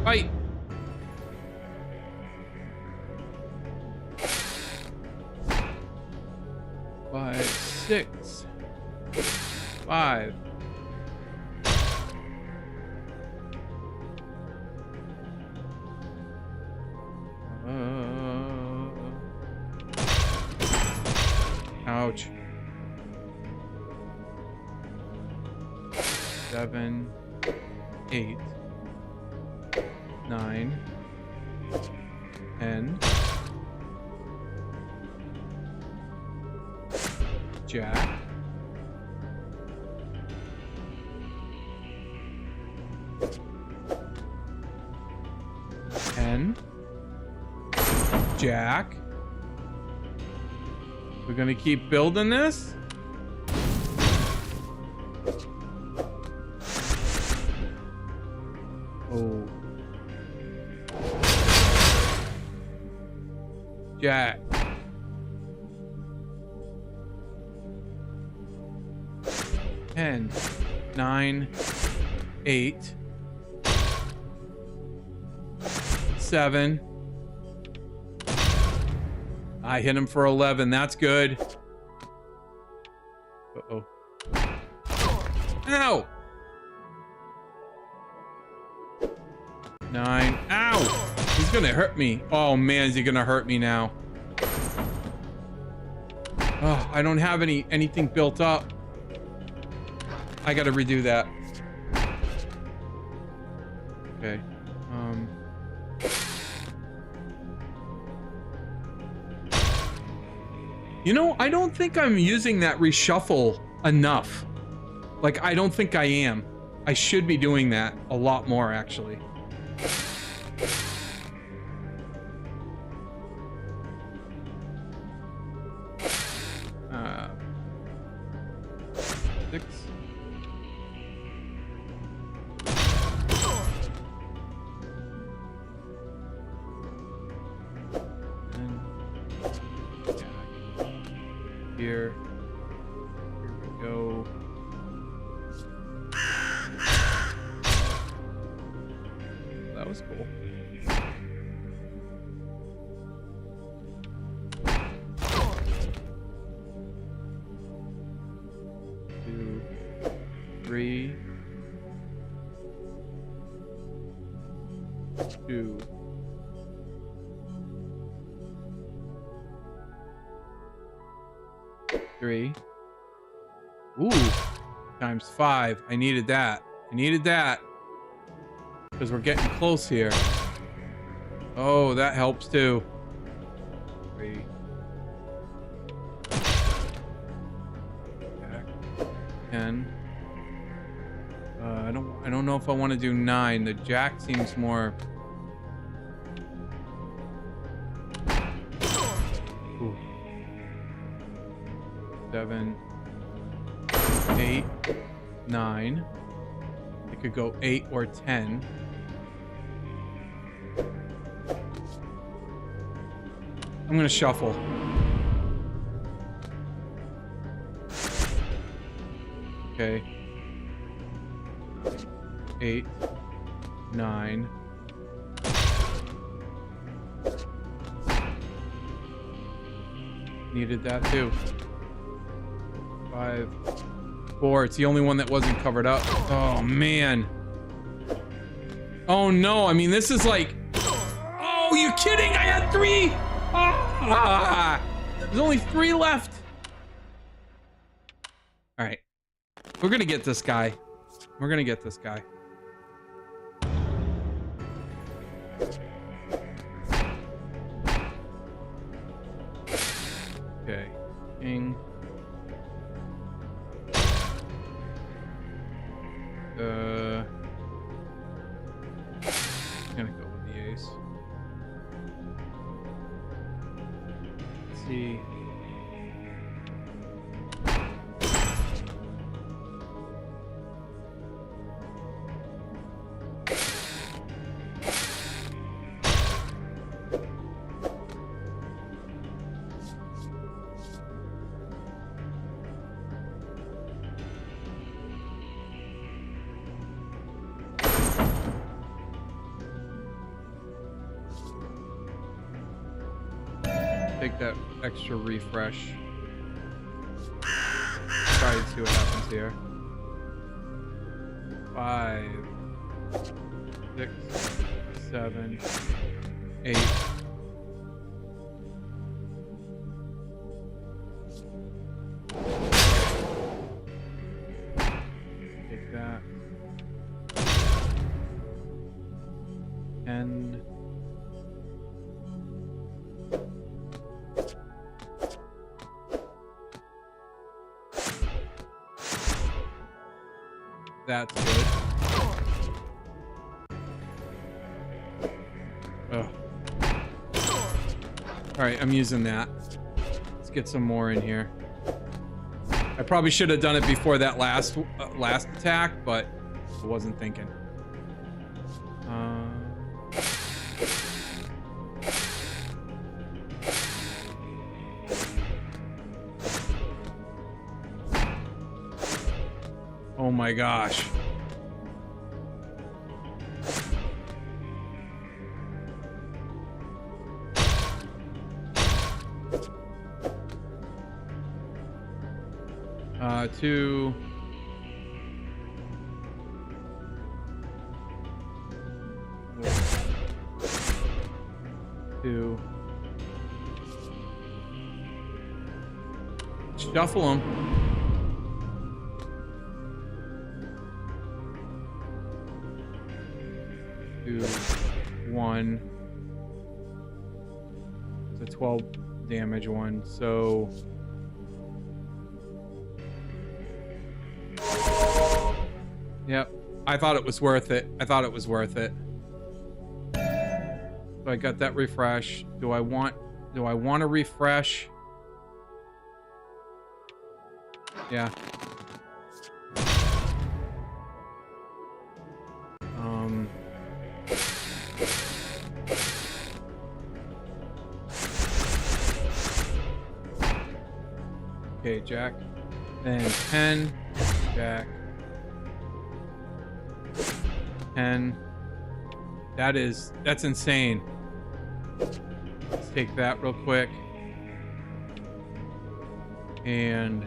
Fight! 5, 6, 5. Ouch. 7, 8, 9, 10. Jack. Jack. We're gonna keep building this. Oh. Jack. 10, 9, 8, 7. I hit him for 11. That's good. Uh-oh. Ow! 9. Ow! He's gonna hurt me. Oh man, is he gonna hurt me now? Oh, I don't have anything built up. I gotta redo that. Okay. You know, I don't think I'm using that reshuffle enough. Like, I don't think I am. I should be doing that a lot more, actually. here. Here we go. That was cool. Two, three, two. Three. Ooh, times 5. I needed that. I needed that. Because we're getting close here. Oh, that helps too. 3. Back. 10. I don't know if I want to do 9. The jack seems more. Ooh. 7, 8, 9. It could go 8 or 10. I'm gonna shuffle. Okay. 8, 9. Needed that too. 5, 4. It's the only one that wasn't covered up. Oh man. Oh no. I mean, this is like. Oh, you kidding? I had 3. Ah, there's only 3 left. All right. We're gonna get this guy. We're gonna get this guy. Okay. King. Gonna go with the ace. Let's see. Take that extra refresh. Try to see what happens here. 5, 6, 7, 8. Take that. 10. That's good. Oh. All right, I'm using that. Let's get some more in here. I probably should have done it before that last attack, but I wasn't thinking. Oh my gosh. Two. Two. Shuffle them. 2, 1. It's a 12 damage one, so. Yep. I thought it was worth it. I thought it was worth it. So I got that refresh. Do I want to refresh? Yeah. Okay, Jack. Then 10. Jack. 10. That's insane. Let's take that real quick. And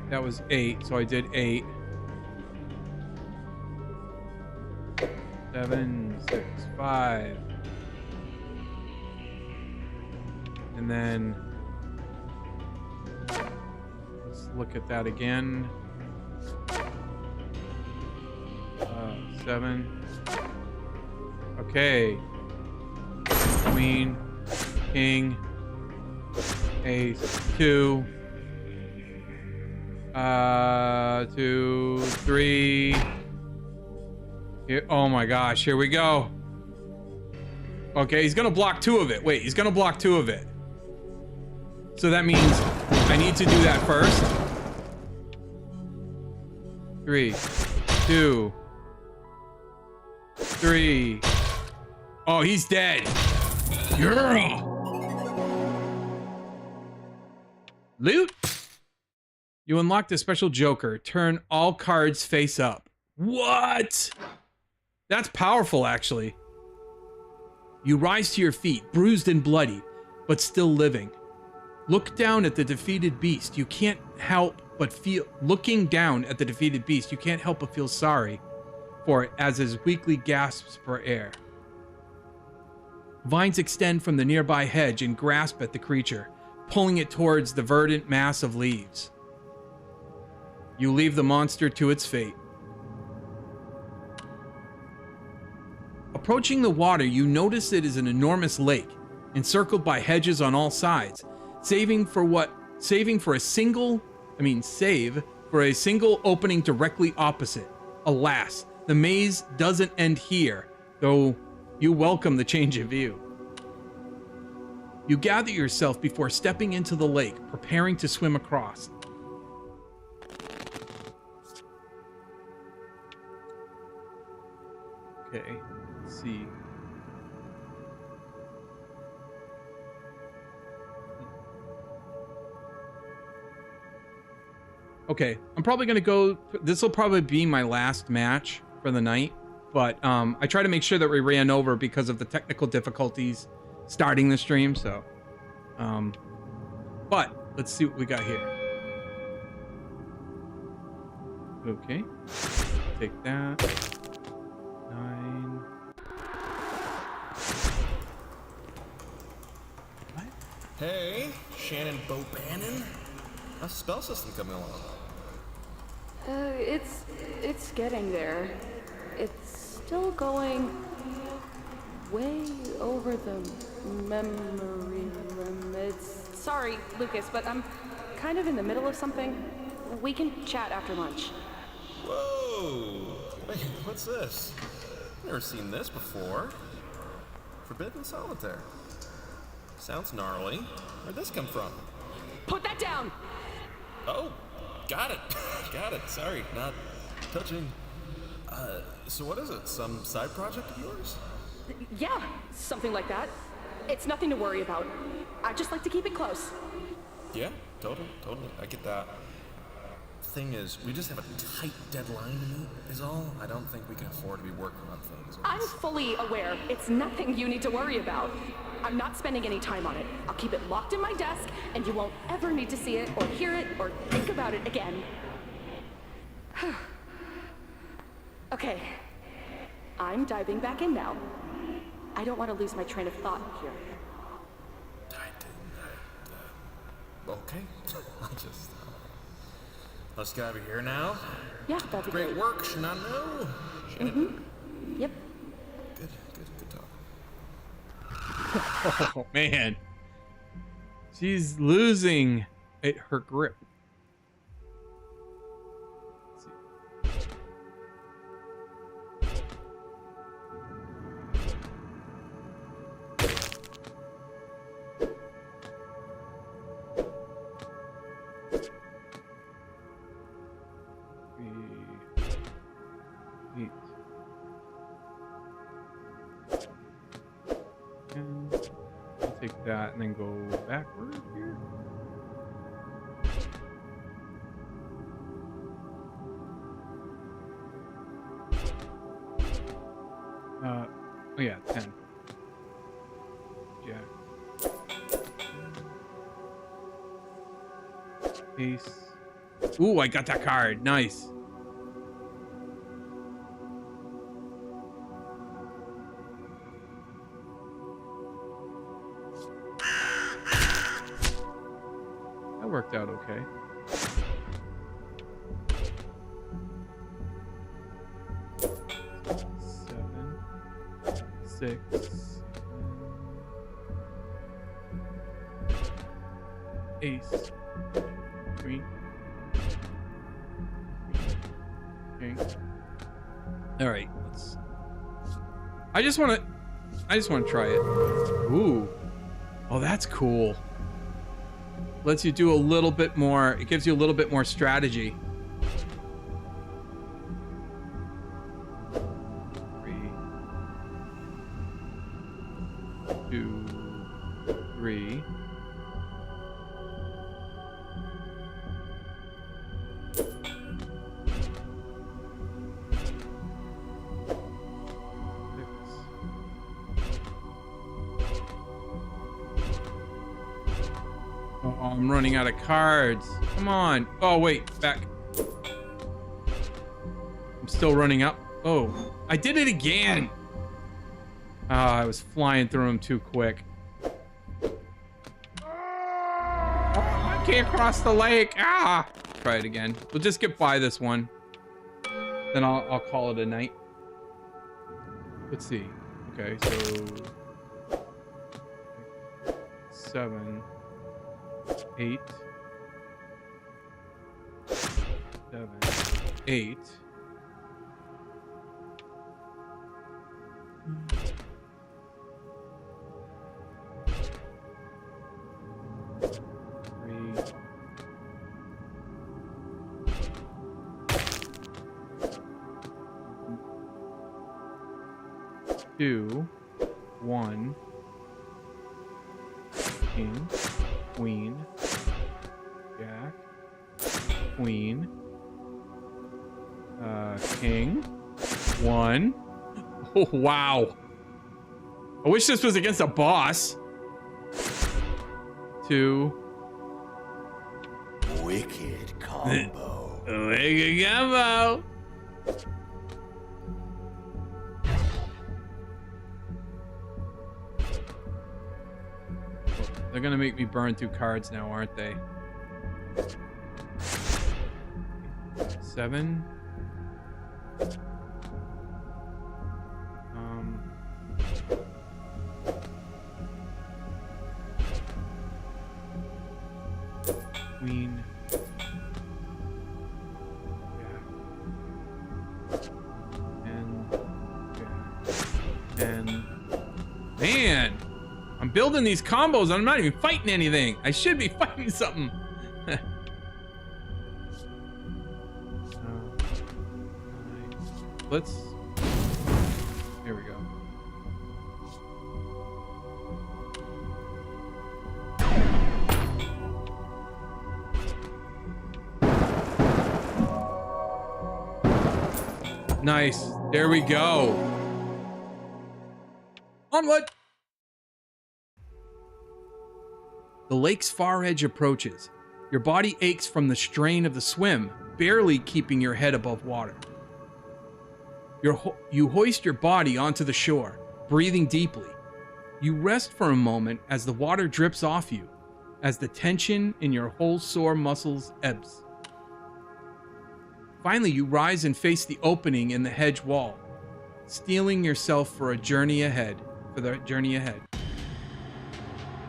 that was 8, so I did 8. 7, 6, 5. And then let's look at that again. 7. Okay. Queen, king, ace, 2. 2, 3. Here, oh my gosh, here we go. Okay, he's gonna block 2 of it. Wait, he's gonna block 2 of it. So that means I need to do that first. 3, 2, 3. Oh, he's dead. Yeah. Loot. You unlocked a special joker. Turn all cards face up. What? That's powerful, actually. You rise to your feet, bruised and bloody, but still living. Look down at the defeated beast. You can't help but feel... Looking down at the defeated beast, you can't help but feel sorry for it as it weakly gasps for air. Vines extend from the nearby hedge and grasp at the creature, pulling it towards the verdant mass of leaves. You leave the monster to its fate. Approaching the water, you notice it is an enormous lake, encircled by hedges on all sides, save for a single opening directly opposite. Alas, the maze doesn't end here, though you welcome the change of view. You gather yourself before stepping into the lake, preparing to swim across. Okay, let's see. Okay, I'm probably gonna go. This will probably be my last match for the night, but I try to make sure that we ran over because of the technical difficulties starting the stream. So, but let's see what we got here. Okay, take that. 9. What? Hey, Shannon Bobannon. How's the spell system coming along? It's getting there. It's still going way over the memory limits. Sorry, Lucas, but I'm kind of in the middle of something. We can chat after lunch. Whoa! Wait, what's this? Never seen this before. Forbidden Solitaire. Sounds gnarly. Where'd this come from? Put that down! Oh, got it. Got it. Sorry, not touching. So what is it? Some side project of yours? Yeah, something like that. It's nothing to worry about. I just like to keep it close. Yeah, totally. I get that. Thing is, we just have a tight deadline to meet, is all. I don't think we can afford to be working on things. I'm fully aware. It's nothing you need to worry about. I'm not spending any time on it. I'll keep it locked in my desk, and you won't ever need to see it, or hear it, or think about it again. Okay. I'm diving back in now. I don't want to lose my train of thought here. Okay. Let's get over here now. Yeah, that'd be great work, Shanano. Yep. Good talk. Oh man, she's losing her grip. Let's see. that and then go backward here. Oh yeah, 10. Jack. Ace. Ooh, I got that card. Nice. That worked out okay. Seven, 6, ace, queen, king. All right, let's. I just want to try it. Ooh, oh, that's cool. Lets you do a little bit more. It gives you a little bit more strategy. 3, 2, 3. Oh, I'm running out of cards. Come on. Oh, wait. Back. I'm still running up. Oh, I did it again. I was flying through them too quick. Oh, I can't cross the lake. Ah. Try it again. We'll just get by this one. Then I'll call it a night. Let's see. Okay, so 7, 8, 7, 8. Two, 1, king, queen, jack, queen, king, 1. Oh, wow. I wish this was against a boss. 2. Wicked combo. Wicked combo. They're gonna make me burn through cards now, aren't they? 7. Queen. And man, I'm building these combos. I'm not even fighting anything. I should be fighting something. Let's. Here we go. Nice. There we go. Onward. The lake's far edge approaches. Your body aches from the strain of the swim, barely keeping your head above water. You hoist your body onto the shore, breathing deeply. You rest for a moment as the water drips off you, as the tension in your whole sore muscles ebbs. Finally, you rise and face the opening in the hedge wall, steeling yourself for the journey ahead.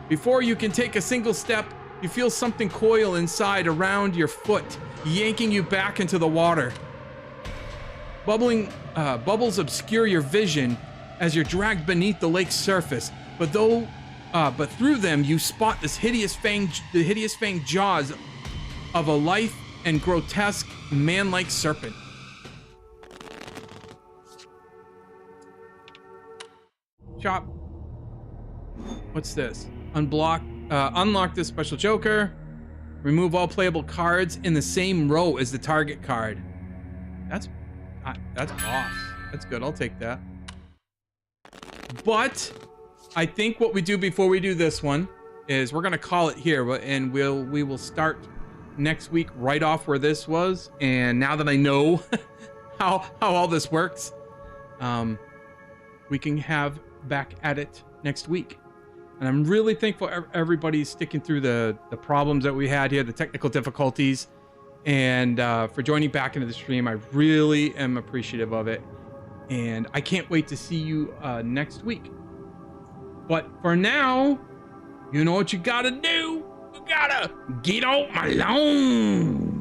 Before you can take a single step, you feel something coil inside around your foot, yanking you back into the water. Bubbles obscure your vision as you're dragged beneath the lake's surface, but through them you spot the hideous fanged jaws of a lithe and grotesque man-like serpent. Chop. What's this? Unlock this special joker. Remove all playable cards in the same row as the target card. That's boss. That's good. I'll take that. But I think what we do before we do this one is we're gonna call it here, and we will start next week right off where this was. And now that I know how all this works, we can have back at it next week. And I'm really thankful everybody's sticking through the problems that we had here, the technical difficulties, and for joining back into the stream. I really am appreciative of it. And I can't wait to see you next week. But for now, you know what you gotta do? You gotta get off my lawn.